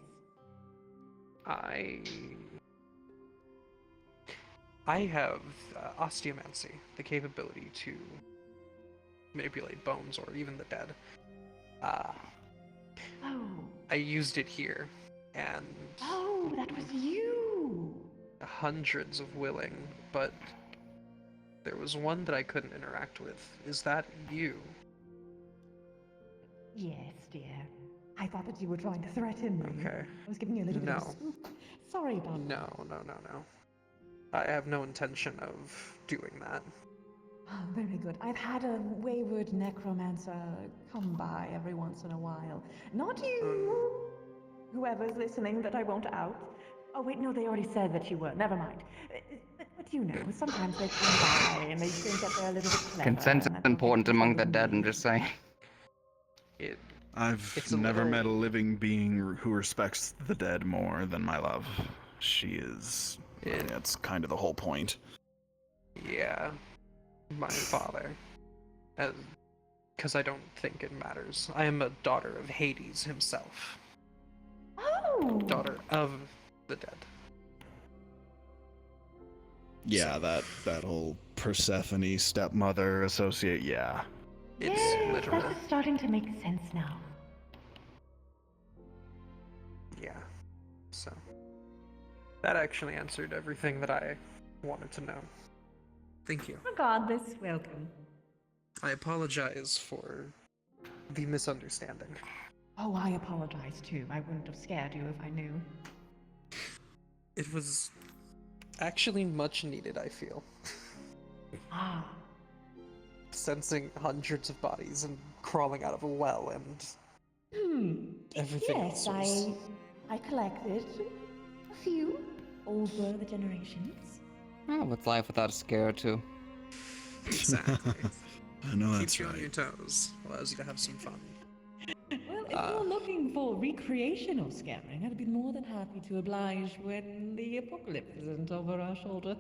I have osteomancy, the capability to manipulate bones or even the dead. Oh. I used it here, and Oh, that was you! hundreds of willing, but there was one that I couldn't interact with. Is that you? Yes, dear. I thought that you were trying to threaten me. Okay. I was giving you a little bit of a No. spook. Sorry about that. No. I have no intention of doing that. Oh, very good. I've had a wayward necromancer come by every once in a while. Not you! Whoever's listening that I won't out. Oh, wait, no, they already said that you were. Never mind. But you know, sometimes they come by and they think that they're a little bit clever. Consent's and that they'll important get among control the of dead, me. I'm just saying. I've It's a never met a little- living being who respects the dead more than my love. She is. That's kind of the whole point. Yeah. My father. Because I don't think it matters. I am a daughter of Hades himself. Oh! Daughter of the dead. Yeah, that whole Persephone stepmother associate. Yeah. It's yes, literal. that is starting to make sense now. Yeah. So. That actually answered everything that I wanted to know. Thank you. Regardless, welcome. I apologize for the misunderstanding. Oh, I apologize too. I wouldn't have scared you if I knew. It was actually much needed, I feel. Ah. Sensing hundreds of bodies and crawling out of a well and everything Yes, else was... I collected a few over the generations. Oh, what's life without a scare or two? Exactly. I know Keeps that's you on right. your toes. Allows you to have some fun. Well, if you're looking for recreational scamming, I'd be more than happy to oblige when the apocalypse isn't over our shoulder.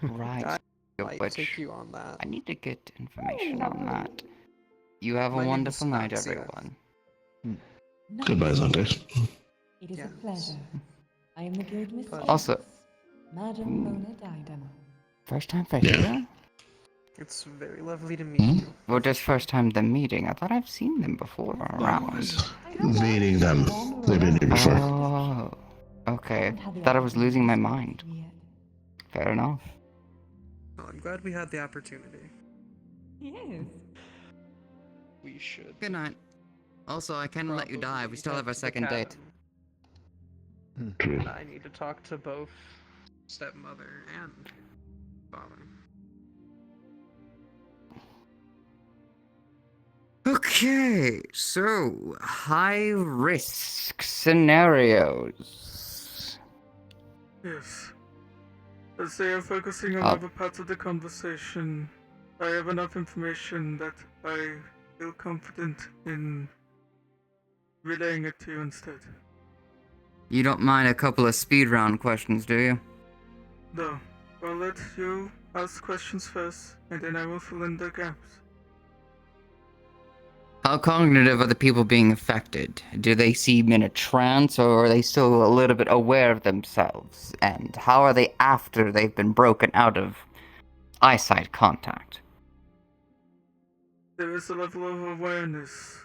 Right. I might Which take you on that. I need to get information on that. You have a My name wonderful is night, Naxia. everyone. Goodbye, Sunday. It is a pleasure. I am the guild mistress. Also, Madam Mona Diadem. first time for here? It's very lovely to meet you. Or just first time the meeting? I thought I've seen them before around. Meeting them. They've been here before. Oh, okay. Thought I was losing my mind. Fair enough. Well, I'm glad we had the opportunity. Yes. We should. Good night. Also, I can't let you die. We still have our head to the second date. cabin. I need to talk to both stepmother and father. Okay, so high risk scenarios. Yes. As they are focusing on Oh. other parts of the conversation, I have enough information that I feel confident in relaying it to you instead. You don't mind a couple of speed round questions, do you? No, I'll let you ask questions first, and then I will fill in the gaps. How cognitive are the people being affected? Do they seem in a trance, or are they still a little bit aware of themselves? And how are they after they've been broken out of eyesight contact? There is a level of awareness.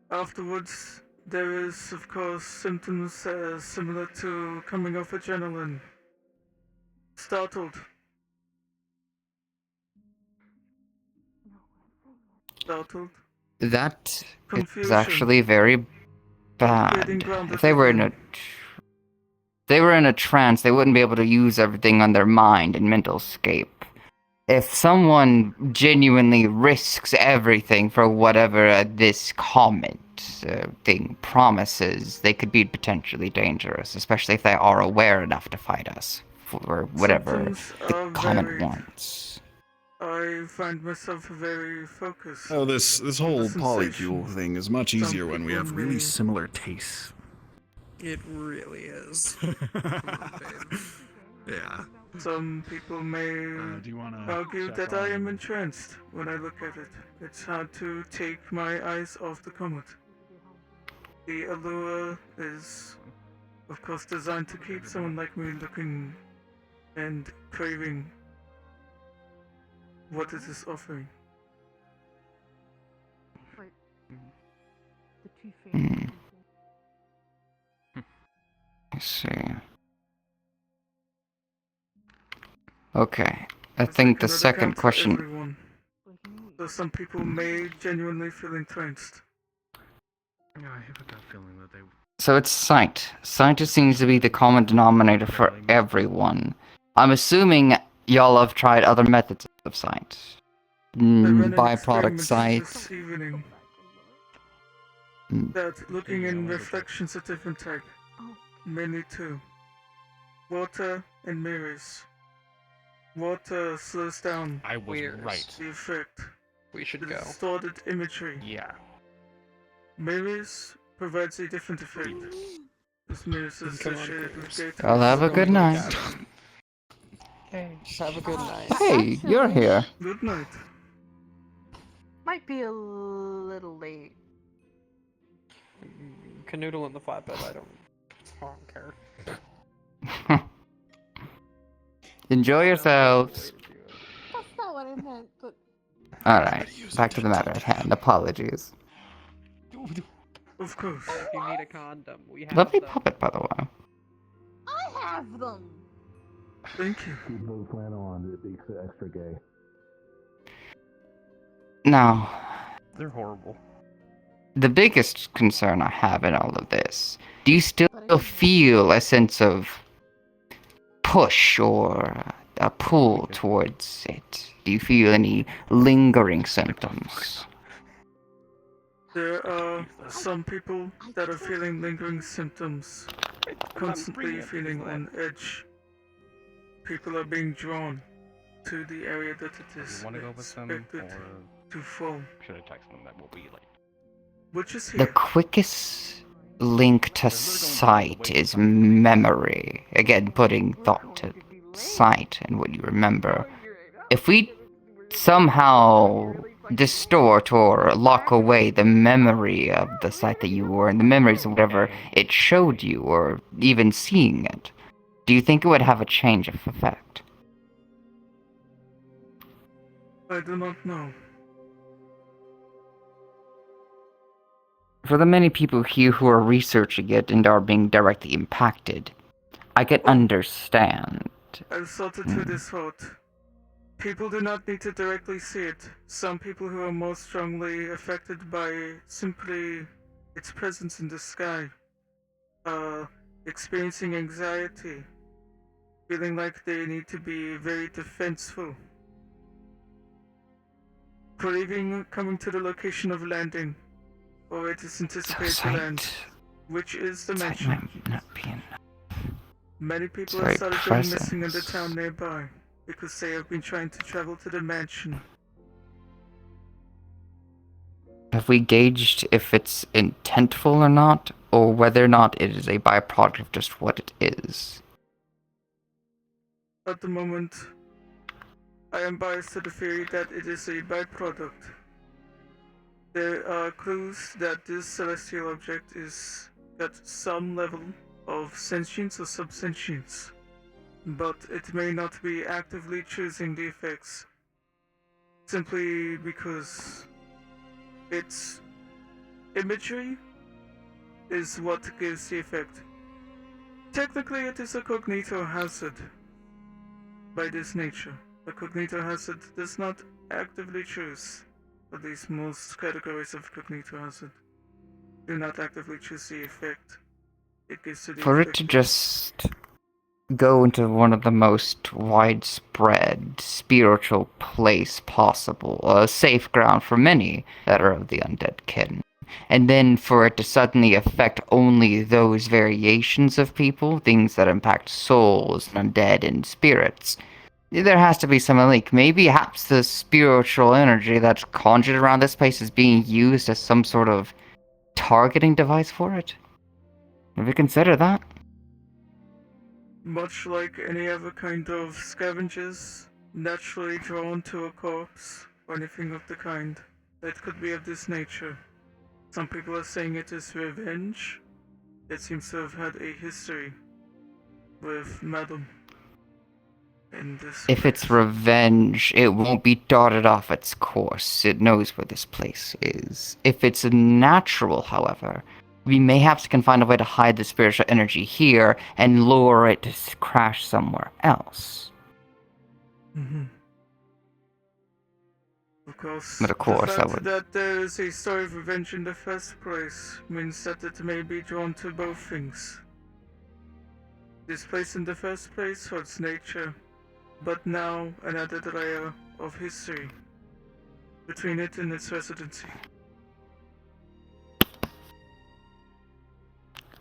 Afterwards, there is, of course, symptoms similar to coming off adrenaline. Startled. Startled. That is Confusion. actually very Getting bad. grounded If they were in a trance, they wouldn't be able to use everything on their mind and mental scape. If someone genuinely risks everything for whatever this comment thing promises, they could be potentially dangerous, especially if they are aware enough to fight us for whatever the comment wants. I find myself very focused. Oh, this whole sensation. polycule thing is much easier when we have really similar tastes. It really is. Come on, babe. Yeah. Some people may argue that I am entranced when I look at it. It's hard to take my eyes off the comet. The allure is, of course, designed to keep someone like me looking and craving what it is offering. I see. Okay. I think the second question. Everyone. So some people may genuinely feel entranced. Yeah, I have a gut feeling that they. So it's sight. Sight just seems to be the common denominator for everyone. I'm assuming y'all have tried other methods of sight. Byproduct sight. This evening that looking in reflections of different type. Many too. Water and mirrors. Water slows down. I was right. The effect. We should the go. Distorted imagery. Yeah. Mirrors provides a different effect. This mirrors is associated with great. Y'all have a good night. Hey, have a good night. Hey, you're here. Good night. Might be a little late. Canoodle in the flatbed, I don't care. Enjoy yourselves. That's not what I meant, but... Alright, back to the matter at hand. Apologies. Of course. If you need a condom, we have Lovely them. puppet, by the way. I have them! Thank you. Keep those flannel on, it makes it extra gay. Now, They're horrible. the biggest concern I have in all of this, do you still feel a sense of push or a pull towards it? Do you feel any lingering symptoms? There are some people that are feeling lingering symptoms, constantly feeling on edge. People are being drawn to the area that it is Want to go with them, expected or to fall. should I text them that will be like? Which is The here. quickest link to sight is memory. Again, putting thought to sight and what you remember. If we somehow distort or lock away the memory of the sight that you were and the memories of whatever it showed you or even seeing it, do you think it would have a change of effect? I do not know. For the many people here who are researching it and are being directly impacted, I can understand. I've thought it through this thought. People do not need to directly see it. Some people who are more strongly affected by simply its presence in the sky, experiencing anxiety, feeling like they need to be very defensive. For even coming to the location of landing, or it is anticipated to land, which is the mansion. Many people have started going missing in the town nearby, because they have been trying to travel to the mansion. Have we gauged if it's intentful or not, or whether or not it is a byproduct of just what it is? At the moment, I am biased to the theory that it is a byproduct. There are clues that this celestial object is at some level of sentience or subsentience, but it may not be actively choosing the effects, simply because its imagery is what gives the effect. Technically, it is a cognito hazard. by this nature. The cognito hazard does not actively choose, at least most categories of cognito hazard do not actively choose the effect it gives to the For it to affected. just go into one of the most widespread spiritual place possible, a safe ground for many that are of the undead kin. And then for it to suddenly affect only those variations of people, things that impact souls, and undead, and spirits. There has to be some link. Maybe perhaps the spiritual energy that's conjured around this place is being used as some sort of targeting device for it. Have you considered that? Much like any other kind of scavengers, naturally drawn to a corpse or anything of the kind that could be of this nature. Some people are saying it is revenge. It seems to have had a history with Madam in this If it's revenge, it won't be dotted off its course. It knows where this place is. If it's natural, however, we mayhaps can find a way to hide the spiritual energy here and lure it to crash somewhere else. Mm-hmm. Of course, But of course, the that fact would... that there is a story of revenge in the first place means that it may be drawn to both things. This place in the first place holds nature, but now an added layer of history between it and its residency.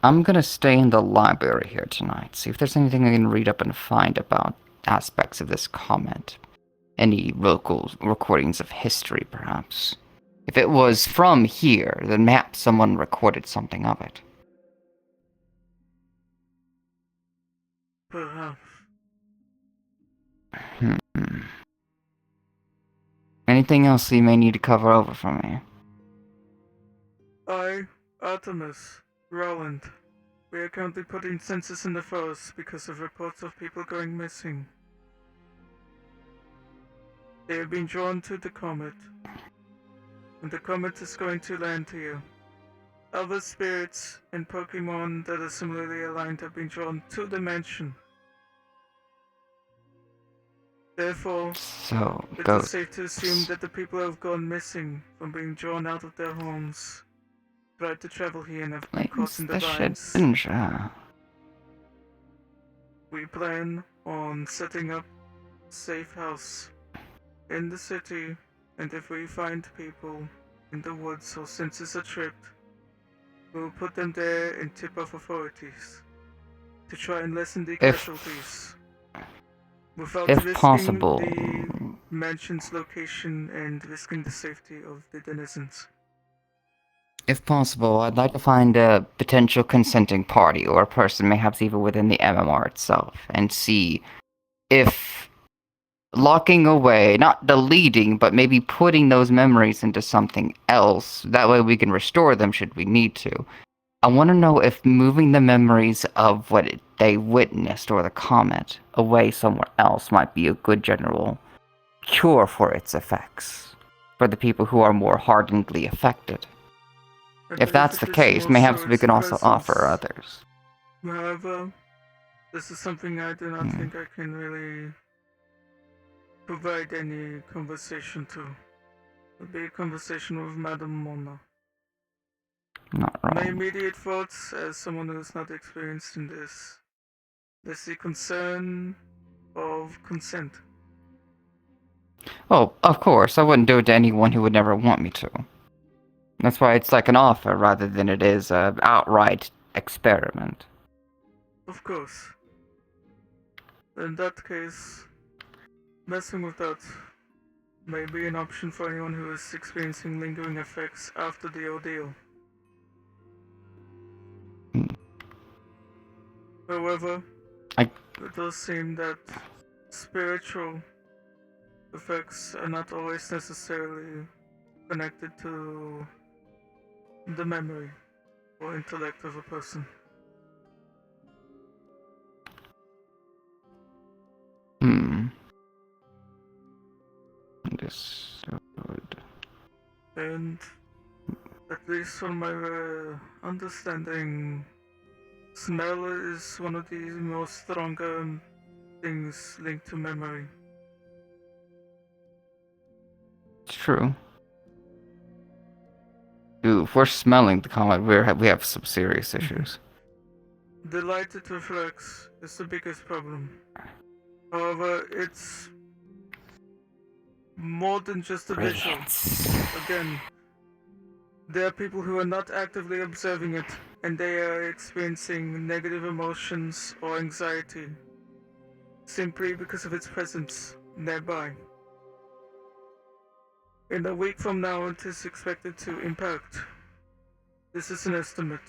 I'm gonna stay in the library here tonight, see if there's anything I can read up and find about aspects of this comment. Any local recordings of history, perhaps. If it was from here, then perhaps someone recorded something of it. Perhaps. Anything else you may need to cover over for me? I, Artemis, Roland. We are currently putting census in the forest because of reports of people going missing. They have been drawn to the comet, and the comet is going to land here. Other spirits and Pokemon that are similarly aligned have been drawn to the mansion. Therefore, it is safe to assume that the people who have gone missing from being drawn out of their homes tried to travel here and have been caught in the vines. We plan on setting up a safe house in the city, and if we find people in the woods or census are tripped, we'll put them there and tip off authorities to try and lessen the casualties without if risking possible, the mansion's location and risking the safety of the denizens. if possible, I'd like to find a potential consenting party or a person, perhaps even within the MMR itself, and see if locking away, not deleting, but maybe putting those memories into something else. That way we can restore them should we need to. I want to know if moving the memories of what they witnessed or the comet away somewhere else might be a good general cure for its effects, for the people who are more hardenedly affected. If that's the case, mayhaps we can also offer others. However, this is something I do not think I can really provide any conversation to. It'll be a conversation with Madame Mona. Not wrong. My immediate thoughts, as someone who is not experienced in this, is the concern of consent. Oh, of course, I wouldn't do it to anyone who would never want me to. That's why it's like an offer rather than it is an outright experiment. Of course. In that case, messing with that may be an option for anyone who is experiencing lingering effects after the ordeal. However, it does seem that spiritual effects are not always necessarily connected to the memory or intellect of a person. Understood. And at least from my understanding, smell is one of the most stronger things linked to memory. It's true. Dude, if we're smelling the comet, we have some serious issues. The light it reflects is the biggest problem. However, it's more than just a visual. Again, there are people who are not actively observing it, and they are experiencing negative emotions or anxiety simply because of its presence nearby. In a week from now, it is expected to impact. This is an estimate.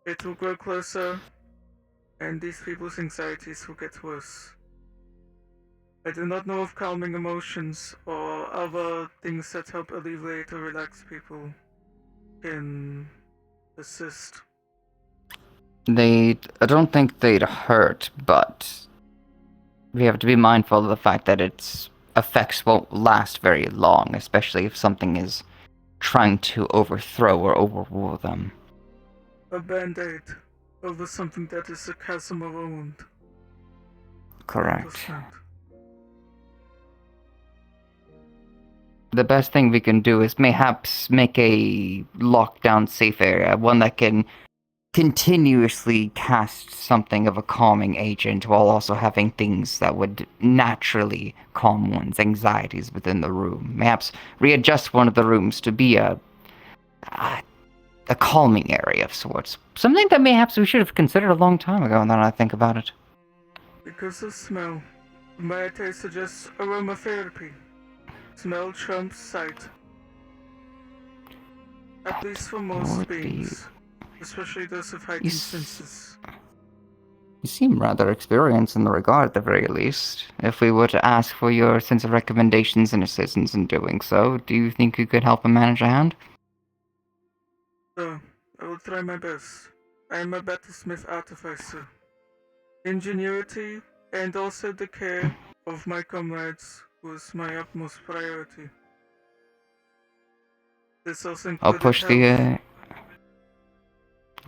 It will grow closer, and these people's anxieties will get worse. I do not know if calming emotions or other things that help alleviate or relax people can assist. I don't think they'd hurt, but we have to be mindful of the fact that its effects won't last very long, especially if something is trying to overthrow or overrule them. A band-aid over something that is a chasm or a wound. Correct. 100%. The best thing we can do is perhaps make a lockdown safe area, one that can continuously cast something of a calming agent while also having things that would naturally calm one's anxieties within the room. Perhaps readjust one of the rooms to be a calming area of sorts. Something that perhaps we should have considered a long time ago, now that I think about it. Because of smell, might I suggest aromatherapy? Smell trumps sight. At least for most beings, especially those with heightened senses. You seem rather experienced in the regard, at the very least. If we were to ask for your sense of recommendations and assistance in doing so, do you think you could help a manage a hand? I will try my best. I am a battlesmith artificer. Ingenuity and also the care of my comrades was my utmost priority. This also I'll included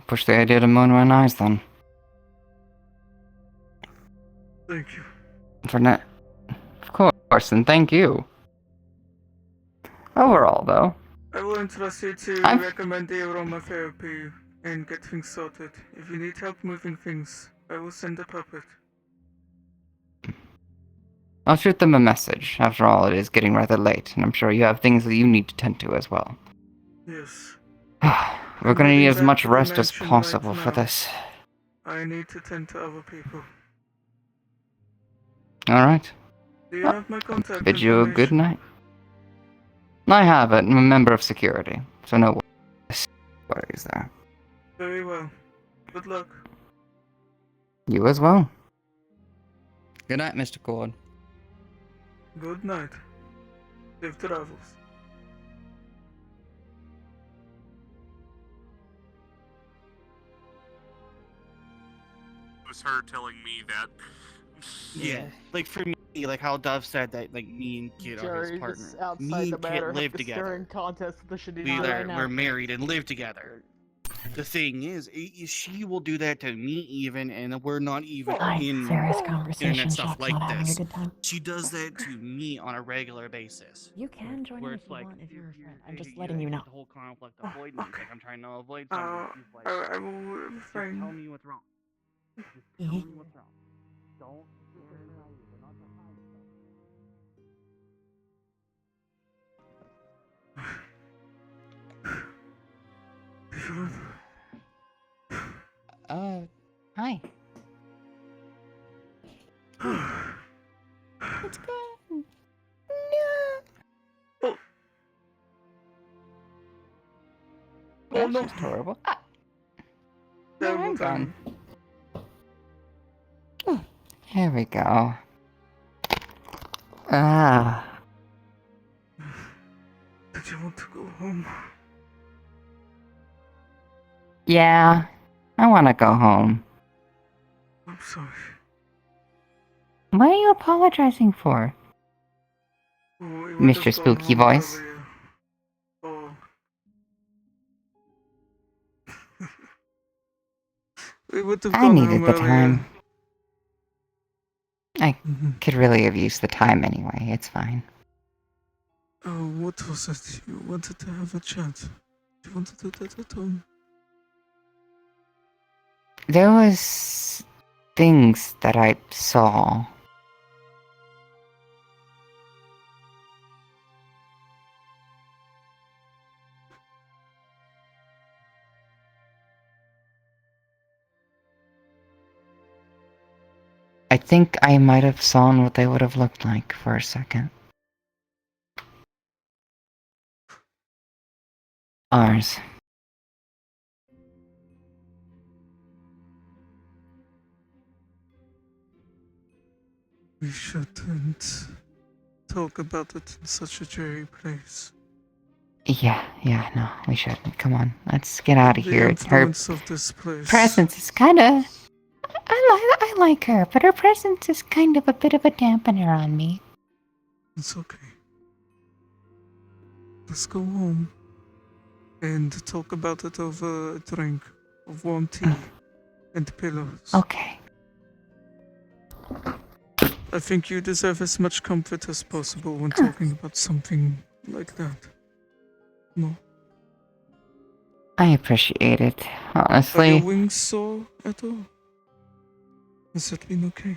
push the idea to Moonrun Eyes then. Thank you. For now, of course, and thank you. Overall, though, I will entrust you to recommend the aromatherapy and get things sorted. If you need help moving things, I will send a puppet. I'll shoot them a message. After all, it is getting rather late, and I'm sure you have things that you need to tend to as well. Yes. We're gonna need as much rest as dimension possible right for now. this. I need to tend to other people. Alright. Do you have my contact Bid you a good information? night. I have it. I'm a member of security, so no worries there. Very well. Good luck. You as well. Good night, Mr. Cord. Good night. Safe travels. It was her telling me that. Yeah, like for me, like how Dove said that, like me and Kid are his Jerry, partner. just outside Me the and Kid matter, live have the together. stirring contest with the shenanigans We right now. we're married and live together. The thing is, she will do that to me even, and we're not even in Serious internet conversation. stuff Jack's like not having a this. good time. She does that to me on a regular basis. You can join Where him it's if you like, want, if you're a friend. I'm just you letting you know. the whole conflict avoidance. Like I'm trying to avoid something. She's like, I will refrain. just tell me what's wrong. Just tell me what's wrong. Don't sit there and hide it. We're not gonna hide Hi. It's good. No. That's no. just horrible. Terrible I'm time. gone. Here we go. Ah. Did you want to go home? Yeah. I want to go home. I'm sorry. What are you apologizing for? We would Mr. have gone Spooky home Voice? earlier. Oh. We would have I gone needed home the earlier. time. I could really have used the time anyway. It's fine. Oh, what was it? You wanted to have a chat. You wanted to do that at home? There was things that I saw. I think I might have sawn what they would have looked like for a second. Ours. We shouldn't talk about it in such a dreary place. Yeah, no, we shouldn't. Come on, let's get out of The here. Her influence of this place. presence is kind of. I like her, but her presence is kind of a bit of a dampener on me. It's okay. Let's go home and talk about it over a drink of warm tea and pillows. Okay. I think you deserve as much comfort as possible when talking about something like that. No. I appreciate it, Are honestly. your wings sore at all? Has it been okay?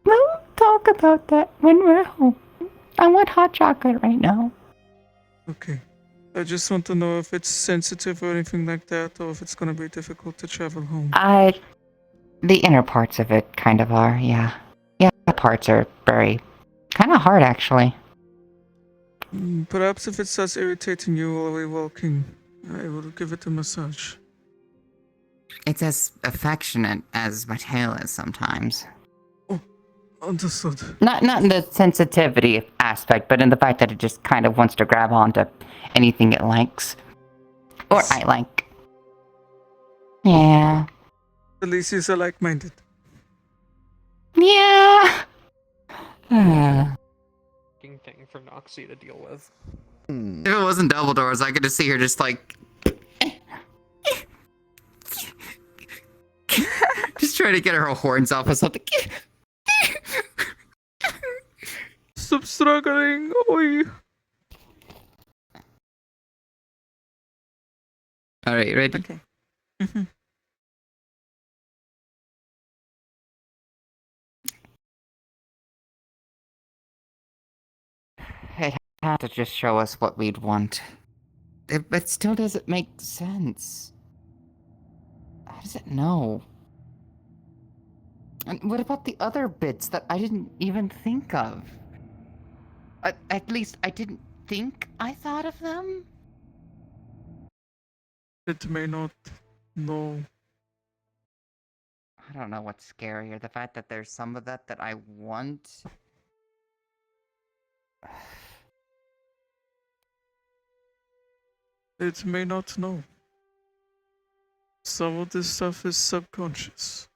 We'll talk about that when we're home. I want hot chocolate right now. Okay. I just want to know if it's sensitive or anything like that, or if it's gonna be difficult to travel home. The inner parts of it kind of are, yeah. Yeah, the parts are very, kind of hard actually. Perhaps if it starts irritating you while we're walking, I will give it a massage. It's as affectionate as my tail is sometimes. Understood. Not in the sensitivity aspect, but in the fact that it just kind of wants to grab onto anything it likes. Or I like. Yeah. At least you're like-minded. Yeah. Thing for Noxie to deal with. If it wasn't Dumbledore's, I could just see her just like... just trying to get her horns off or something. Stop struggling, oi! Alright, ready? Okay. It had to just show us what we'd want. It still doesn't make sense. How does it know? And what about the other bits that I didn't even think of? At least I didn't think I thought of them? It may not know. I don't know what's scarier, the fact that there's some of that I want. It may not know. Some of this stuff is subconscious.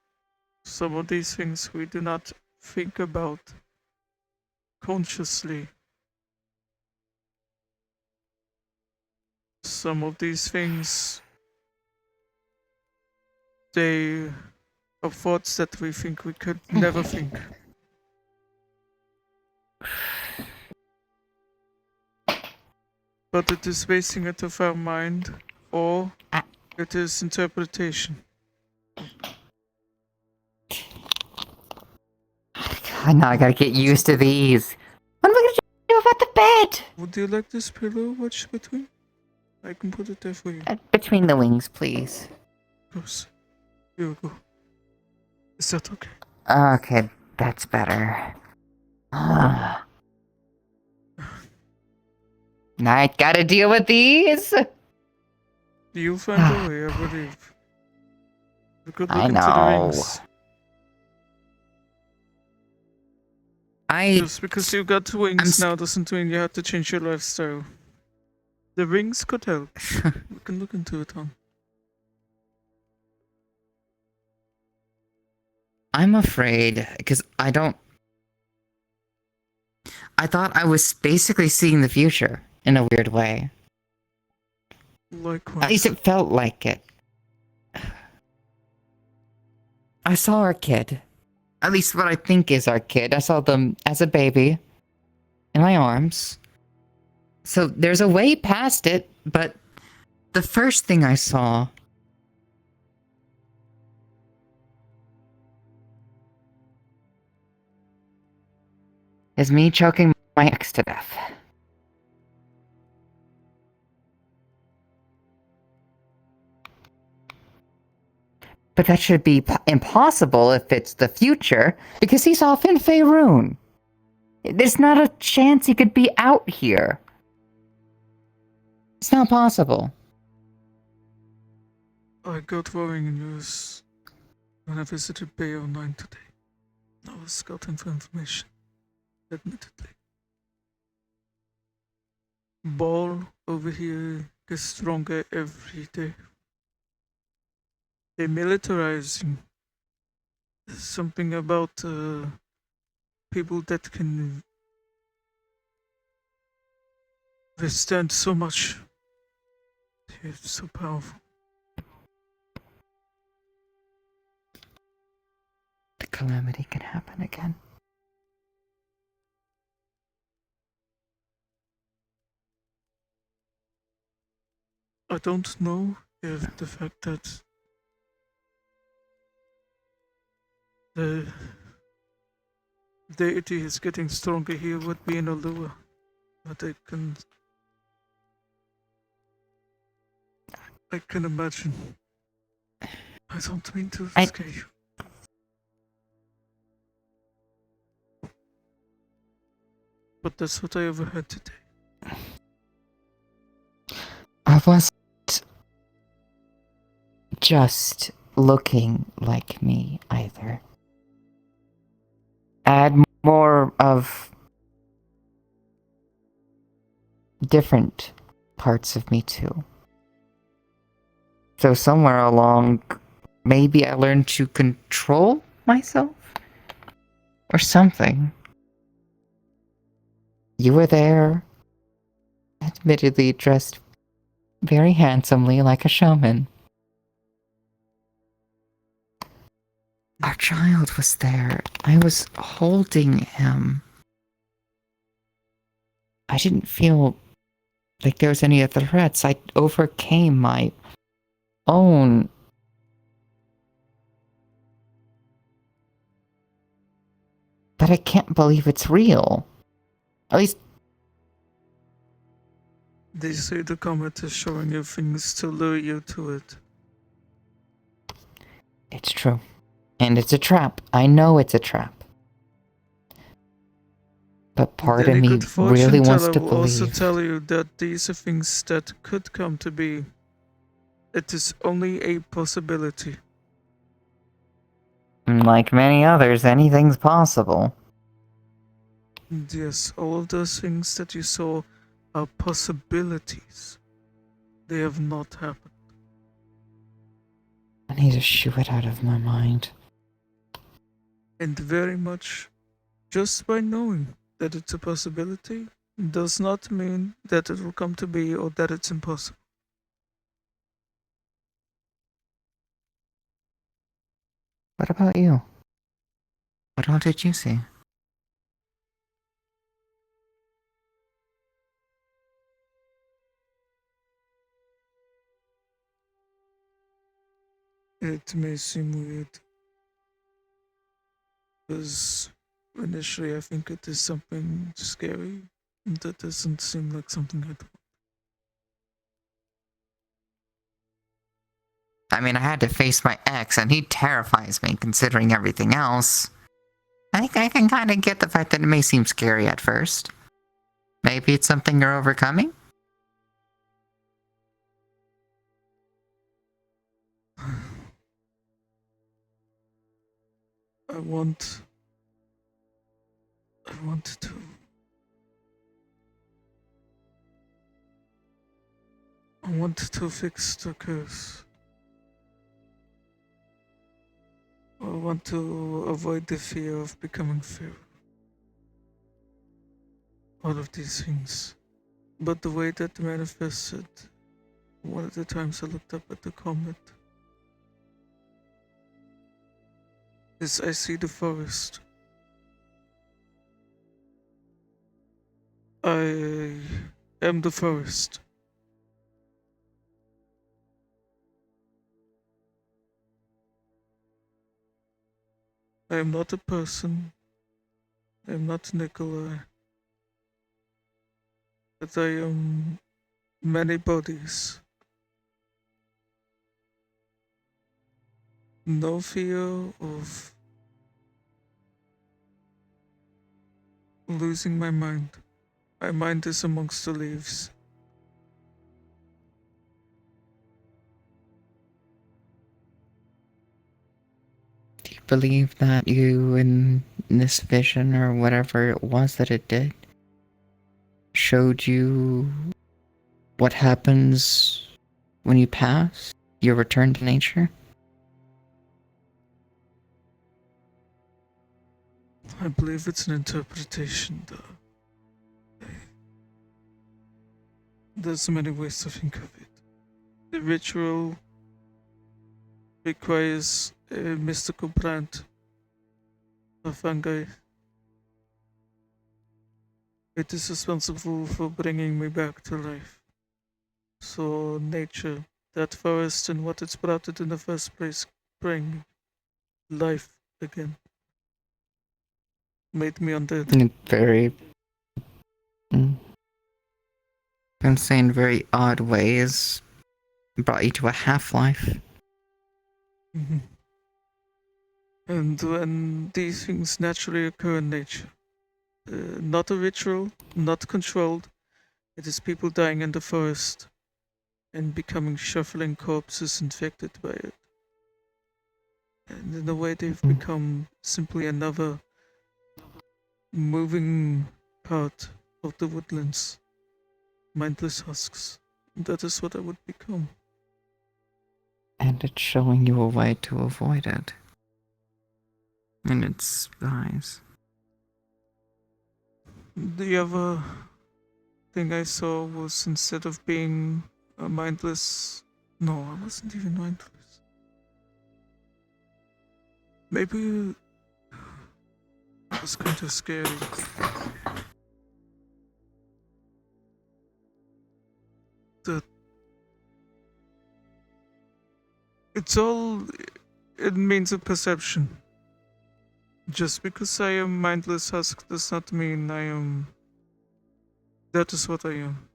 Some of these things we do not think about consciously. Some of these things, they are thoughts that we think we could never think. But it is basing it of our mind, or it is interpretation. God, now I gotta get used to these. What am I gonna do about the bed? Would you like this pillow wedged between? I can put it there for you. Between the wings, please. Of course. Here we go. Is that okay? Okay, that's better. Now I gotta deal with these. You'll find a way, I believe. We could look I into the know. rings. Just because you got wings now doesn't mean you have to change your lifestyle. The rings could help. We can look into it, Tom. I'm afraid, because I thought I was basically seeing the future in a weird way. Likewise. At least it felt like it. I saw our kid. At least what I think is our kid. I saw them as a baby in my arms. So there's a way past it, but the first thing I saw is me choking my ex to death. But that should be impossible if it's the future, because he's off in Faerun. There's not a chance he could be out here. It's not possible. I got worrying news when I visited Bay 09 today. I was scouting for information, admittedly. Ball over here gets stronger every day. They're militarizing. There's something about people that can withstand so much. They're so powerful. The calamity can happen again. I don't know if the fact that the deity is getting stronger here would be an allure, but I can imagine. I don't mean to scare you. But that's what I overheard today. I wasn't just looking like me either. I had more of different parts of me too. So somewhere along, maybe I learned to control myself? Or something. You were there, admittedly dressed very handsomely like a shaman. Our child was there. I was holding him. I didn't feel like there was any other threats. I overcame my own. But I can't believe it's real. At least They say the comet is showing you things to lure you to it. it's true. And it's a trap. I know it's a trap. But part Then of a me good fortune really wants teller to will also believe. tell you that these are things that could come to be. It is only a possibility. Like many others, anything's possible. And yes, all of those things that you saw are possibilities. They have not happened. I need to shoo it out of my mind. And very much just by knowing that it's a possibility does not mean that it will come to be or that it's impossible. What about you? What all did you see? It may seem weird, because initially I think it is something scary, and that doesn't seem like something I'd want. I mean, I had to face my ex, and he terrifies me considering everything else. I think I can kind of get the fact that it may seem scary at first. Maybe it's something you're overcoming? I want to. I want to fix the curse. I want to avoid the fear of becoming fear. All of these things. But the way that manifested, one of the times I looked up at the comet, is I see the forest. I am the forest. I am not a person. I am not Nikolai. But I am many bodies. No fear of losing my mind. My mind is amongst the leaves. Do you believe that you, in this vision or whatever it was that it did, showed you what happens when you pass? Your return to nature? I believe it's an interpretation, though. There's many ways to think of it. The ritual requires a mystical plant, a fungi. It is responsible for bringing me back to life. So nature, that forest and what it's brought it in the first place, bring life again. Made me undead. In very... I'm saying very odd ways. Brought you to a half-life. Mhm. And when these things naturally occur in nature, not a ritual, not controlled, it is people dying in the forest and becoming shuffling corpses infected by it. And in a way, they've become simply another moving part of the woodlands. Mindless husks. That is what I would become. And it's showing you a way to avoid it. In its eyes. The other thing I saw was instead of being a mindless. No, I wasn't even mindless. Maybe it was kind of scary. That it's all. It means a perception. Just because I am mindless husk does not mean I am. That is what I am.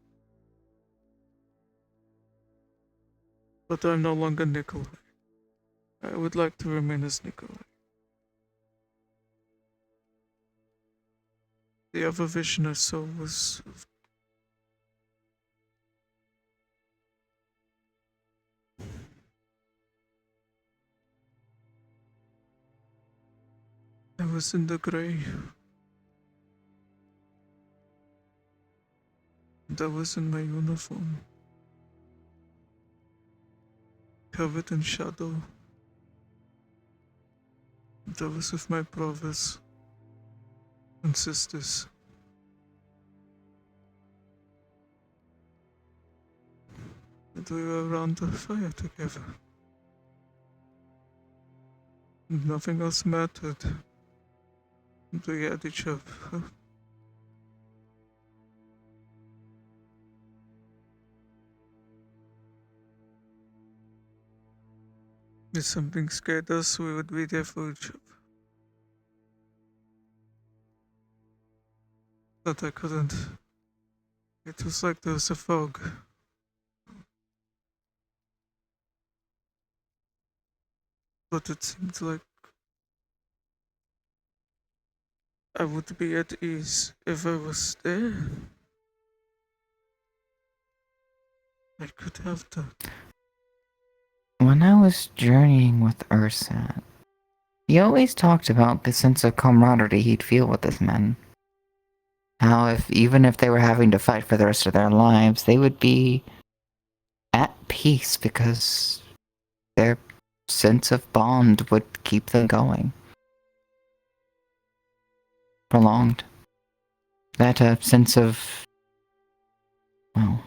But I'm no longer Nikolai. I would like to remain as Nikolai. The other vision I saw was I was in the grave. And I was in my uniform. Covered in shadow. And I was with my brothers and sisters. And we were around the fire together. And nothing else mattered. And we had each other. If something scared us, we would be there for each other. But I couldn't. It was like there was a fog. But it seemed like I would be at ease if I was there. I could have that. When I was journeying with Ursat, he always talked about the sense of camaraderie he'd feel with his men. How even if they were having to fight for the rest of their lives, they would be at peace because their sense of bond would keep them going. Prolonged. That sense of, well,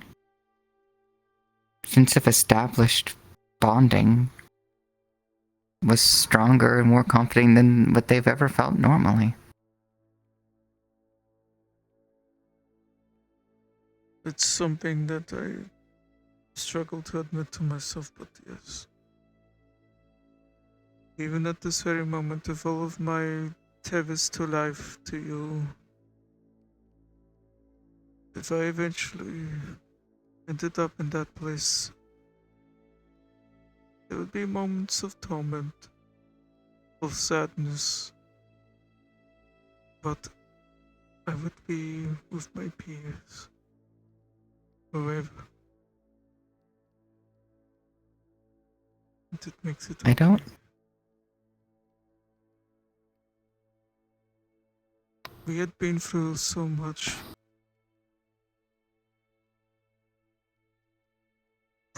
sense of established bonding was stronger and more confident than what they've ever felt normally. It's something that I struggle to admit to myself, but yes. Even at this very moment, if all of my Tevis to life to you, if I eventually ended up in that place, there would be moments of torment, of sadness, but I would be with my peers forever. And it makes it I don't. We had been through so much.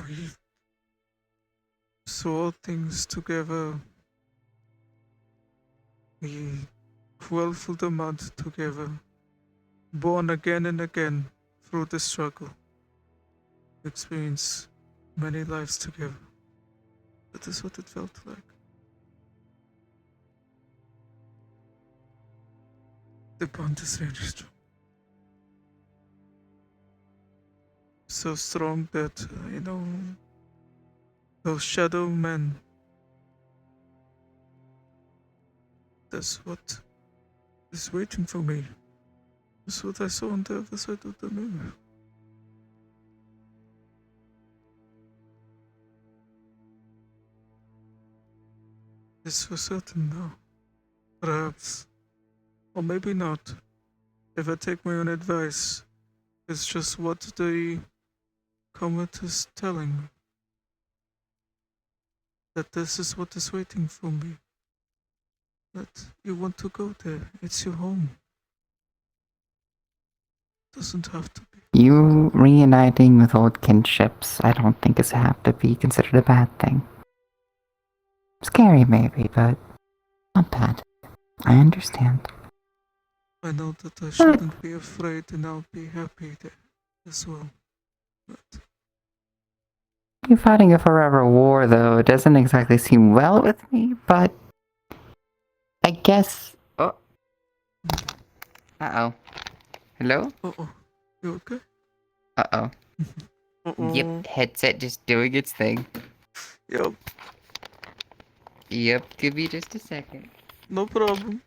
We saw things together. We crawled through the mud together. Born again and again through the struggle. Experienced many lives together. That is what it felt like. The bond is very strong. So strong that, those shadow men, that's what is waiting for me. That's what I saw on the other side of the mirror. It's for certain now. Perhaps. Or maybe not. If I take my own advice, it's just what the comet is telling me. That this is what is waiting for me. That you want to go there. It's your home. Doesn't have to be. You reuniting with old kinships, I don't think is have to be considered a bad thing. Scary maybe, but not bad. I understand. I know that I shouldn't be afraid and I'll be happy there as well. But You fighting a forever war, though, it doesn't exactly seem well with me, but I guess. Oh. Uh-oh. Hello? Uh-oh. You okay? Uh-oh. Uh-oh. Yep, headset just doing its thing. Yep. Yep, give me just a second. No problem.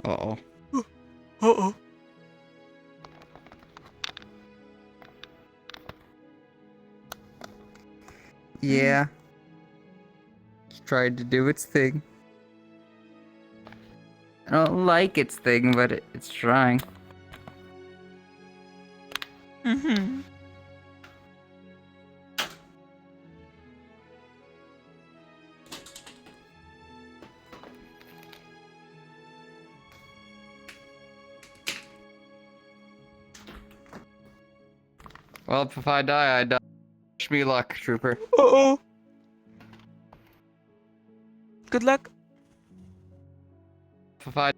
Uh-oh. Uh-oh. Yeah. It's tried to do its thing. I don't like its thing, but it's trying. Mm-hmm. Well, if I die, I die. Wish me luck, trooper. Uh-oh. Good luck. If I